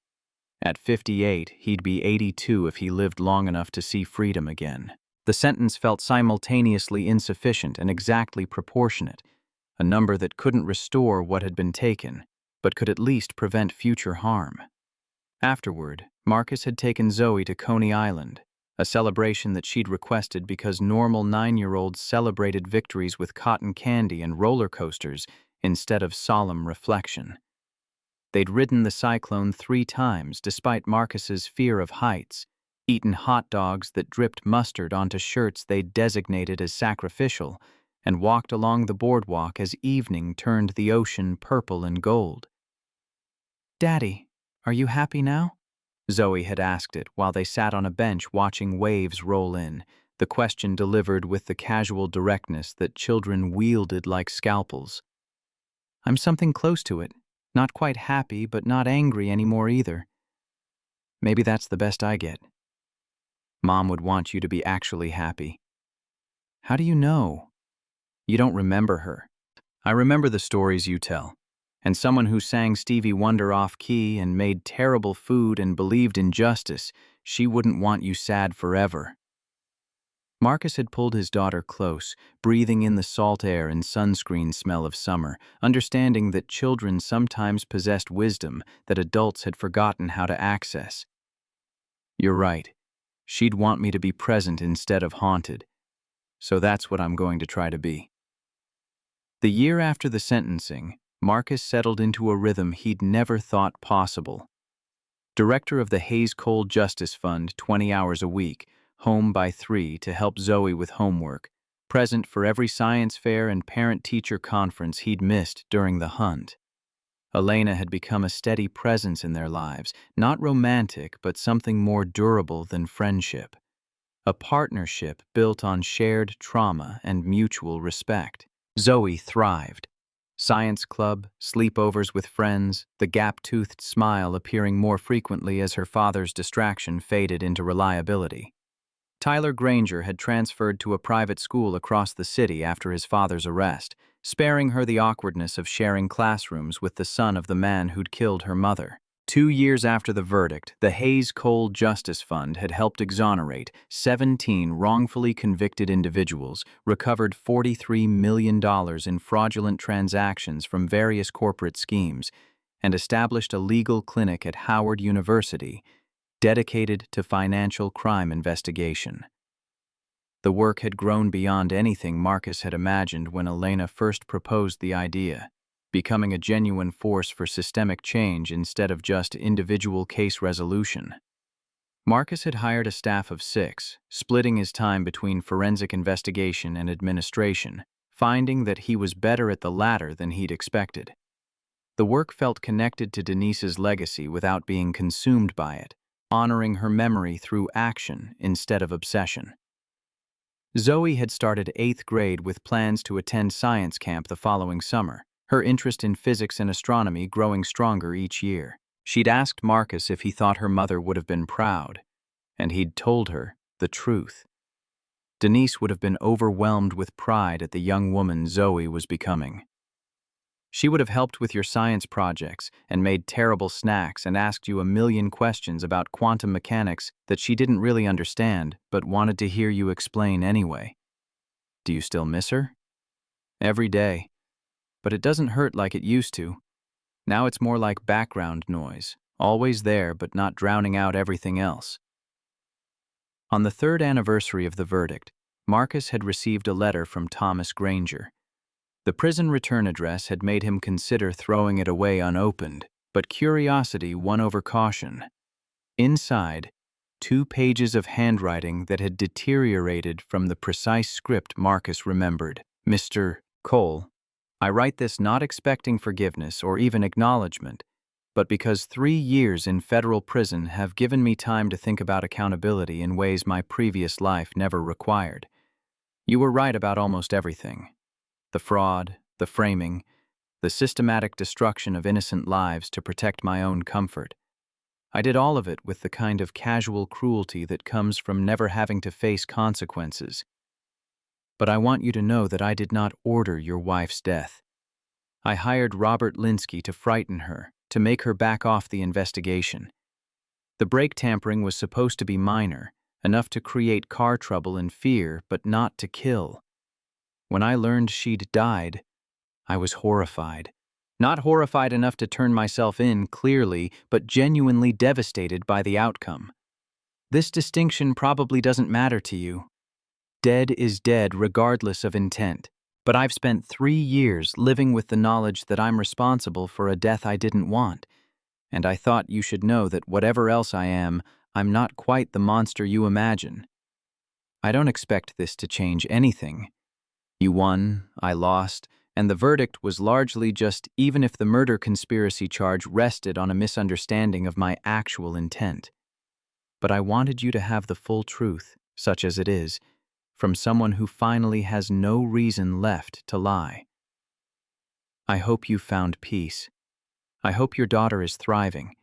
At 58, he'd be 82 if he lived long enough to see freedom again. The sentence felt simultaneously insufficient and exactly proportionate, a number that couldn't restore what had been taken, but could at least prevent future harm. Afterward, Marcus had taken Zoe to Coney Island, a celebration that she'd requested because normal 9-year-olds celebrated victories with cotton candy and roller coasters instead of solemn reflection. They'd ridden the cyclone 3 times despite Marcus's fear of heights, eaten hot dogs that dripped mustard onto shirts they'd designated as sacrificial, and walked along the boardwalk as evening turned the ocean purple and gold. "Daddy, are you happy now?" Zoe had asked it while they sat on a bench watching waves roll in, the question delivered with the casual directness that children wielded like scalpels. "I'm something close to it. Not quite happy, but not angry anymore either. Maybe that's the best I get." "Mom would want you to be actually happy." "How do you know?" "You don't remember her. I remember the stories you tell. And someone who sang Stevie Wonder off-key and made terrible food and believed in justice, she wouldn't want you sad forever." Marcus had pulled his daughter close, breathing in the salt air and sunscreen smell of summer, understanding that children sometimes possessed wisdom that adults had forgotten how to access. "You're right. She'd want me to be present instead of haunted. So that's what I'm going to try to be." The year after the sentencing, Marcus settled into a rhythm he'd never thought possible. Director of the Hayes Cole Justice Fund 20 hours a week, home by 3 to help Zoe with homework, present for every science fair and parent-teacher conference he'd missed during the hunt. Elena had become a steady presence in their lives, not romantic but something more durable than friendship. A partnership built on shared trauma and mutual respect. Zoe thrived. Science club, sleepovers with friends, the gap-toothed smile appearing more frequently as her father's distraction faded into reliability. Tyler Granger had transferred to a private school across the city after his father's arrest, sparing her the awkwardness of sharing classrooms with the son of the man who'd killed her mother. 2 years after the verdict, the Hayes Cole Justice Fund had helped exonerate 17 wrongfully convicted individuals, recovered $43 million in fraudulent transactions from various corporate schemes, and established a legal clinic at Howard University dedicated to financial crime investigation. The work had grown beyond anything Marcus had imagined when Elena first proposed the idea, becoming a genuine force for systemic change instead of just individual case resolution. Marcus had hired a staff of 6, splitting his time between forensic investigation and administration, finding that he was better at the latter than he'd expected. The work felt connected to Denise's legacy without being consumed by it, honoring her memory through action instead of obsession. Zoe had started 8th grade with plans to attend science camp the following summer, her interest in physics and astronomy growing stronger each year. She'd asked Marcus if he thought her mother would have been proud, and he'd told her the truth. Denise would have been overwhelmed with pride at the young woman Zoe was becoming. She would have helped with your science projects and made terrible snacks and asked you a million questions about quantum mechanics that she didn't really understand but wanted to hear you explain anyway. Do you still miss her? Every day. But it doesn't hurt like it used to. Now it's more like background noise, always there but not drowning out everything else. On the 3rd anniversary of the verdict, Marcus had received a letter from Thomas Granger. The prison return address had made him consider throwing it away unopened, but curiosity won over caution. Inside, 2 pages of handwriting that had deteriorated from the precise script Marcus remembered. Mr. Cole, I write this not expecting forgiveness or even acknowledgement, but because 3 years in federal prison have given me time to think about accountability in ways my previous life never required. You were right about almost everything. The fraud, the framing, the systematic destruction of innocent lives to protect my own comfort. I did all of it with the kind of casual cruelty that comes from never having to face consequences. But I want you to know that I did not order your wife's death. I hired Robert Linsky to frighten her, to make her back off the investigation. The brake tampering was supposed to be minor, enough to create car trouble and fear, but not to kill. When I learned she'd died, I was horrified. Not horrified enough to turn myself in, clearly, but genuinely devastated by the outcome. This distinction probably doesn't matter to you. Dead is dead regardless of intent. But I've spent 3 years living with the knowledge that I'm responsible for a death I didn't want, and I thought you should know that whatever else I am, I'm not quite the monster you imagine. I don't expect this to change anything. You won, I lost, and the verdict was largely just even if the murder conspiracy charge rested on a misunderstanding of my actual intent. But I wanted you to have the full truth, such as it is, from someone who finally has no reason left to lie. I hope you found peace. I hope your daughter is thriving.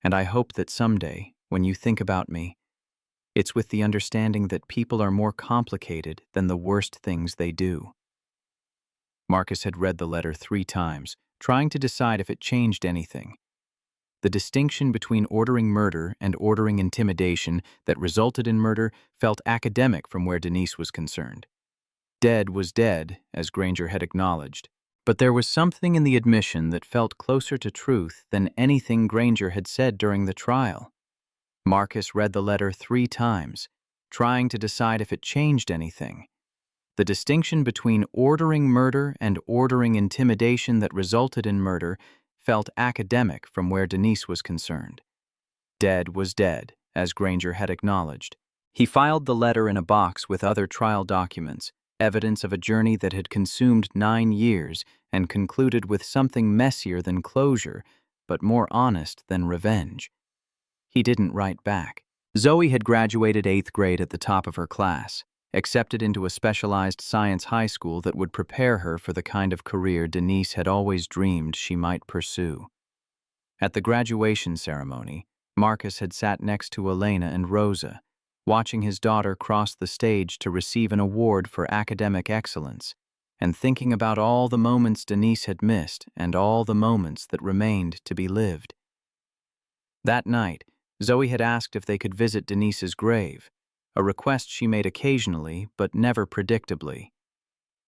And I hope that someday, when you think about me, it's with the understanding that people are more complicated than the worst things they do. Marcus had read the letter 3 times, trying to decide if it changed anything. The distinction between ordering murder and ordering intimidation that resulted in murder felt academic from where Denise was concerned. Dead was dead, as Granger had acknowledged, but there was something in the admission that felt closer to truth than anything Granger had said during the trial. Marcus read the letter 3 times, trying to decide if it changed anything. The distinction between ordering murder and ordering intimidation that resulted in murder felt academic from where Denise was concerned. Dead was dead, as Granger had acknowledged. He filed the letter in a box with other trial documents, evidence of a journey that had consumed 9 years and concluded with something messier than closure, but more honest than revenge. He didn't write back. Zoe had graduated 8th grade at the top of her class, accepted into a specialized science high school that would prepare her for the kind of career Denise had always dreamed she might pursue. At the graduation ceremony, Marcus had sat next to Elena and Rosa, watching his daughter cross the stage to receive an award for academic excellence, and thinking about all the moments Denise had missed and all the moments that remained to be lived. That night, Zoe had asked if they could visit Denise's grave, a request she made occasionally but never predictably.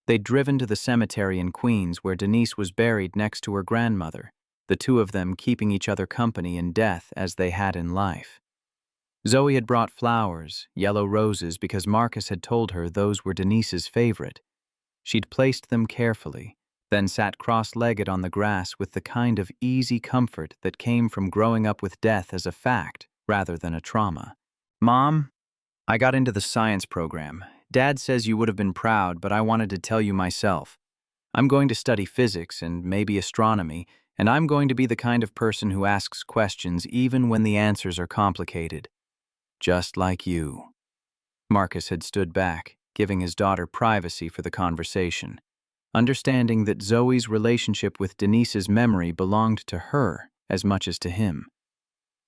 They'd driven to the cemetery in Queens where Denise was buried next to her grandmother, the 2 of them keeping each other company in death as they had in life. Zoe had brought flowers, yellow roses, because Marcus had told her those were Denise's favorite. She'd placed them carefully, then sat cross-legged on the grass with the kind of easy comfort that came from growing up with death as a fact rather than a trauma. "Mom, I got into the science program. Dad says you would have been proud, but I wanted to tell you myself. I'm going to study physics and maybe astronomy, and I'm going to be the kind of person who asks questions even when the answers are complicated. Just like you." Marcus had stood back, giving his daughter privacy for the conversation, understanding that Zoe's relationship with Denise's memory belonged to her as much as to him.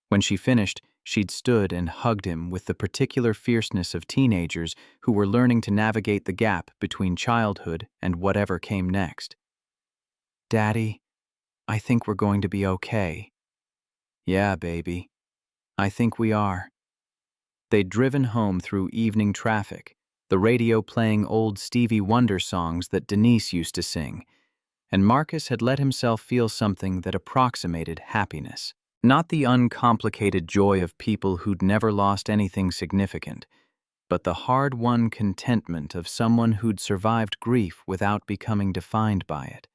When she finished, she'd stood and hugged him with the particular fierceness of teenagers who were learning to navigate the gap between childhood and whatever came next. "Daddy, I think we're going to be okay." "Yeah, baby, I think we are." They'd driven home through evening traffic, the radio playing old Stevie Wonder songs that Denise used to sing, and Marcus had let himself feel something that approximated happiness. Not the uncomplicated joy of people who'd never lost anything significant, but the hard-won contentment of someone who'd survived grief without becoming defined by it.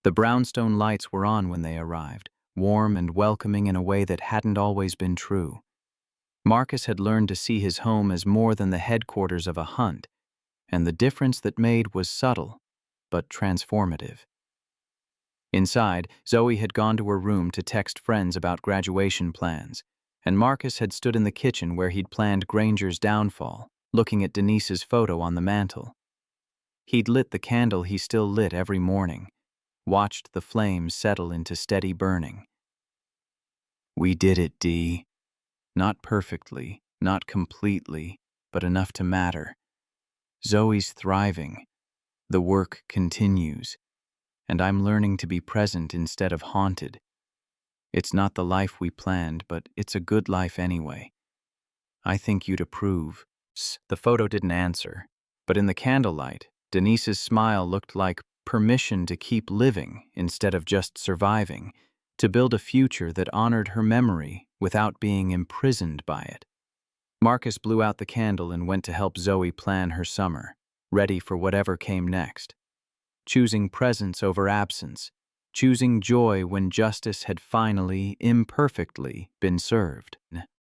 The brownstone lights were on when they arrived, warm and welcoming in a way that hadn't always been true. Marcus had learned to see his home as more than the headquarters of a hunt, and the difference that made was subtle, but transformative. Inside, Zoe had gone to her room to text friends about graduation plans, and Marcus had stood in the kitchen where he'd planned Granger's downfall, looking at Denise's photo on the mantel. He'd lit the candle he still lit every morning, watched the flames settle into steady burning. "We did it, Dee. Not perfectly, not completely, but enough to matter. Zoe's thriving. The work continues. And I'm learning to be present instead of haunted. It's not the life we planned, but it's a good life anyway. I think you'd approve." The photo didn't answer, but in the candlelight, Denise's smile looked like permission to keep living instead of just surviving, to build a future that honored her memory without being imprisoned by it. Marcus blew out the candle and went to help Zoe plan her summer, ready for whatever came next. Choosing presence over absence, choosing joy when justice had finally, imperfectly, been served.